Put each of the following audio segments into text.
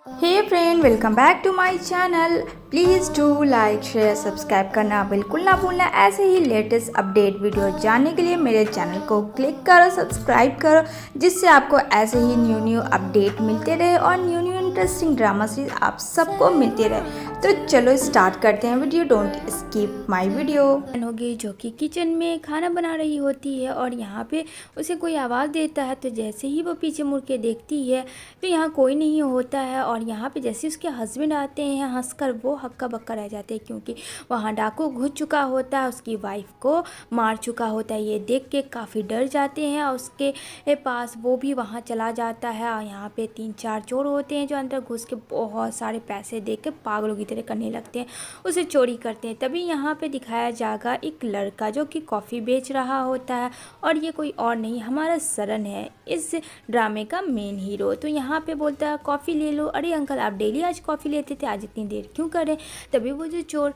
Hey friend, welcome back to my channel. Please do like share subscribe करना बिल्कुल ना भूलना। ऐसे ही लेटेस्ट अपडेट वीडियो जानने के लिए मेरे चैनल को क्लिक करो, सब्सक्राइब करो, जिससे आपको ऐसे ही न्यू अपडेट मिलते रहे और न्यू इंटरेस्टिंग ड्रामा सीरीज आप सबको मिलते रहे। तो चलो स्टार्ट करते हैं video. Don't skip my video. होगी जो कि किचन में खाना बना रही होती है और यहाँ पे उसे कोई आवाज़ देता है, तो जैसे ही वो पीछे मुड़ के देखती है तो यहाँ कोई नहीं होता है। और यहाँ पे जैसे उसके हस्बैंड आते हैं, हंसकर वो हक्का बक्का रह जाते हैं, क्योंकि वहाँ डाकू घुस चुका होता है, उसकी वाइफ को मार चुका होता है। ये देख के काफ़ी डर जाते हैं और उसके पास वो भी वहाँ चला जाता है। और यहाँ पे 3-4 चोर होते हैं जो अंदर घुस के बहुत सारे पैसे दे के पागलों की तरह करने लगते हैं, उसे चोरी करते हैं। तभी यहाँ पे दिखाया जाएगा एक लड़का जो कि कॉफ़ी बेच रहा होता है, और ये कोई और नहीं हमारा सरन है, इस ड्रामे का मेन हीरो। तो यहाँ पे बोलता है कॉफ़ी ले लो। अरे अंकल, आप डेली आज कॉफ़ी लेते थे, आज इतनी देर क्यों करें। तभी वो जो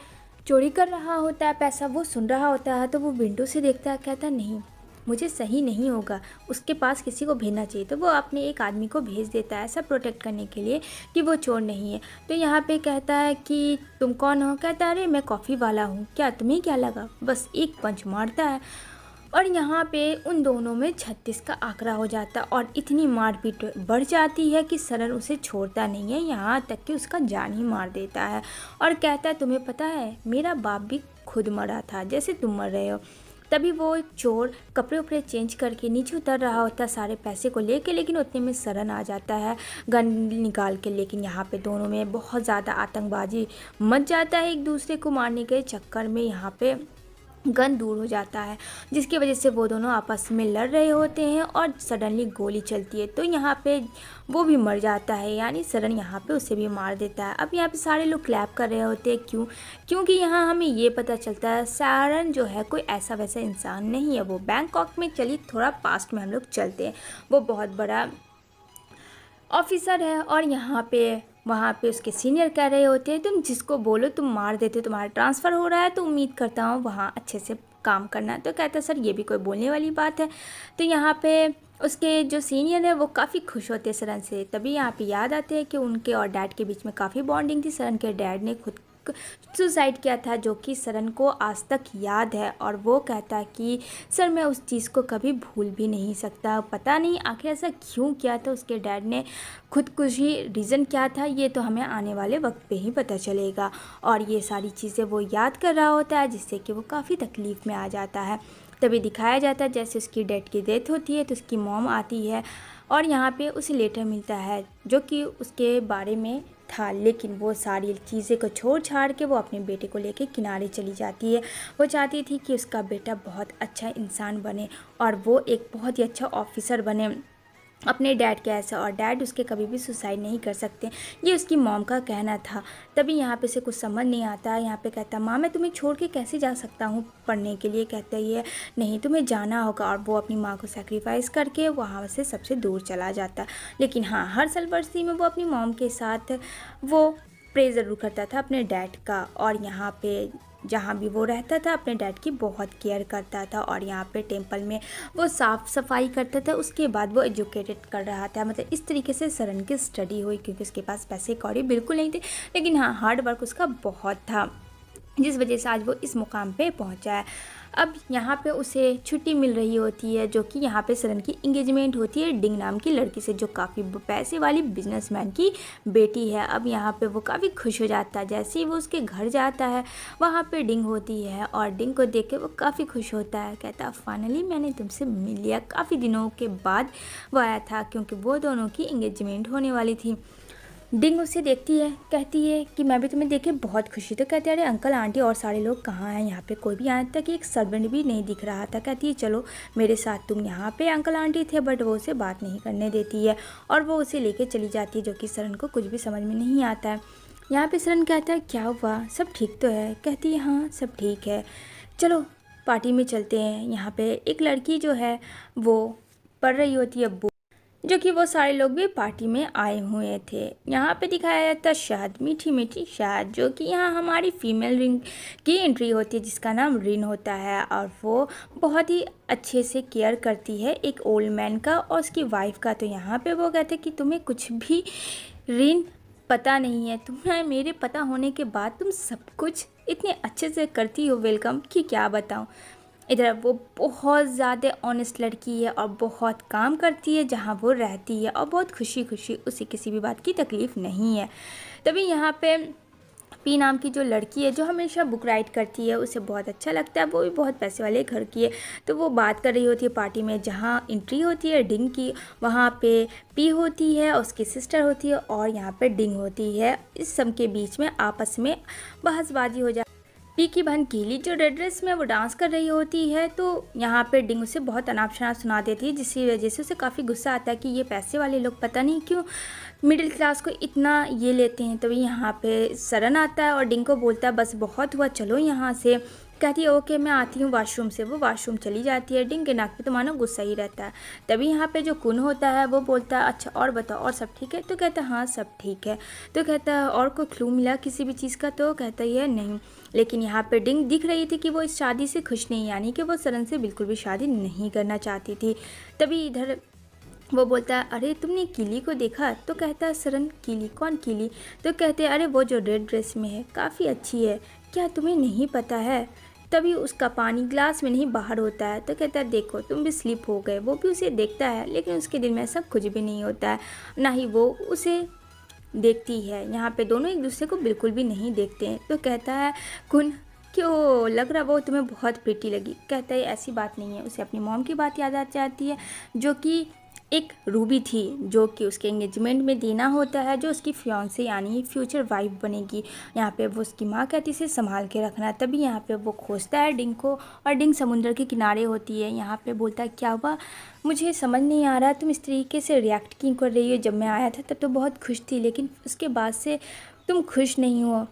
चोरी कर रहा होता है पैसा, वो सुन रहा होता है, तो वो विंडो से देखता है, कहता नहीं मुझे सही नहीं होगा, उसके पास किसी को भेजना चाहिए। तो वो अपने एक आदमी को भेज देता है ऐसा प्रोटेक्ट करने के लिए कि वो चोर नहीं है। तो यहाँ पे कहता है कि तुम कौन हो। कहता है अरे मैं कॉफ़ी वाला हूँ, क्या तुम्हें क्या लगा। बस एक पंच मारता है और यहाँ पे उन दोनों में 36 का आंकड़ा हो जाता है और इतनी मारपीट बढ़ जाती है कि सरन उसे छोड़ता नहीं है, यहाँ तक कि उसका जान ही मार देता है। और कहता है तुम्हें पता है मेरा बाप भी खुद मरा था जैसे तुम मर रहे हो। तभी वो एक चोर कपड़े उपड़े चेंज करके नीचे उतर रहा होता है सारे पैसे को लेके, लेकिन उतने में सरन आ जाता है गन निकाल के। लेकिन यहाँ पे दोनों में बहुत ज़्यादा आतंकबाजी मच जाता है, एक दूसरे को मारने के चक्कर में यहाँ पे गन दूर हो जाता है, जिसकी वजह से वो दोनों आपस में लड़ रहे होते हैं और सडनली गोली चलती है। तो यहाँ पे वो भी मर जाता है, यानी सरन यहाँ पे उसे भी मार देता है। अब यहाँ पे सारे लोग क्लैप कर रहे होते हैं, क्योंकि यहाँ हमें ये पता चलता है सरन जो है कोई ऐसा वैसा इंसान नहीं है। वो बैंकॉक में, चलिए थोड़ा पास्ट में हम लोग चलते हैं, वो बहुत बड़ा ऑफिसर है। और यहाँ पे वहाँ पे उसके सीनियर कह रहे होते हैं तुम जिसको बोलो तुम मार देते हो, तुम्हारा ट्रांसफ़र हो रहा है, तो उम्मीद करता हूँ वहाँ अच्छे से काम करना। तो कहता है सर ये भी कोई बोलने वाली बात है। तो यहाँ पे उसके जो सीनियर है वो काफ़ी खुश होते हैं सरन से। तभी यहाँ पे याद आते हैं कि उनके और डैड के बीच में काफ़ी बॉन्डिंग थी। सरन के डैड ने खुद सुसाइड किया था, जो कि सरन को आज तक याद है। और वो कहता है कि सर मैं उस चीज़ को कभी भूल भी नहीं सकता, पता नहीं आखिर ऐसा क्यों किया था उसके डैड ने, खुदकुशी रीज़न क्या था ये तो हमें आने वाले वक्त पे ही पता चलेगा। और ये सारी चीज़ें वो याद कर रहा होता है, जिससे कि वो काफ़ी तकलीफ़ में आ जाता है। तभी दिखाया जाता है जैसे उसकी डैड की डेथ होती है तो उसकी मॉम आती है और यहाँ पे उसे लेटर मिलता है जो कि उसके बारे में था, लेकिन वो सारी चीज़ें को छोड़ छाड़ के वो अपने बेटे को लेके किनारे चली जाती है। वो चाहती थी कि उसका बेटा बहुत अच्छा इंसान बने और वो एक बहुत ही अच्छा ऑफिसर बने अपने डैड के ऐसा, और डैड उसके कभी भी सुसाइड नहीं कर सकते, ये उसकी मॉम का कहना था। तभी यहाँ पे से कुछ समझ नहीं आता है। यहाँ पे कहता माँ मैं तुम्हें छोड़ के कैसे जा सकता हूँ पढ़ने के लिए। कहता है नहीं तुम्हें जाना होगा, और वो अपनी माँ को सेक्रीफाइस करके वहाँ से सबसे दूर चला जाता। लेकिन हाँ, हर साल बरसी में वो अपनी मॉम के साथ वो प्रे ज़रूर करता था अपने डैड का, और यहाँ पे जहाँ भी वो रहता था अपने डैड की बहुत केयर करता था। और यहाँ पे टेंपल में वो साफ़ सफाई करता था। उसके बाद वो एजुकेटेड कर रहा था, मतलब इस तरीके से सरन की स्टडी हुई, क्योंकि उसके पास पैसे कौड़ी बिल्कुल नहीं थे, लेकिन हाँ हार्ड वर्क उसका बहुत था, जिस वजह से आज वो इस मुकाम पे पहुंचा है। अब यहाँ पे उसे छुट्टी मिल रही होती है, जो कि यहाँ पे सरन की इंगेजमेंट होती है डिंग नाम की लड़की से, जो काफ़ी पैसे वाली बिजनेसमैन की बेटी है। अब यहाँ पे वो काफ़ी खुश हो जाता है। जैसे ही वो उसके घर जाता है वहाँ पे डिंग होती है, और डिंग को देख के वो काफ़ी खुश होता है। कहता है फाइनली मैंने तुमसे मिल लिया, काफ़ी दिनों के बाद वो आया था, क्योंकि वो दोनों की इंगेजमेंट होने वाली थी। डिंग उसे देखती है, कहती है कि मैं भी तुम्हें देख के बहुत खुशी। तो कहते हैं अरे अंकल आंटी और सारे लोग कहाँ हैं, यहाँ पे कोई भी आया तक एक सर्वेंट भी नहीं दिख रहा था। कहती है चलो मेरे साथ, तुम यहाँ पे अंकल आंटी थे, बट वो उसे बात नहीं करने देती है और वो उसे लेके चली जाती है, जो कि सरन को कुछ भी समझ में नहीं आता है। यहाँ पे सरन कहता है क्या हुआ, सब ठीक तो है। कहती है हाँ सब ठीक है, चलो पार्टी में चलते हैं। यहाँ पे एक लड़की जो है वो पढ़ रही होती है, जो कि वो सारे लोग भी पार्टी में आए हुए थे। यहाँ पे दिखाया जाता है शहद, मीठी मीठी शहद, जो कि यहाँ हमारी फीमेल रिंग की एंट्री होती है, जिसका नाम रिन होता है। और वो बहुत ही अच्छे से केयर करती है एक ओल्ड मैन का और उसकी वाइफ का। तो यहाँ पे वो कहते हैं कि तुम्हें कुछ भी रिन पता नहीं है, तुम्हें मेरे पता होने के बाद तुम सब कुछ इतने अच्छे से करती हो वेलकम कि क्या बताऊँ। इधर वो बहुत ज़्यादा ऑनेस्ट लड़की है और बहुत काम करती है जहाँ वो रहती है और बहुत खुशी खुशी, उसे किसी भी बात की तकलीफ़ नहीं है। तभी यहाँ पे पी नाम की जो लड़की है जो हमेशा बुक राइड करती है, उसे बहुत अच्छा लगता है, वो भी बहुत पैसे वाले घर की है। तो वो बात कर रही होती है पार्टी में, जहाँ एंट्री होती है डिंग की, वहाँ पे पी होती है, उसकी सिस्टर होती है और यहाँ पे डिंग होती है। इस सब के बीच में आपस में बहसबाजी हो जाती है। पी की बहन कीली जो रेड ड्रेस में वो डांस कर रही होती है, तो यहाँ पे डिंग उसे बहुत अनाप शनाप सुना देती है, जिसकी वजह से उसे काफ़ी गुस्सा आता है कि ये पैसे वाले लोग पता नहीं क्यों मिडिल क्लास को इतना ये लेते हैं। तभी यहाँ पे सरन आता है और डिंग को बोलता है बस बहुत हुआ, चलो यहाँ से। कहती है ओके मैं आती हूँ वॉशरूम से। वो वॉशरूम चली जाती है। डिंग के नाक पे तो मानो गुस्सा ही रहता है। तभी यहाँ पे जो कुन होता है वो बोलता है अच्छा और बताओ और सब ठीक है। तो कहता है हाँ सब ठीक है। तो कहता है और कोई क्लू मिला किसी भी चीज़ का? तो कहता है नहीं। लेकिन यहाँ पे डिंग दिख रही थी कि वो इस शादी से खुश नहीं, यानी कि वो सरन से बिल्कुल भी शादी नहीं करना चाहती थी। तभी इधर वो बोलता है अरे तुमने कीली को देखा? तो कहता है सरन कीली? कौन कीली? तो कहते हैं अरे वो जो रेड ड्रेस में है, काफ़ी अच्छी है, क्या तुम्हें नहीं पता है? तभी उसका पानी ग्लास में नहीं बाहर होता है। तो कहता है देखो तुम भी स्लिप हो गए। वो भी उसे देखता है लेकिन उसके दिल में ऐसा कुछ भी नहीं होता है, ना ही वो उसे देखती है। यहाँ पे दोनों एक दूसरे को बिल्कुल भी नहीं देखते हैं। तो कहता है कुन क्यों लग रहा वो तुम्हें बहुत प्रीटी लगी? कहता है ऐसी बात नहीं है। उसे अपनी मॉम की बात याद आ जाती है जो कि एक रूबी थी, जो कि उसके एंगेजमेंट में देना होता है, जो उसकी फियांसे यानी फ्यूचर वाइफ बनेगी। यहाँ पे वो उसकी माँ कहती से संभाल के रखना। तभी यहाँ पे वो खोजता है डिंग को और डिंग समुद्र के किनारे होती है। यहाँ पे बोलता है क्या हुआ, मुझे समझ नहीं आ रहा तुम इस तरीके से रिएक्ट क्यों कर रही हो। जब मैं आया था तब तो बहुत खुश थी, लेकिन उसके बाद से तुम खुश नहीं हो।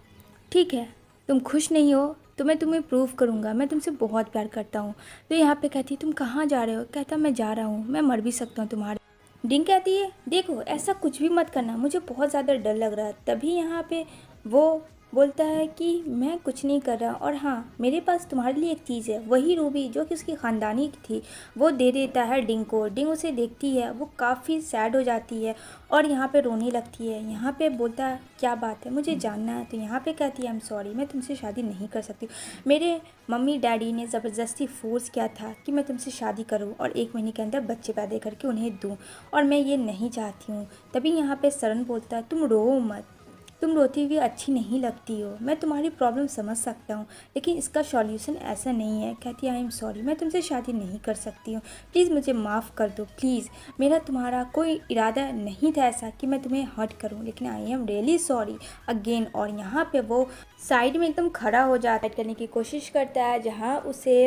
ठीक है तुम खुश नहीं हो तो मैं तुम्हें प्रूव करूँगा, मैं तुमसे बहुत प्यार करता हूँ। तो यहाँ पे कहती तुम कहाँ जा रहे हो? कहता मैं जा रहा हूँ, मैं मर भी सकता हूँ तुम्हारे। डिंग कहती है देखो ऐसा कुछ भी मत करना, मुझे बहुत ज़्यादा डर लग रहा है। तभी यहाँ पे वो बोलता है कि मैं कुछ नहीं कर रहा, और हाँ मेरे पास तुम्हारे लिए एक चीज़ है। वही रूबी जो कि उसकी ख़ानदानी की थी, वो दे देता है डिंग को। डिंग उसे देखती है, वो काफ़ी सैड हो जाती है और यहाँ पे रोने लगती है। यहाँ पे बोलता है क्या बात है, मुझे जानना है। तो यहाँ पे कहती है आई एम सॉरी, मैं तुमसे शादी नहीं कर सकती। मेरे मम्मी डैडी ने ज़बरदस्ती फोर्स किया था कि मैं तुमसे शादी करूँ और 1 महीने के अंदर बच्चे पैदा करके उन्हें दूँ, और मैं ये नहीं चाहती हूँ। तभी यहाँ पे सरन बोलता है तुम रो मत, तुम रोती हुई अच्छी नहीं लगती हो, मैं तुम्हारी प्रॉब्लम समझ सकता हूँ, लेकिन इसका सॉल्यूशन ऐसा नहीं है। कहती है आई एम सॉरी, मैं तुमसे शादी नहीं कर सकती हूँ, प्लीज़ मुझे माफ़ कर दो प्लीज़। मेरा तुम्हारा कोई इरादा नहीं था ऐसा कि मैं तुम्हें हर्ट करूँ, लेकिन I am really sorry again. और यहाँ पे वो साइड में एकदम खड़ा हो जाता है, करने की कोशिश करता है, जहाँ उसे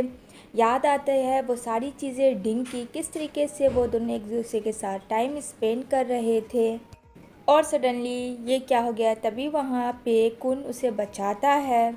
याद आता है वो सारी चीज़ें डिंग की, किस तरीके से वो दोनों एक दूसरे के साथ टाइम स्पेंड कर रहे थे। और सडनली ये क्या हो गया, तभी वहाँ पे कुन उसे बचाता है।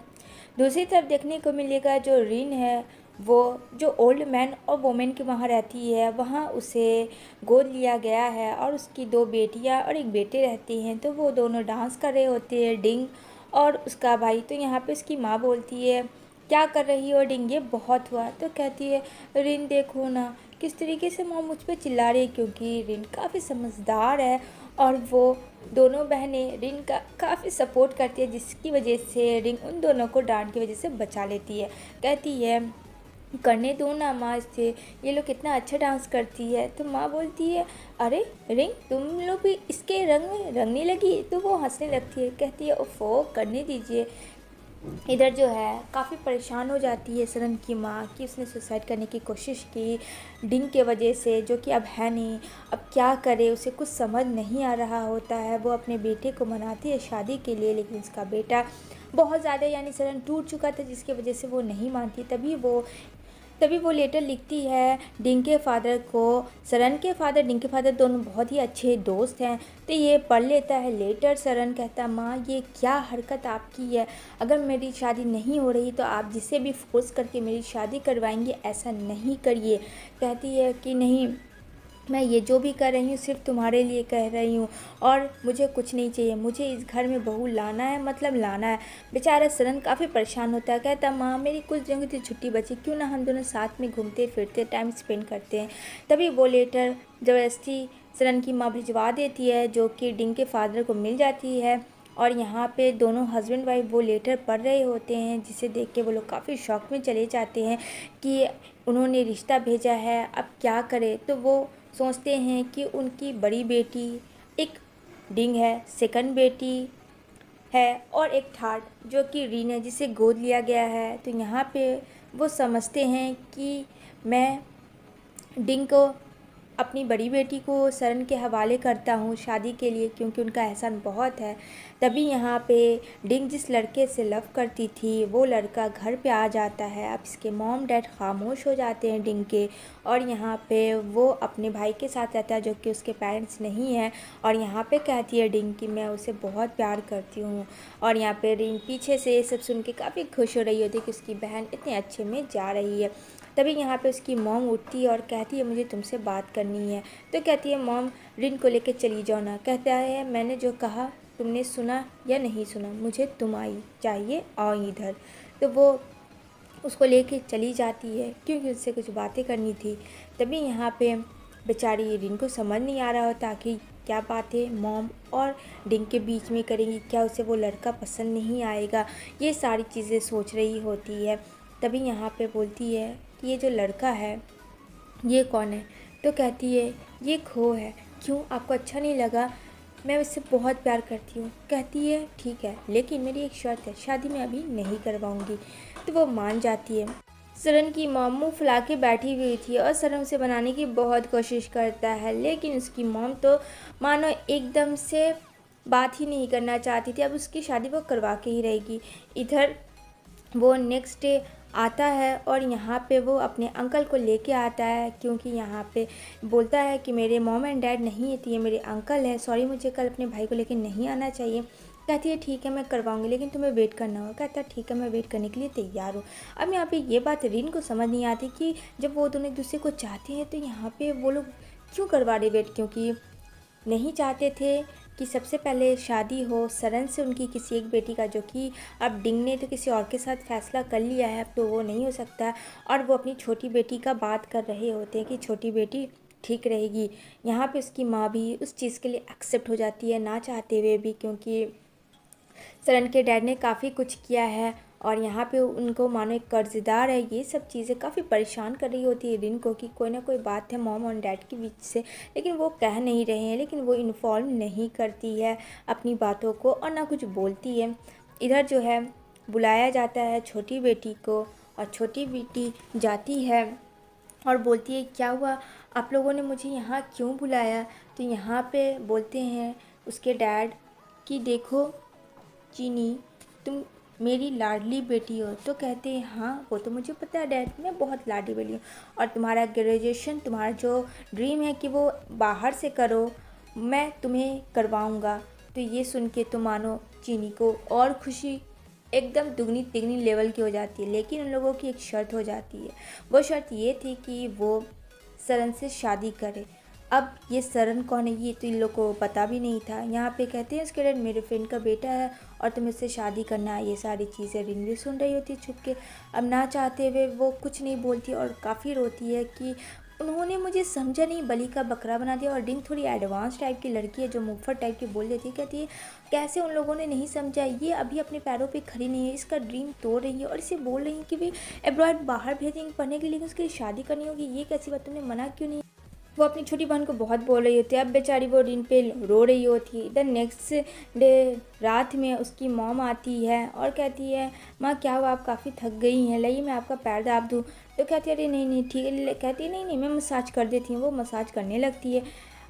दूसरी तरफ देखने को मिलेगा जो रिन है, वो जो ओल्ड मैन और वोमेन के वहाँ रहती है, वहाँ उसे गोद लिया गया है और उसकी 2 बेटियाँ और एक बेटे रहते हैं। तो वो दोनों डांस कर रहे होते हैं, डिंग और उसका भाई। तो यहाँ पे उसकी माँ बोलती है क्या कर रही हो डिंग, ये बहुत हुआ। तो कहती है रिन देखो ना किस तरीके से माँ मुझ पर चिल्ला रही है, क्योंकि रिन काफ़ी समझदार है और वो दोनों बहनें रिन का काफ़ी सपोर्ट करती है, जिसकी वजह से रिन उन दोनों को डांट की वजह से बचा लेती है। कहती है करने दो ना माँ इससे, ये लोग कितना अच्छा डांस करती है। तो माँ बोलती है अरे रिंग तुम लोग भी इसके रंग में रंगने लगी। तो वो हंसने लगती है, कहती है ओफो करने दीजिए। इधर जो है काफ़ी परेशान हो जाती है सरन की माँ कि उसने सुसाइड करने की कोशिश की डिंग के वजह से, जो कि अब है नहीं। अब क्या करे, उसे कुछ समझ नहीं आ रहा होता है। वो अपने बेटे को मनाती है शादी के लिए, लेकिन उसका बेटा बहुत ज़्यादा यानी सरन टूट चुका था, जिसकी वजह से वो नहीं मानती। तभी वो लेटर लिखती है डिंग के फादर को। सरन के फादर डिंग के फादर दोनों बहुत ही अच्छे दोस्त हैं। तो ये पढ़ लेता है लेटर। सरन कहता माँ ये क्या हरकत आपकी है, अगर मेरी शादी नहीं हो रही तो आप जिसे भी फोर्स करके मेरी शादी करवाएंगे ऐसा नहीं करिए। कहती है कि नहीं, मैं ये जो भी कर रही हूँ सिर्फ तुम्हारे लिए कह रही हूँ और मुझे कुछ नहीं चाहिए, मुझे इस घर में बहू लाना है, मतलब लाना है। बेचारा सरन काफ़ी परेशान होता है, कहता माँ मेरी कुछ दिनों की छुट्टी बची, क्यों ना हम दोनों साथ में घूमते फिरते टाइम स्पेंड करते हैं। तभी वो लेटर ज़बरदस्ती सरन की माँ भिजवा देती है, जो कि डिंग के फादर को मिल जाती है। और यहाँ पे दोनों हस्बैंड वाइफ वो लेटर पढ़ रहे होते हैं, जिसे देख के वो लोग काफ़ी शॉक में चले जाते हैं कि उन्होंने रिश्ता भेजा है, अब क्या करें। तो वो सोचते हैं कि उनकी बड़ी बेटी एक डिंग है, सेकंड बेटी है और एक थर्ड जो कि रीन है, जिसे गोद लिया गया है। तो यहाँ पे वो समझते हैं कि मैं डिंग को, अपनी बड़ी बेटी को सरन के हवाले करता हूँ शादी के लिए, क्योंकि उनका एहसान बहुत है। तभी यहाँ पे डिंग जिस लड़के से लव करती थी वो लड़का घर पे आ जाता है। अब इसके मॉम डैड खामोश हो जाते हैं डिंग के, और यहाँ पे वो अपने भाई के साथ रहता है जो कि उसके पेरेंट्स नहीं हैं। और यहाँ पे कहती है डिंग कि मैं उसे बहुत प्यार करती हूँ। और यहाँ पे डिंग पीछे से सब सुन के काफ़ी खुश हो रही होती है कि उसकी बहन इतने अच्छे में जा रही है। तभी यहाँ पे उसकी मॉम उठती है और कहती है मुझे तुमसे बात करनी है। तो कहती है मॉम रिन को लेके चली जाओ ना। कहता है मैंने जो कहा तुमने सुना या नहीं सुना, मुझे तुम आई चाहिए, आओ इधर। तो वो उसको लेके चली जाती है क्योंकि उससे कुछ बातें करनी थी। तभी यहाँ पे बेचारी रिन को समझ नहीं आ रहा होता कि क्या बातें मॉम और डिंग के बीच में करेंगी, क्या उसे वो लड़का पसंद नहीं आएगा, ये सारी चीज़ें सोच रही होती है। तभी यहाँ पे बोलती है कि ये जो लड़का है ये कौन है। तो कहती है ये खो है। क्यों, आपको अच्छा नहीं लगा? मैं उससे बहुत प्यार करती हूँ। कहती है ठीक है, लेकिन मेरी एक शर्त है, शादी मैं अभी नहीं करवाऊँगी। तो वो मान जाती है। सरन की मॉम मुँह फुला के बैठी हुई थी और सरन उसे बनाने की बहुत कोशिश करता है, लेकिन उसकी मॉम तो मानो एकदम से बात ही नहीं करना चाहती थी। अब उसकी शादी वो करवा के ही रहेगी। इधर वो नेक्स्ट डे आता है और यहाँ पे वो अपने अंकल को लेके आता है, क्योंकि यहाँ पे बोलता है कि मेरे मॉम एंड डैड नहीं है, तो ये मेरे अंकल है, सॉरी मुझे कल अपने भाई को लेके नहीं आना चाहिए। कहती है ठीक है मैं करवाऊंगी, लेकिन तुम्हें वेट करना होगा। कहता है ठीक है मैं वेट करने के लिए तैयार हूँ। अब यहाँ पे ये बात रिन को समझ नहीं आती कि जब वो दोनों एक दूसरे को चाहते हैं तो यहाँ पे वो लोग क्यों करवा रहे वेट, क्योंकि नहीं चाहते थे कि सबसे पहले शादी हो सरन से उनकी किसी एक बेटी का, जो कि अब डिंग ने तो किसी और के साथ फैसला कर लिया है, अब तो वो नहीं हो सकता। और वो अपनी छोटी बेटी का बात कर रहे होते हैं कि छोटी बेटी ठीक रहेगी। यहाँ पे उसकी माँ भी उस चीज़ के लिए एक्सेप्ट हो जाती है, ना चाहते हुए भी, क्योंकि सरन के डैड ने काफ़ी कुछ किया है और यहाँ पे उनको मानो एक कर्जदार है। ये सब चीज़ें काफ़ी परेशान कर रही होती है रिन को कि कोई ना कोई बात है मॉम और डैड के बीच से, लेकिन वो कह नहीं रहे हैं, लेकिन वो इन्फॉर्म नहीं करती है अपनी बातों को और ना कुछ बोलती है। इधर जो है बुलाया जाता है छोटी बेटी को और छोटी बेटी जाती है और बोलती है क्या हुआ, आप लोगों ने मुझे यहाँ क्यों बुलाया। तो यहाँ पे बोलते हैं उसके डैड कि देखो चीनी, तुम मेरी लाडली बेटी हो। तो कहते हैं हाँ वो तो मुझे पता है डैड, मैं बहुत लाडली बेटी हूँ, और तुम्हारा ग्रेजुएशन, तुम्हारा जो ड्रीम है कि वो बाहर से करो, मैं तुम्हें करवाऊँगा। तो ये सुन के तो मानो चीनी को और खुशी एकदम दुगनी तिगनी लेवल की हो जाती है। लेकिन उन लोगों की एक शर्त हो जाती है। वो शर्त ये थी कि वो सरन से शादी करे। अब ये सरन कौन है ये तो इन लोगों को पता भी नहीं था। यहाँ पे कहते हैं उसके डैड मेरे फ्रेंड का बेटा है और तुम्हें उससे शादी करना है। ये सारी चीज़ें रिन भी सुन रही होती छुप के। अब ना चाहते हुए वो कुछ नहीं बोलती और काफ़ी रोती है कि उन्होंने मुझे समझा नहीं, बलि का बकरा बना दिया। और डिंग थोड़ी एडवांस टाइप की लड़की है जो मुफ्फर टाइप की बोल देती है। कहती है कैसे उन लोगों ने नहीं समझा, ये अभी अपने पैरों पे खड़ी नहीं है, इसका ड्रीम तोड़ रही है और इसे बोल रही है कि भाई अब्रॉड बाहर भेजेंगे पढ़ने के लिए, लेकिन उसकी शादी करनी होगी। ये कैसी बात, तुमने मना क्यों नहीं। वो अपनी छोटी बहन को बहुत बोल रही होती है। अब बेचारी वो डिन पे रो रही होती है। इधर नेक्स्ट डे रात में उसकी मॉम आती है और कहती है माँ क्या हुआ, आप काफ़ी थक गई हैं, लाइए मैं आपका पैर दाब दूँ। तो कहती है अरे नहीं नहीं ठीक है। कहती है नहीं नहीं मैं मसाज कर देती हूँ। वो मसाज करने लगती है।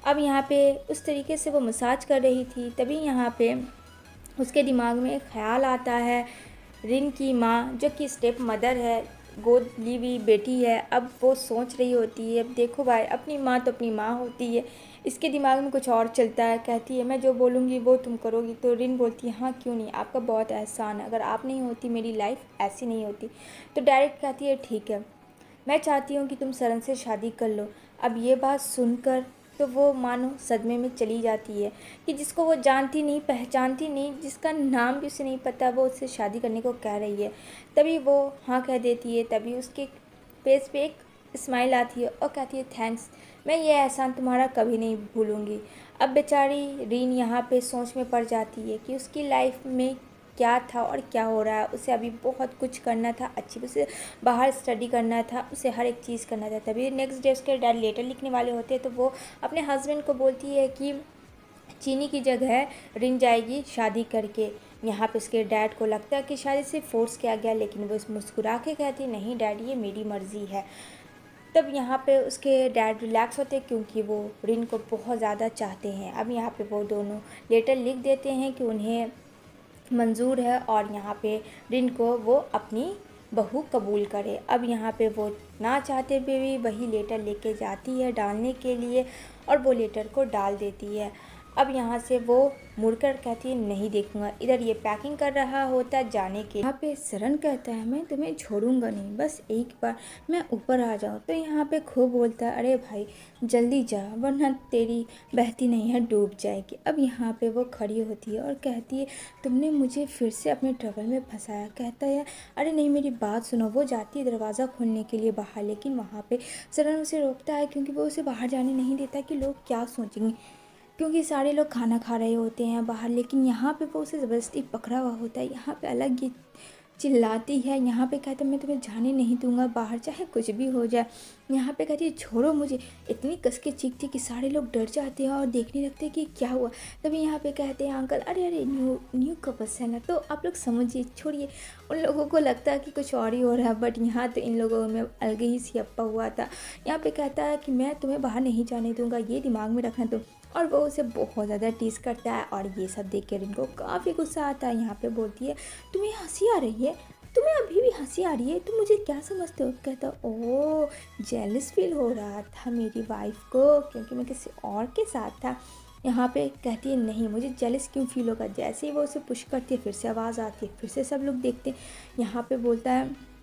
अब यहाँ पे उस तरीके से वो मसाज कर रही थी, तभी यहाँ पे उसके दिमाग में एक ख्याल आता है। रिन की माँ जो कि स्टेप मदर है, गोद ली हुई बेटी है, अब वो सोच रही होती है अब देखो भाई अपनी माँ तो अपनी माँ होती है, इसके दिमाग में कुछ और चलता है। कहती है मैं जो बोलूँगी वो तुम करोगी। तो रिन बोलती है हाँ क्यों नहीं, आपका बहुत एहसान है, अगर आप नहीं होती मेरी लाइफ ऐसी नहीं होती। तो डायरेक्ट कहती है ठीक है मैं चाहती हूँ कि तुम सरन से शादी कर लो। अब ये बात सुनकर तो वो मानो सदमे में चली जाती है कि जिसको वो जानती नहीं पहचानती नहीं, जिसका नाम भी उसे नहीं पता, वो उससे शादी करने को कह रही है। तभी वो हाँ कह देती है। तभी उसके फेस पे एक स्माइल आती है और कहती है थैंक्स, मैं ये एहसान तुम्हारा कभी नहीं भूलूंगी। अब बेचारी रीन यहाँ पे सोच में पड़ जाती है कि उसकी लाइफ में क्या था और क्या हो रहा है। उसे अभी बहुत कुछ करना था, अच्छी उसे बाहर स्टडी करना था, उसे हर एक चीज़ करना था। तभी नेक्स्ट डे उसके डैड लेटर लिखने वाले होते हैं, तो वो अपने हस्बैंड को बोलती है कि चीनी की जगह रिन जाएगी शादी करके। यहाँ पे उसके डैड को लगता है कि शायद इसे फोर्स किया गया, लेकिन वो मुस्कुरा के कहती नहीं डैड, ये मेरी मर्ज़ी है। तब यहाँ पे उसके डैड रिलैक्स होते हैं क्योंकि वो रिन को बहुत ज़्यादा चाहते हैं। अब यहाँ पे वो दोनों लेटर लिख देते हैं कि उन्हें मंजूर है और यहाँ पे रिन को वो अपनी बहू कबूल करे। अब यहाँ पे वो ना चाहते हुए भी वही लेटर लेके जाती है डालने के लिए और वो लेटर को डाल देती है। अब यहाँ से वो मुड़कर कहती है नहीं देखूंगा। इधर ये पैकिंग कर रहा होता है जाने के। यहाँ पे शरण कहता है मैं तुम्हें छोड़ूंगा नहीं, बस एक बार मैं ऊपर आ जाऊँ। तो यहाँ पे खो बोलता है अरे भाई जल्दी जा वरना तेरी बहती नहीं है डूब जाएगी। अब यहाँ पे वो खड़ी होती है और कहती है तुमने मुझे फिर से अपने ट्रबल में फंसाया। कहता है अरे नहीं मेरी बात सुनो। वो जाती है दरवाज़ा खोलने के लिए बाहर, लेकिन वहाँ पे शरण उसे रोकता है क्योंकि वो उसे बाहर जाने नहीं देता कि लोग क्या सोचेंगे, क्योंकि सारे लोग खाना खा रहे होते हैं बाहर। लेकिन यहाँ पे वो उसे ज़बरदस्ती पकड़ा हुआ होता है। यहाँ पे अलग ये चिल्लाती है, यहाँ पे कहता है मैं तुम्हें जाने नहीं दूंगा बाहर चाहे कुछ भी हो जाए। यहाँ पे कहती है छोड़ो मुझे। इतनी कस के चीखती कि सारे लोग डर जाते हैं और देखने लगते हैं कि क्या हुआ। तभी यहाँ पे कहते हैं अंकल अरे अरे न्यू कपल्स है ना, तो आप लोग समझिए छोड़िए। उन लोगों को लगता है कि कुछ और ही हो रहा है, बट यहाँ तो इन लोगों में अलग ही सियप्पा हुआ था। यहाँ पे कहता है कि मैं तुम्हें बाहर नहीं जाने दूंगा, ये दिमाग में रखना तुम। और वो उसे बहुत ज़्यादा टीज़ करता है और ये सब देख कर इनको काफ़ी गुस्सा आता है। यहाँ पे बोलती है तुम्हें हंसी आ रही है, तुम्हें अभी भी हंसी आ रही है, तुम मुझे क्या समझते हो। कहता ओह जेलस फील हो रहा था मेरी वाइफ को क्योंकि मैं किसी और के साथ था। यहाँ पे कहती है नहीं मुझे जेलस क्यों फील होगा। जैसे ही वो उसे पुश करती है फिर से आवाज़ आती है, फिर से सब लोग देखते हैं। यहाँ पे बोलता है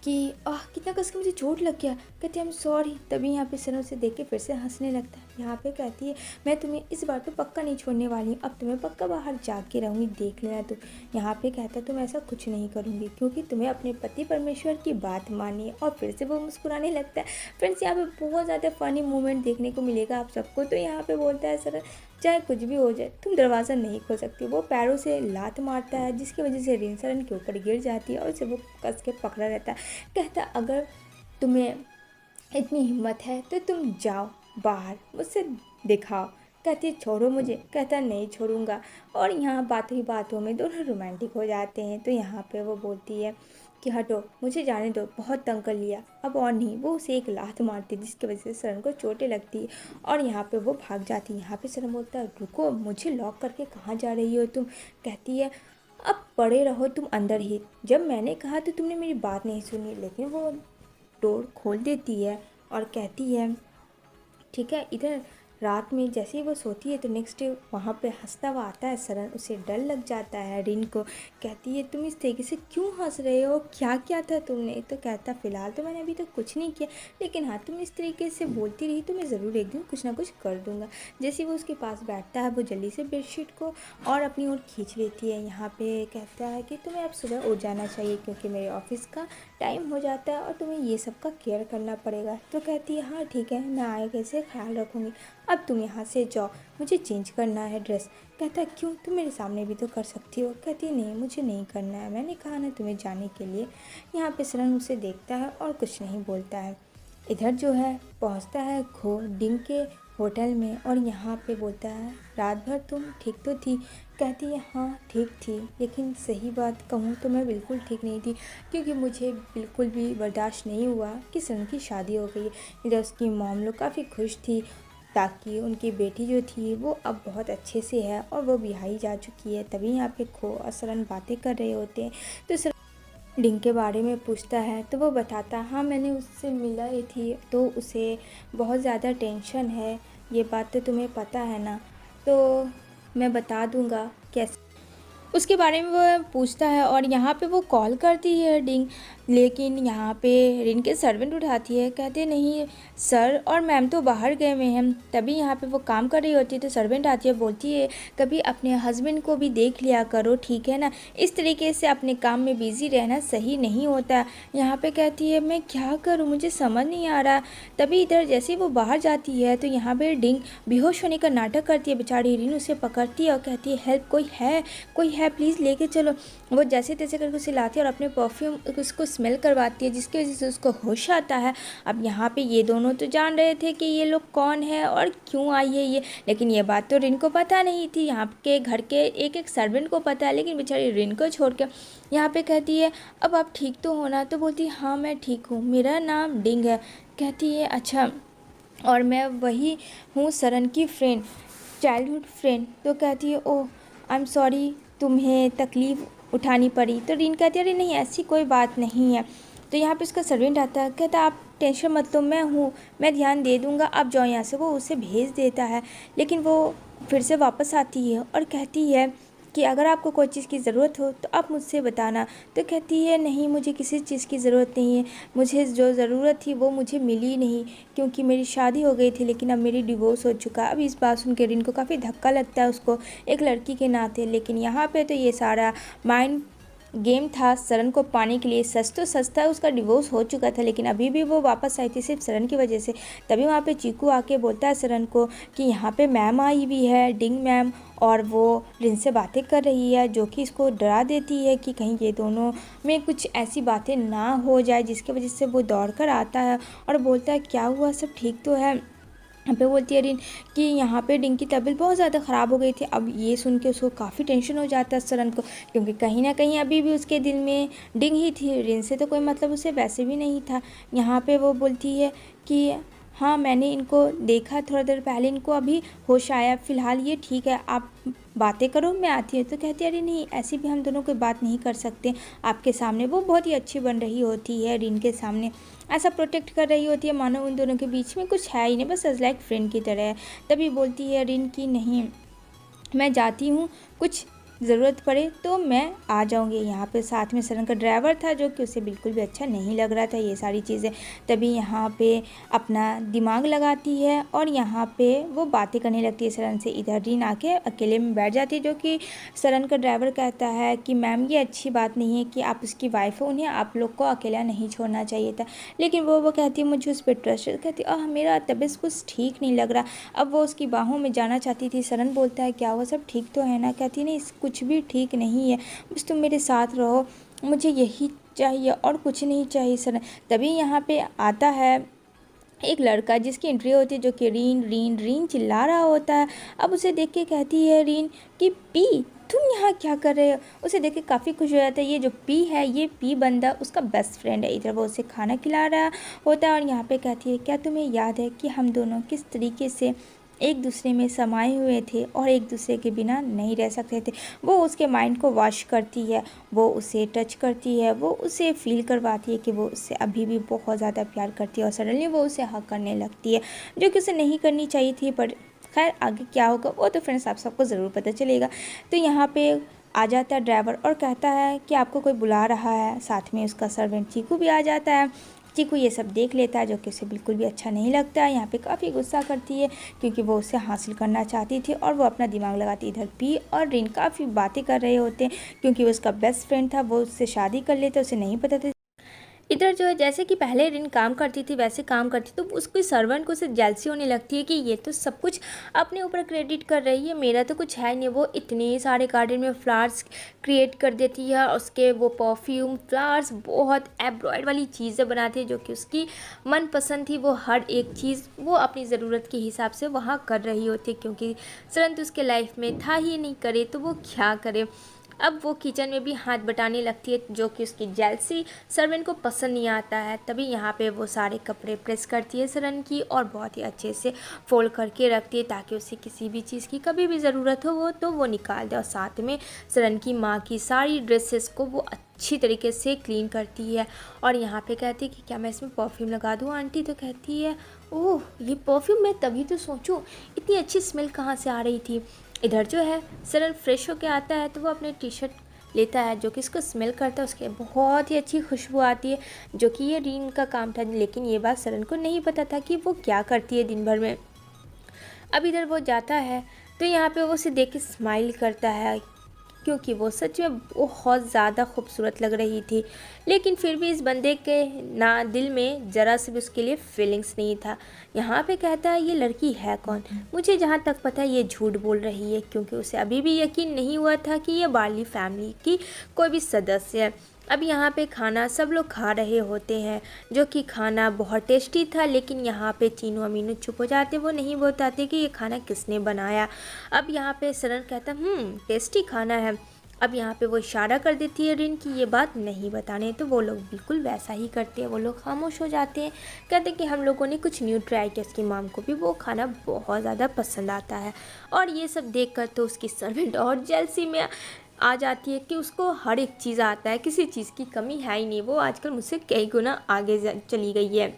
कि कितना कस के मुझे चोट लग गया। कहती है आई एम सॉरी। तभी यहाँ पे सनम से देख के फिर से हंसने लगता है। यहाँ पे कहती है मैं तुम्हें इस बार तो पक्का नहीं छोड़ने वाली हूँ, अब तुम्हें पक्का बाहर जाके रहूँगी, देख लेना तुम। यहाँ पे कहता है तुम ऐसा कुछ नहीं करूँगी क्योंकि तुम्हें अपने पति परमेश्वर की बात मानी है। और फिर से वो मुस्कुराने लगता है। फ्रेंड्स यहाँ पे बहुत ज़्यादा फनी मोमेंट देखने को मिलेगा आप सबको। तो यहाँ पे बोलता है सर चाहे कुछ भी हो जाए तुम दरवाज़ा नहीं खोल सकती। वो पैरों से लात मारता है जिसकी वजह से रिन सरन के ऊपर गिर जाती है और उसे वो कस के पकड़ा रहता है। कहता अगर तुम्हें इतनी हिम्मत है तो तुम जाओ बाहर मुझसे दिखाओ। कहती है छोड़ो मुझे। कहता नहीं छोड़ूंगा। और यहाँ बातों ही बातों में दोनों रोमांटिक हो जाते हैं। तो यहाँ पे वो बोलती है कि हटो मुझे जाने दो, बहुत तंग कर लिया अब और नहीं। वो उसे एक लात मारती है जिसकी वजह से शरण को चोटें लगती है और यहाँ पे वो भाग जाती है। यहाँ पे शरण बोलता है रुको मुझे लॉक करके कहाँ जा रही हो तुम। कहती है अब पड़े रहो तुम अंदर ही, जब मैंने कहा तो तुमने मेरी बात नहीं सुनी। लेकिन वो डोर खोल देती है और कहती है ठीक है। इधर रात में जैसे ही वो सोती है तो नेक्स्ट डे वहाँ पे हंसता हुआ आता है शरण। उसे डर लग जाता है रिन को। कहती है तुम इस तरीके से क्यों हंस रहे हो, क्या किया था तुमने। तो कहता फ़िलहाल तो मैंने अभी तक कुछ नहीं किया, लेकिन हाँ तुम इस तरीके से बोलती रही तो मैं ज़रूर एक दिन कुछ ना कुछ कर दूँगा। जैसे वो उसके पास बैठता है वो जल्दी से बेडशीट को और अपनी ओर खींच लेती है। यहाँ पे कहता है कि तुम्हें अब सुबह उठ जाना चाहिए क्योंकि मेरे ऑफिस का टाइम हो जाता है और तुम्हें ये सब का केयर करना पड़ेगा। तो कहती है हाँ ठीक है मैं आगे से ख्याल रखूँगी, अब तुम यहाँ से जाओ, मुझे चेंज करना है ड्रेस। कहता है क्यों, तुम मेरे सामने भी तो कर सकती हो। कहती है नहीं मुझे नहीं करना है, मैंने कहा ना तुम्हें जाने के लिए। यहाँ पे शरण उसे देखता है और कुछ नहीं बोलता है। इधर जो है पहुँचता है खो डिंग के होटल में और यहाँ पे बोलता है रात भर तुम ठीक तो थी। कहती है हाँ ठीक थी, लेकिन सही बात कहूँ तो मैं बिल्कुल ठीक नहीं थी क्योंकि मुझे बिल्कुल भी बर्दाश्त नहीं हुआ कि शरण की शादी हो गई। इधर उसकी मॉम लोग काफ़ी खुश थी ताकि उनकी बेटी जो थी वो अब बहुत अच्छे से है और वो बिहाई जा चुकी है। तभी यहाँ पे खो और शरण बातें कर रहे होते हैं तो शरण डिंग के बारे में पूछता है तो वो बताता है हाँ मैंने उससे मिला ही थी तो उसे बहुत ज़्यादा टेंशन है, ये बात तो तुम्हें पता है ना। तो मैं बता दूँगा कैसे। उसके बारे में वो पूछता है और यहाँ पे वो कॉल करती है डिंग, लेकिन यहाँ पे रिन के सर्वेंट उठाती है, कहते नहीं सर और मैम तो बाहर गए हुए हैं। तभी यहाँ पे वो काम कर रही होती है तो सर्वेंट आती है, बोलती है कभी अपने हस्बैंड को भी देख लिया करो, ठीक है ना, इस तरीके से अपने काम में बिज़ी रहना सही नहीं होता। यहाँ पे कहती है मैं क्या करूँ, मुझे समझ नहीं आ रहा। तभी इधर जैसे ही वो बाहर जाती है तो यहाँ पे डिंग बेहोश होने का नाटक करती है, बेचारी रिन उसे पकड़ती है और कहती है हेल्प, कोई है प्लीज़ लेके चलो। वो जैसे तैसे करके उसे लाती है और अपने परफ्यूम उसको स्मेल करवाती है, जिसकी वजह से उसको होश आता है। अब यहाँ पे ये दोनों तो जान रहे थे कि ये लोग कौन है और क्यों आई है ये, लेकिन ये बात तो रिन को पता नहीं थी। यहाँ के घर के एक एक सर्वेंट को पता है, लेकिन बेचारी रिन को छोड़ के यहाँ पे कहती है अब आप ठीक तो हो ना, तो बोलती है हाँ मैं ठीक हूँ, मेरा नाम डिंग है। कहती है अच्छा, और मैं वही हूँ सरन की फ्रेंड, चाइल्डहुड फ्रेंड। तो कहती है ओह आई एम सॉरी तुम्हें तकलीफ़ उठानी पड़ी। तो रिन कहती है अरे नहीं ऐसी कोई बात नहीं है। तो यहाँ पे उसका सर्वेंट आता है, कहता आप टेंशन मत लो, मैं हूँ, मैं ध्यान दे दूँगा, आप जाओ यहाँ से। वो उसे भेज देता है, लेकिन वो फिर से वापस आती है और कहती है कि अगर आपको कोई चीज़ की ज़रूरत हो तो आप मुझसे बताना। तो कहती है नहीं मुझे किसी चीज़ की ज़रूरत नहीं है, मुझे जो ज़रूरत थी वो मुझे मिली नहीं, क्योंकि मेरी शादी हो गई थी लेकिन अब मेरी डिवोर्स हो चुका। अब इस बात सुन के रिन को काफ़ी धक्का लगता है उसको एक लड़की के नाते, लेकिन यहाँ पे तो ये सारा माइंड गेम था सरन को पाने के लिए। सच तो सच था, उसका डिवोर्स हो चुका था, लेकिन अभी भी वो वापस आई थी सिर्फ सरन की वजह से। तभी वहाँ पे चीकू आके बोलता है सरन को कि यहाँ पे मैम आई हुई है, डिंग मैम, और वो रिन से बातें कर रही है, जो कि इसको डरा देती है कि कहीं ये दोनों में कुछ ऐसी बातें ना हो जाए, जिसकी वजह से वो दौड़ कर आता है और बोलता है क्या हुआ, सब ठीक तो है। यहाँ पे बोलती है रिन कि यहाँ पे डिंग की तबीयत बहुत ज़्यादा ख़राब हो गई थी। अब ये सुन के उसको काफ़ी टेंशन हो जाता है सरन को, क्योंकि कहीं ना कहीं अभी भी उसके दिल में डिंग ही थी, रिन से तो कोई मतलब उसे वैसे भी नहीं था। यहाँ पे वो बोलती है कि हाँ मैंने इनको देखा थोड़ा देर पहले, इनको अभी होश आया, फ़िलहाल ये ठीक है, आप बातें करो मैं आती हूँ। तो कहती है अरे नहीं ऐसी भी हम दोनों कोई बात नहीं कर सकते आपके सामने। वो बहुत ही अच्छी बन रही होती है रिन के सामने, ऐसा प्रोटेक्ट कर रही होती है मानो उन दोनों के बीच में कुछ है ही नहीं, बस एज लाइक फ्रेंड की तरह है। तभी बोलती है रिन की नहीं मैं जाती हूँ, कुछ ज़रूरत पड़े तो मैं आ जाऊँगी। यहाँ पे साथ में सरन का ड्राइवर था, जो कि उसे बिल्कुल भी अच्छा नहीं लग रहा था ये सारी चीज़ें। तभी यहाँ पे अपना दिमाग लगाती है और यहाँ पे वो बातें करने लगती है सरन से। इधर रिन आके अकेले में बैठ जाती है, जो कि सरन का ड्राइवर कहता है कि मैम ये अच्छी बात नहीं है कि आप उसकी वाइफ हो, उन्हें आप लोग को अकेला नहीं छोड़ना चाहिए था। लेकिन वो कहती है मुझे उस पर ट्रस्ट, कहती है मेरा तबीयत कुछ ठीक नहीं लग रहा। अब वो उसकी बाहों में जाना चाहती थी। सरन बोलता है क्या हुआ, सब ठीक तो है ना। कहती नहीं कुछ भी ठीक नहीं है, बस तुम मेरे साथ रहो, मुझे यही चाहिए और कुछ नहीं चाहिए सरन। तभी यहाँ पे आता है एक लड़का जिसकी एंट्री होती है, जो कि रीन रीन रीन चिल्ला रहा होता है। अब उसे देख के कहती है रीन कि पी तुम यहाँ क्या कर रहे हो। उसे देख के काफ़ी खुश हो जाता है। ये जो पी है, ये पी बंदा उसका बेस्ट फ्रेंड है। इधर वो उसे खाना खिला रहा होता है और यहाँ पे कहती है क्या तुम्हें याद है कि हम दोनों किस तरीके से एक दूसरे में समाये हुए थे और एक दूसरे के बिना नहीं रह सकते थे। वो उसके माइंड को वॉश करती है, वो उसे टच करती है, वो उसे फील करवाती है कि वो उससे अभी भी बहुत ज़्यादा प्यार करती है। और सडनली वो उसे हक करने लगती है, जो कि उसे नहीं करनी चाहिए थी, पर खैर आगे क्या होगा वो तो फ्रेंड्स आप सबको ज़रूर पता चलेगा। तो यहाँ पे आ जाता है ड्राइवर और कहता है कि आपको कोई बुला रहा है। साथ में उसका सर्वेंट चीकू भी आ जाता है। चीकू ये सब देख लेता है, जो कि उसे बिल्कुल भी अच्छा नहीं लगता है। यहाँ पे काफ़ी गुस्सा करती है, क्योंकि वो उसे हासिल करना चाहती थी और वो अपना दिमाग लगाती। इधर पी और रिन काफ़ी बातें कर रहे होते हैं, क्योंकि वो उसका बेस्ट फ्रेंड था, वो उससे शादी कर लेते, उसे नहीं पता था। इधर जो है जैसे कि पहले रिन काम करती थी वैसे काम करती, तो उसको सर्वेंट को से जेलसी होने लगती है कि ये तो सब कुछ अपने ऊपर क्रेडिट कर रही है, मेरा तो कुछ है नहीं। वो इतने सारे गार्डन में फ्लावर्स क्रिएट कर देती है, उसके वो परफ्यूम फ्लावर्स बहुत एम्ब्रॉयड वाली चीज़ें बनाती है, जो कि उसकी मनपसंद थी। वो हर एक चीज़ वो अपनी ज़रूरत के हिसाब से वहाँ कर रही होती है, क्योंकि सरन तो उसके लाइफ में था ही नहीं, करे तो वो क्या करे। अब वो किचन में भी हाथ बटाने लगती है, जो कि उसकी जेलसी सर्वेंट को पसंद नहीं आता है। तभी यहाँ पे वो सारे कपड़े प्रेस करती है सरन की और बहुत ही अच्छे से फोल्ड करके रखती है, ताकि उसे किसी भी चीज़ की कभी भी ज़रूरत हो तो वो निकाल दे। और साथ में सरन की माँ की सारी ड्रेसेस को वो अच्छी तरीके से क्लीन करती है। और यहाँ पे कहती है कि क्या मैं इसमें परफ्यूम लगा दूँ आंटी। तो कहती है ओह ये परफ्यूम, मैं तभी तो सोचूं इतनी अच्छी स्मेल कहाँ से आ रही थी। इधर जो है सरन फ्रेश होके आता है तो वो अपने टी शर्ट लेता है जो कि इसको स्मेल करता है, उसके बहुत ही अच्छी खुशबू आती है, जो कि ये रीन का काम था। लेकिन ये बात सरन को नहीं पता था कि वो क्या करती है दिन भर में। अब इधर वो जाता है तो यहाँ पे वो उसे देख के स्माइल करता है, क्योंकि वो सच में बहुत ज़्यादा खूबसूरत लग रही थी। लेकिन फिर भी इस बंदे के ना दिल में ज़रा से भी उसके लिए फीलिंग्स नहीं था। यहाँ पे कहता है ये लड़की है कौन, मुझे जहाँ तक पता है ये झूठ बोल रही है, क्योंकि उसे अभी भी यकीन नहीं हुआ था कि ये बार्ली फैमिली की कोई भी सदस्य है। अब यहाँ पे खाना सब लोग खा रहे होते हैं, जो कि खाना बहुत टेस्टी था। लेकिन यहाँ पे चीनू अमीनू चुप हो जाते, वो नहीं बताते कि ये खाना किसने बनाया। अब यहाँ पे सरन कहता टेस्टी खाना है। अब यहाँ पे वो इशारा कर देती है रिन की ये बात नहीं बताने, तो वो लोग बिल्कुल वैसा ही करते हैं। वो लोग खामोश हो जाते हैं, कहते हैं कि हम लोगों ने कुछ न्यू ट्राई किया। उसकी माम को भी वो खाना बहुत ज़्यादा पसंद आता है। और ये सब देख कर तो उसकी सर्वेंट और जेलसी में आ जाती है कि उसको हर एक चीज़ आता है, किसी चीज़ की कमी है ही नहीं, वो आजकल मुझसे कई गुना आगे चली गई है।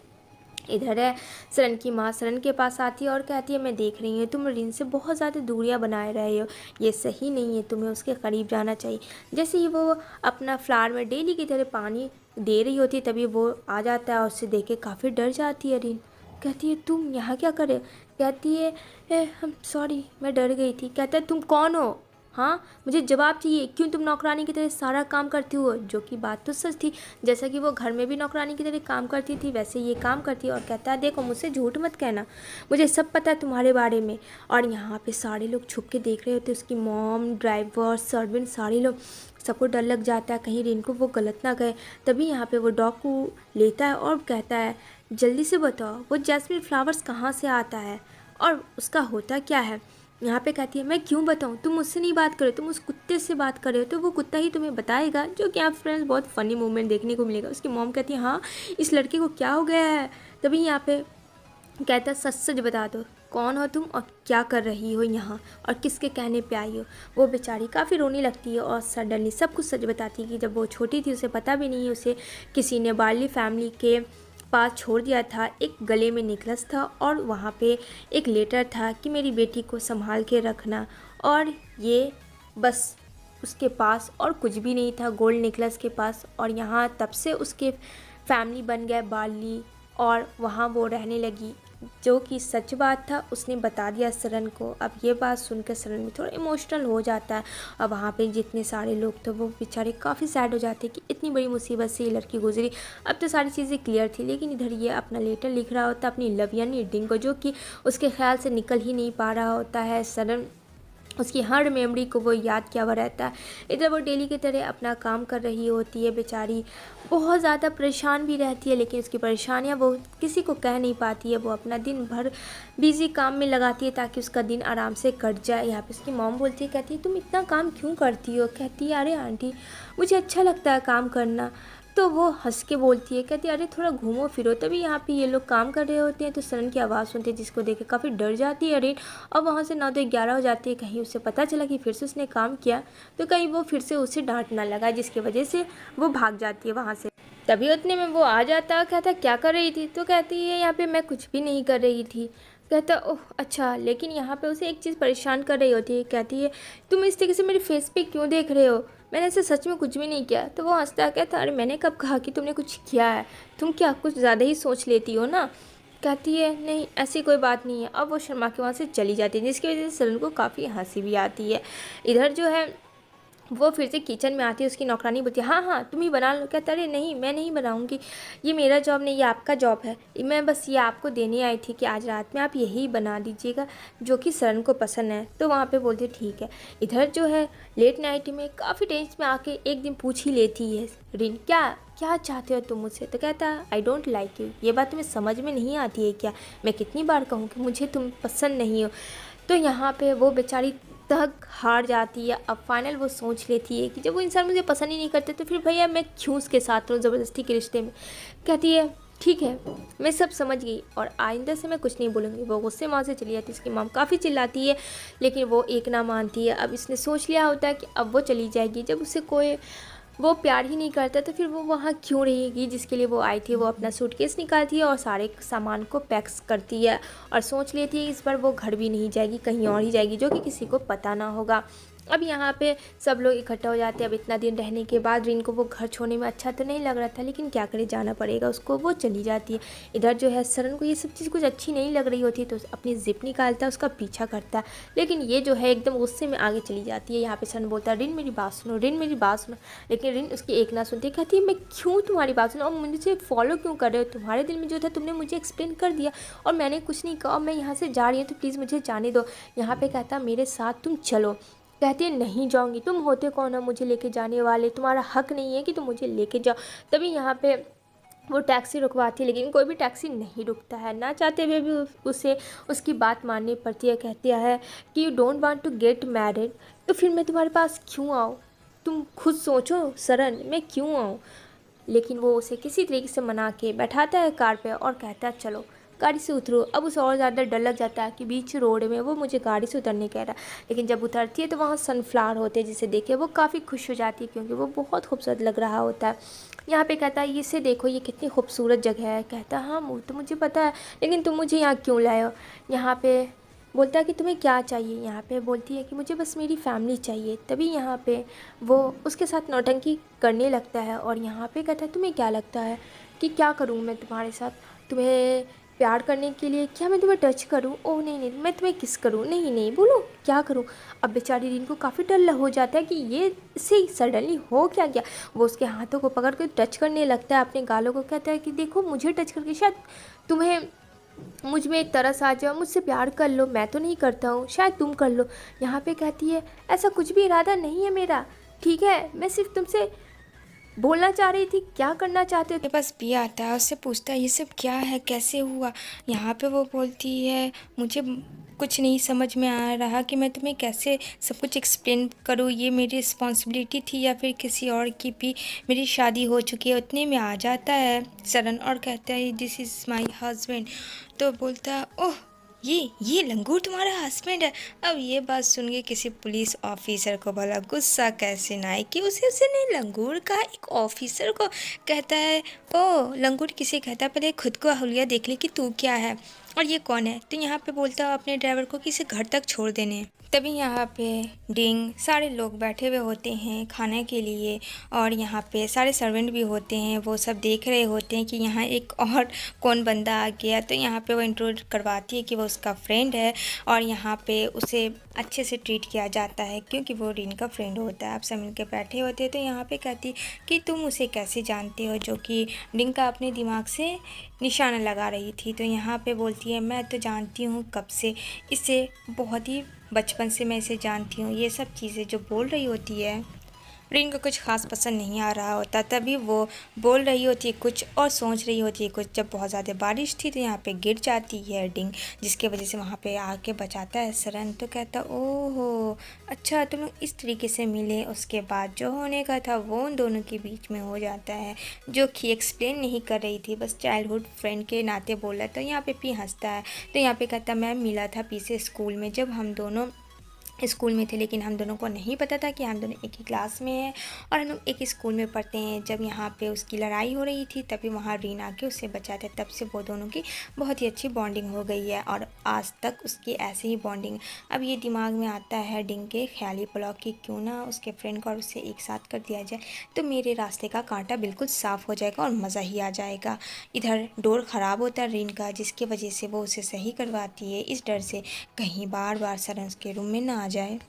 इधर है सरन की माँ सरन के पास आती है और कहती है मैं देख रही हूँ तुम रिन से बहुत ज़्यादा दूरियाँ बनाए रहे हो, ये सही नहीं है, तुम्हें उसके करीब जाना चाहिए। जैसे ही वो अपना फ्लावर में डेली की तरह पानी दे रही होती तभी वो आ जाता है और उसे देख के काफ़ी डर जाती है रिन। कहती है तुम यहाँ क्या कर रहे हो? कहती है हम सॉरी मैं डर गई थी। कहता है तुम कौन हो? हाँ मुझे जवाब चाहिए, क्यों तुम नौकरानी की तरह सारा काम करती हो? जो कि बात तो सच थी, जैसा कि वो घर में भी नौकरानी की तरह काम करती थी वैसे ये काम करती है। और कहता है देखो मुझसे झूठ मत कहना, मुझे सब पता है तुम्हारे बारे में। और यहाँ पे सारे लोग छुप के देख रहे होते, उसकी मॉम, ड्राइवर, सर्वेंट, सारे लोग, सबको डर लग जाता है कहीं रिन को वो गलत ना गए। तभी यहाँ पे वो डॉग को लेता है और कहता है जल्दी से बताओ वो जैस्मिन फ्लावर्स कहाँ से आता है और उसका होता क्या है? यहाँ पे कहती है मैं क्यों बताऊँ, तुम मुझसे नहीं बात करो, तुम उस कुत्ते से बात कर रहे हो, तो वो कुत्ता ही तुम्हें बताएगा। जो कि आप फ्रेंड्स बहुत फ़नी मोमेंट देखने को मिलेगा। उसकी मॉम कहती है हाँ इस लड़के को क्या हो गया है? तभी यहाँ पे कहता है सच सच बता दो कौन हो तुम और क्या कर रही हो यहाँ और किसके कहने पे आई हो। वो बेचारी काफ़ी रोने लगती है और सडनली सब कुछ सच बताती है कि जब वो छोटी थी उसे पता भी नहीं है, उसे किसी ने बार्ली फैमिली के पास छोड़ दिया था। एक गले में नेकलेस था और वहाँ पे एक लेटर था कि मेरी बेटी को संभाल के रखना, और ये बस उसके पास और कुछ भी नहीं था गोल्ड नेकलेस के पास। और यहाँ तब से उसके फैमिली बन गए बार्ली और वहाँ वो रहने लगी, जो कि सच बात था। उसने बता दिया सरन को। अब ये बात सुनकर सरन भी थोड़ा इमोशनल हो जाता है। और वहाँ पे जितने सारे लोग थे वो बेचारे काफ़ी सैड हो जाते कि इतनी बड़ी मुसीबत से ये लड़की गुजरी। अब तो सारी चीज़ें क्लियर थी, लेकिन इधर ये अपना लेटर लिख रहा होता अपनी लव यानी रिन को, जो कि उसके ख्याल से निकल ही नहीं पा रहा होता है। सरन उसकी हर मेमोरी को वो याद किया हुआ रहता है। इधर वो डेली की तरह अपना काम कर रही होती है, बेचारी बहुत ज़्यादा परेशान भी रहती है, लेकिन उसकी परेशानियाँ वो किसी को कह नहीं पाती है। वो अपना दिन भर बिज़ी काम में लगाती है ताकि उसका दिन आराम से कट जाए। यहाँ पे उसकी मॉम बोलती है, कहती है तुम इतना काम क्यों करती हो? कहती है अरे आंटी मुझे अच्छा लगता है काम करना। तो वो हंस के बोलती है, कहती है अरे थोड़ा घूमो फिरो। तभी यहाँ पे ये लोग काम कर रहे होते हैं तो सरन की आवाज़ सुनते हैं, जिसको देख के काफ़ी डर जाती है रिन। और वहाँ से 9 तो 11 हो जाती है। कहीं उसे पता चला कि फिर से उसने काम किया तो कहीं वो फिर से उसे डांट ना लगा, जिसकी वजह से वो भाग जाती है वहाँ से। तभी उतने में वो आ जाता, कहता क्या कर रही थी? तो कहती है यहाँ पे मैं कुछ भी नहीं कर रही थी। कहता ओह अच्छा, लेकिन यहाँ पे उसे एक चीज़ परेशान कर रही होती है। कहती है तुम इस तरीके से मेरे फेस पे क्यों देख रहे हो? मैंने ऐसे सच में कुछ भी नहीं किया। तो वो हंसता कहता अरे मैंने कब कहा कि तुमने कुछ किया है, तुम क्या कुछ ज़्यादा ही सोच लेती हो ना। कहती है नहीं ऐसी कोई बात नहीं है। अब वो शर्मा के वहाँ से चली जाती है, जिसकी वजह से सरन को काफ़ी हंसी भी आती है। इधर जो है वो फिर से किचन में आती है, उसकी नौकरानी बोलती है हाँ हाँ तुम ही बना लो। कहता अरे नहीं मैं नहीं बनाऊँगी, ये मेरा जॉब नहीं, ये आपका जॉब है, मैं बस ये आपको देने आई थी कि आज रात में आप यही बना दीजिएगा जो कि सरन को पसंद है। तो वहाँ पे बोलती है ठीक है। इधर जो है लेट नाइट में काफ़ी टेंस में आके एक दिन पूछ ही लेती है रिन क्या क्या चाहते हो तुम मुझसे? तो कहता आई डोंट लाइक यू। ये बात तुम्हें समझ में नहीं आती है क्या? मैं कितनी बार कहूँ कि मुझे तुम पसंद नहीं हो। तो यहाँ पे वो बेचारी तक हार जाती है। अब फाइनल वो सोच लेती है कि जब वो इंसान मुझे पसंद ही नहीं करते तो फिर भैया मैं क्यों उसके साथ रहूँ ज़बरदस्ती के रिश्ते में। कहती है ठीक है मैं सब समझ गई और आइंदा से मैं कुछ नहीं बोलूँगी। वो गुस्से में से चली जाती है। इसकी मॉम काफ़ी चिल्लाती है लेकिन वो एक ना मानती है। अब इसने सोच लिया होता है कि अब वो चली जाएगी जब उसे कोई वो प्यार ही नहीं करता तो फिर वो वहाँ क्यों रहेगी जिसके लिए वो आई थी। वो अपना सूटकेस निकालती है और सारे सामान को पैक्स करती है और सोच लेती है इस बार वो घर भी नहीं जाएगी, कहीं और ही जाएगी, जो कि किसी को पता ना होगा। अब यहाँ पे सब लोग इकट्ठा हो जाते हैं। अब इतना दिन रहने के बाद रिन को वो घर छोड़ने में अच्छा तो नहीं लग रहा था, लेकिन क्या करे, जाना पड़ेगा उसको। वो चली जाती है। इधर जो है सरन को ये सब चीज़ कुछ अच्छी नहीं लग रही होती तो अपनी जिप निकालता है, उसका पीछा करता है, लेकिन ये जो है एकदम गुस्से में आगे चली जाती है। यहाँ पे सरन बोलता है रिन मेरी बात सुनो, रिन मेरी बात सुनो, लेकिन रिन उसकी एक ना सुनती, कहती है मैं क्यों तुम्हारी बात सुनो और मुझे फॉलो क्यों कर रहे हो, तुम्हारे दिल में जो था तुमने मुझे एक्सप्लेन कर दिया और मैंने कुछ नहीं कहा, मैं यहाँ से जा रही हूँ तो प्लीज़ मुझे जाने दो। यहाँ पे कहता मेरे साथ तुम चलो, कहती है नहीं जाऊंगी, तुम होते कौन हो मुझे लेके जाने वाले, तुम्हारा हक नहीं है कि तुम मुझे लेके जाओ। तभी यहाँ पे वो टैक्सी रुकवाती है, लेकिन कोई भी टैक्सी नहीं रुकता है, ना चाहते हुए भी उसे उसकी बात माननी पड़ती है। कहती है कि you don't want to get married, तो फिर मैं तुम्हारे पास क्यों आऊँ, तुम खुद सोचो सरन, मैं क्यों आऊँ। लेकिन वो उसे किसी तरीके से मना के बैठाता है कार पे और कहता है चलो गाड़ी से उतरो। अब उसे और ज़्यादा डर लग जाता है कि बीच रोड में वो मुझे गाड़ी से उतरने कह रहा है, लेकिन जब उतरती है तो वहाँ सनफ्लावर होते हैं जिसे देख के वो काफ़ी खुश हो जाती है क्योंकि वो बहुत खूबसूरत लग रहा होता है। यहाँ पे कहता है इसे देखो ये कितनी खूबसूरत जगह है। कहता है हाँ वो तो मुझे पता है, लेकिन तुम मुझे यहाँ क्यों लाए हो। यहाँ पे बोलता है कि तुम्हें क्या चाहिए। यहाँ पे बोलती है कि मुझे बस मेरी फैमिली चाहिए। तभी यहाँ पे वो उसके साथ नौटंकी करने लगता है और यहाँ पे कहता है तुम्हें क्या लगता है कि क्या करूँ मैं तुम्हारे साथ, तुम्हें प्यार करने के लिए क्या मैं तुम्हें टच करूँ, ओह नहीं नहीं मैं तुम्हें किस करूँ, नहीं नहीं बोलो क्या करूँ। अब बेचारी रिन को काफ़ी डर हो जाता है कि ये इससे सडनली हो क्या गया। वो उसके हाथों को पकड़ कर टच करने लगता है, अपने गालों को, कहता है कि देखो मुझे टच करके शायद तुम्हें मुझ में तरस आ जाओ, मुझसे प्यार कर लो, मैं तो नहीं करता हूँ, शायद तुम कर लो। यहाँ पे कहती है ऐसा कुछ भी इरादा नहीं है मेरा, ठीक है, मैं सिर्फ तुमसे बोलना चाह रही थी, क्या करना चाहते हो। मेरे पास पिया आता है, उससे पूछता है ये सब क्या है, कैसे हुआ। यहाँ पे वो बोलती है मुझे कुछ नहीं समझ में आ रहा कि मैं तुम्हें कैसे सब कुछ एक्सप्लेन करूँ, ये मेरी रिस्पॉन्सिबिलिटी थी या फिर किसी और की भी, मेरी शादी हो चुकी है। उतने में आ जाता है सरन और कहता है दिस इज़ माई हस्बैंड। तो बोलता है ओह ये लंगूर तुम्हारा हस्बैंड है। अब ये बात सुन के किसी पुलिस ऑफिसर को भला गुस्सा कैसे ना आए कि उसने लंगूर कहा एक ऑफिसर को। कहता है ओ लंगूर किसे कहता है, पहले खुद को हुलिया देख ले कि तू क्या है और ये कौन है। तो यहाँ पे बोलता है अपने ड्राइवर को कि इसे घर तक छोड़ देने। तभी यहाँ पे डिंग सारे लोग बैठे हुए होते हैं खाने के लिए और यहाँ पे सारे सर्वेंट भी होते हैं, वो सब देख रहे होते हैं कि यहाँ एक और कौन बंदा आ गया। तो यहाँ पे वो इंट्रोड्यूस करवाती है कि वो उसका फ्रेंड है और यहाँ पे उसे अच्छे से ट्रीट किया जाता है क्योंकि वो रिन का फ्रेंड होता है। आप सब मिलकर बैठे होते हैं। तो यहाँ पे कहती कि तुम उसे कैसे जानते हो, जो कि डिंग का अपने दिमाग से निशाना लगा रही थी। तो यहाँ पे बोलती है मैं तो जानती हूँ कब से, इसे बहुत ही बचपन से मैं इसे जानती हूँ। ये सब चीज़ें जो बोल रही होती है रिन को कुछ खास पसंद नहीं आ रहा होता, तभी वो बोल रही होती है कुछ और सोच रही होती है कुछ। जब बहुत ज़्यादा बारिश थी तो यहाँ पे गिर जाती है डिंग, जिसके वजह से वहाँ पे आके बचाता है सरन। तो कहता ओहो अच्छा तुम इस तरीके से मिले। उसके बाद जो होने का था वो उन दोनों के बीच में हो जाता है, जो कि एक्सप्लेन नहीं कर रही थी, बस चाइल्डहुड फ्रेंड के नाते बोला। तो यहाँ पे पी हंसता है। तो यहाँ पे कहता मैं मिला था पी से स्कूल में, जब हम दोनों स्कूल में थे, लेकिन हम दोनों को नहीं पता था कि हम दोनों एक ही क्लास में हैं और हम लोग एक ही स्कूल में पढ़ते हैं। जब यहाँ पे उसकी लड़ाई हो रही थी तभी वहाँ रीन आके उसे बचाते, तब से वो दोनों की बहुत ही अच्छी बॉन्डिंग हो गई है और आज तक उसकी ऐसे ही बॉन्डिंग। अब ये दिमाग में आता है डिंग के ख्याली ब्लॉक कि क्यों ना उसके फ्रेंड को और उसे एक साथ कर दिया जाए तो मेरे रास्ते का कांटा बिल्कुल साफ़ हो जाएगा और मज़ा ही आ जाएगा। इधर डोर ख़राब होता है रीन का, जिसकी वजह से वो उसे सही करवाती है, इस डर से कहीं बार बार सरन उसके रूम में ना आ जाए।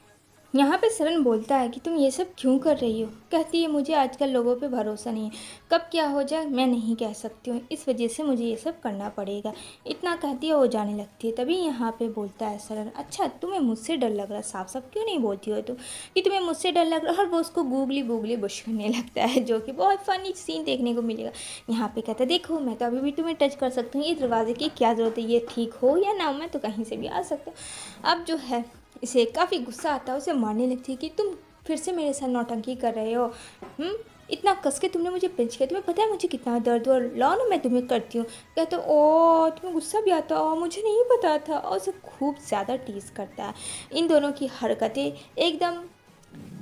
यहाँ पे सरन बोलता है कि तुम ये सब क्यों कर रही हो। कहती है मुझे आजकल लोगों पे भरोसा नहीं है, कब क्या हो जाए मैं नहीं कह सकती हूँ, इस वजह से मुझे ये सब करना पड़ेगा। इतना कहती है वो जाने लगती है। तभी यहाँ पे बोलता है सरन अच्छा तुम्हें मुझसे डर लग रहा है, साफ साफ क्यों नहीं बोलती हो तुम कि तुम्हें मुझसे डर लग रहा है। और वो उसको गूगली बूगली बुश करने लगता है, जो कि बहुत फ़नी सीन देखने को मिलेगा। यहाँ पे कहता है देखो मैं तो अभी भी तुम्हें टच कर सकती हूँ, ये दरवाजे की क्या ज़रूरत है, ये ठीक हो या ना, मैं तो कहीं से भी आ सकता हूँ। अब जो है इसे काफ़ी गुस्सा आता है, उसे मारने लगती है कि तुम फिर से मेरे साथ नौटंकी कर रहे हो, इतना कस के तुमने मुझे पिंच किया, तुम्हें पता है मुझे कितना दर्द और लाओ ना मैं तुम्हें करती हूँ। कहते ओ तुम्हें गुस्सा भी आता और मुझे नहीं पता था, और उसे खूब ज़्यादा टीज़ करता है। इन दोनों की हरकतें एकदम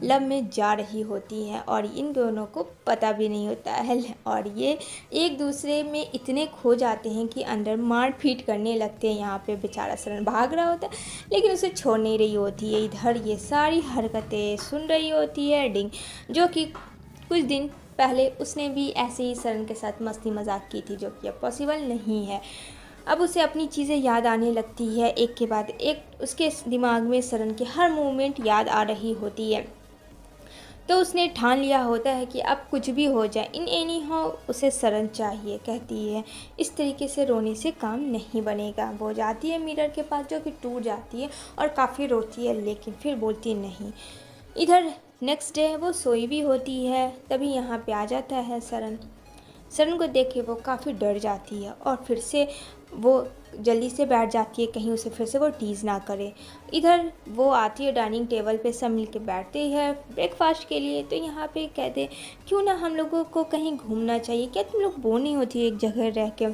लव में जा रही होती हैं और इन दोनों को पता भी नहीं होता है और ये एक दूसरे में इतने खो जाते हैं कि अंदर मार पीट करने लगते हैं। यहाँ पे बेचारा शरण भाग रहा होता है लेकिन उसे छोड़ नहीं रही होती है। इधर ये सारी हरकतें सुन रही होती है डिंग, जो कि कुछ दिन पहले उसने भी ऐसे ही शरण के साथ मस्ती मजाक की थी, जो कि अब पॉसिबल नहीं है। अब उसे अपनी चीज़ें याद आने लगती है एक के बाद एक, उसके दिमाग में शरण की हर मूवमेंट याद आ रही होती है। तो उसने ठान लिया होता है कि अब कुछ भी हो जाए इन एनी हाउ उसे शरण चाहिए। कहती है इस तरीके से रोने से काम नहीं बनेगा। वो जाती है मिरर के पास, जो कि टूट जाती है और काफ़ी रोती है लेकिन फिर बोलती नहीं। इधर नेक्स्ट डे वो सोई भी होती है, तभी यहाँ पे आ जाता है शरण। शरण को देख के वो काफ़ी डर जाती है और फिर से वो जल्दी से बैठ जाती है, कहीं उसे फिर से वो टीज़ ना करे। इधर वो आती है डाइनिंग टेबल पे, सब मिल के बैठते हैं ब्रेकफास्ट के लिए। तो यहाँ पे कहते क्यों ना हम लोगों को कहीं घूमना चाहिए, क्या तुम लोग बोर नहीं होती एक जगह रह के।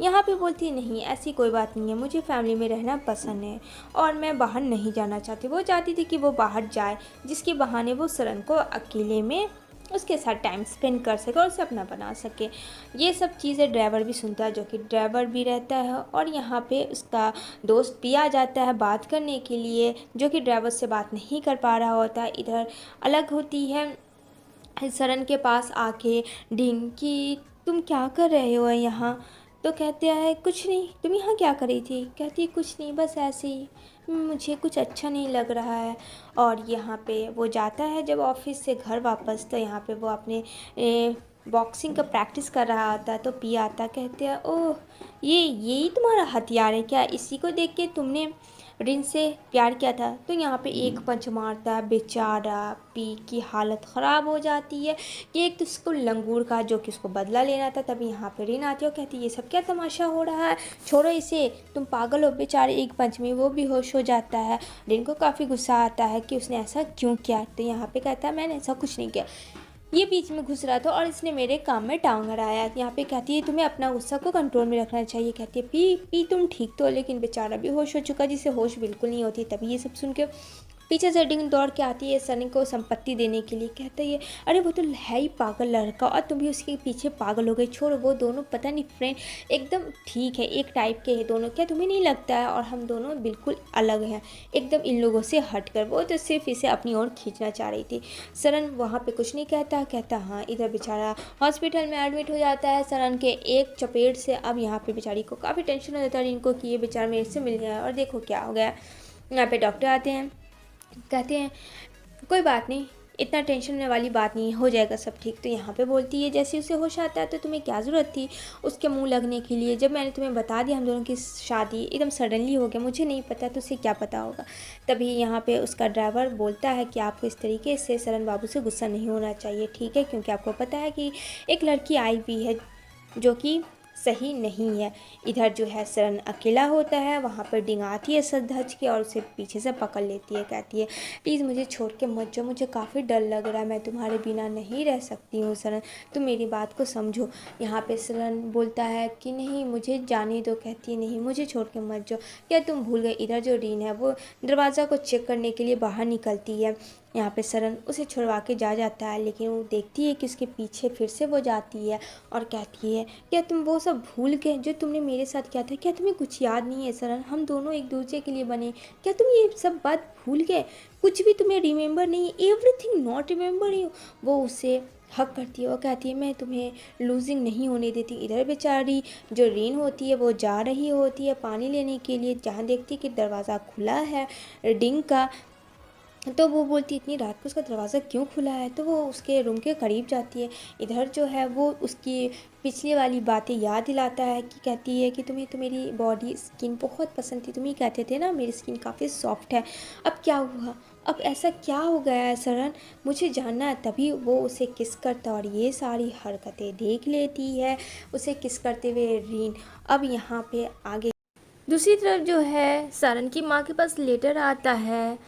यहाँ पे बोलती नहीं ऐसी कोई बात नहीं है, मुझे फैमिली में रहना पसंद है और मैं बाहर नहीं जाना चाहती। वो चाहती थी कि वो बाहर जाए जिसके बहाने वो शरण को अकेले में उसके साथ टाइम स्पेंड कर सके और उसे अपना बना सके। ये सब चीज़ें ड्राइवर भी सुनता है, जो कि ड्राइवर भी रहता है और यहाँ पे उसका दोस्त भी आ जाता है बात करने के लिए, जो कि ड्राइवर से बात नहीं कर पा रहा होता। इधर अलग होती है शरण के पास आके डिंग कि तुम क्या कर रहे हो यहाँ। तो कहते हैं कुछ नहीं, तुम यहाँ क्या कर रही थी। कहती है कुछ नहीं, बस ऐसे ही, मुझे कुछ अच्छा नहीं लग रहा है। और यहाँ पे वो जाता है जब ऑफिस से घर वापस, तो यहाँ पे वो अपने बॉक्सिंग का प्रैक्टिस कर रहा होता है। तो पी आता, कहते हैं ओह ये यही तुम्हारा हथियार है क्या, इसी को देख के तुमने रिन से प्यार किया था। तो यहाँ पे एक पंच मारता है, बेचारा पी की हालत ख़राब हो जाती है कि एक तो उसको लंगूर का जो कि उसको बदला लेना था। तभी यहाँ पे रिन आती है और कहती है ये सब क्या तमाशा हो रहा है, छोड़ो इसे, तुम पागल हो। बेचारे एक पंच में वो बेहोश हो जाता है। रिन को काफ़ी गुस्सा आता है कि उसने ऐसा क्यों किया। तो यहाँ पे कहता है मैंने ऐसा कुछ नहीं किया, ये बीच में घुस रहा था और इसने मेरे काम में टांग अड़ाया। यहाँ पे कहती है तुम्हें अपना गुस्सा को कंट्रोल में रखना चाहिए। कहती है पी पी तुम ठीक तो, लेकिन बेचारा भी होश हो चुका जिसे होश बिल्कुल नहीं होती। तभी ये सब सुन के पीछे से डिंग दौड़ के आती है सनी को संपत्ति देने के लिए। कहता है अरे वो तो है ही पागल लड़का और तुम भी उसके पीछे पागल हो गए, छोड़ो। वो दोनों पता नहीं फ्रेंड एकदम ठीक है, एक टाइप के हैं दोनों, क्या तुम्हें नहीं लगता है। और हम दोनों बिल्कुल अलग हैं एकदम इन लोगों से हटकर। वो तो सिर्फ इसे अपनी ओर खींचना चाह रही थी। शरण वहाँ पे कुछ नहीं कहता, कहता हाँ। इधर बेचारा हॉस्पिटल में एडमिट हो जाता है शरण के एक चपेट से। अब यहाँ पे बेचारी को काफ़ी टेंशन हो जाता है इनको कि ये बेचारा मेरे से मिल गया और देखो क्या हो गया। यहाँ पे डॉक्टर आते हैं, कहते हैं कोई बात नहीं, इतना टेंशन होने वाली बात नहीं, हो जाएगा सब ठीक। तो यहाँ पे बोलती है जैसे उसे होश आता है तो तुम्हें क्या ज़रूरत थी उसके मुंह लगने के लिए, जब मैंने तुम्हें बता दिया हम दोनों की शादी एकदम सडनली हो गया, मुझे नहीं पता तो उसे क्या पता होगा। तभी यहाँ पे उसका ड्राइवर बोलता है कि आपको इस तरीके से शरण बाबू से गुस्सा नहीं होना चाहिए, ठीक है, क्योंकि आपको पता है कि एक लड़की आई हुई है जो कि सही नहीं है। इधर जो है शरण अकेला होता है, वहाँ पर डिंग आती है सज धज के और उसे पीछे से पकड़ लेती है। कहती है प्लीज़ मुझे छोड़ के मत जाओ, मुझे काफ़ी डर लग रहा है, मैं तुम्हारे बिना नहीं रह सकती हूँ शरण, तुम मेरी बात को समझो। यहाँ पे शरण बोलता है कि नहीं मुझे जाने दो। कहती है नहीं मुझे छोड़ के मत जाओ, क्या तुम भूल गए। इधर जो डीन है वो दरवाज़ा को चेक करने के लिए बाहर निकलती है। यहाँ पे शरण उसे छुड़वा के जा जाता है, लेकिन वो देखती है कि उसके पीछे फिर से वो जाती है और कहती है क्या तुम वो सब भूल गए जो तुमने मेरे साथ किया था, क्या तुम्हें कुछ याद नहीं है शरण, हम दोनों एक दूसरे के लिए बने, क्या तुम ये सब बात भूल गए, कुछ भी तुम्हें रिमेंबर नहीं, एवरीथिंग नॉट रिमेंबर यू। वो उसे हक करती है और कहती है मैं तुम्हें लूजिंग नहीं होने देती। इधर बेचारी जो रीन होती है वो जा रही होती है पानी लेने के लिए, जहाँ देखती है कि दरवाज़ा खुला है डिंग का। तो वो बोलती इतनी रात को उसका दरवाज़ा क्यों खुला है, तो वो उसके रूम के करीब जाती है। इधर जो है वो उसकी पिछली वाली बातें याद दिलाता है कि कहती है कि तुम्हें तो मेरी बॉडी स्किन बहुत पसंद थी, तुम ही कहते थे ना मेरी स्किन काफ़ी सॉफ्ट है, अब क्या हुआ, अब ऐसा क्या हो गया है शरण, मुझे जानना है। तभी वो उसे किस करता और ये सारी हरकतें देख लेती है उसे किस करते हुए रीन। अब यहाँ पे आगे दूसरी तरफ जो है शरण की माँ के पास लेटर आता है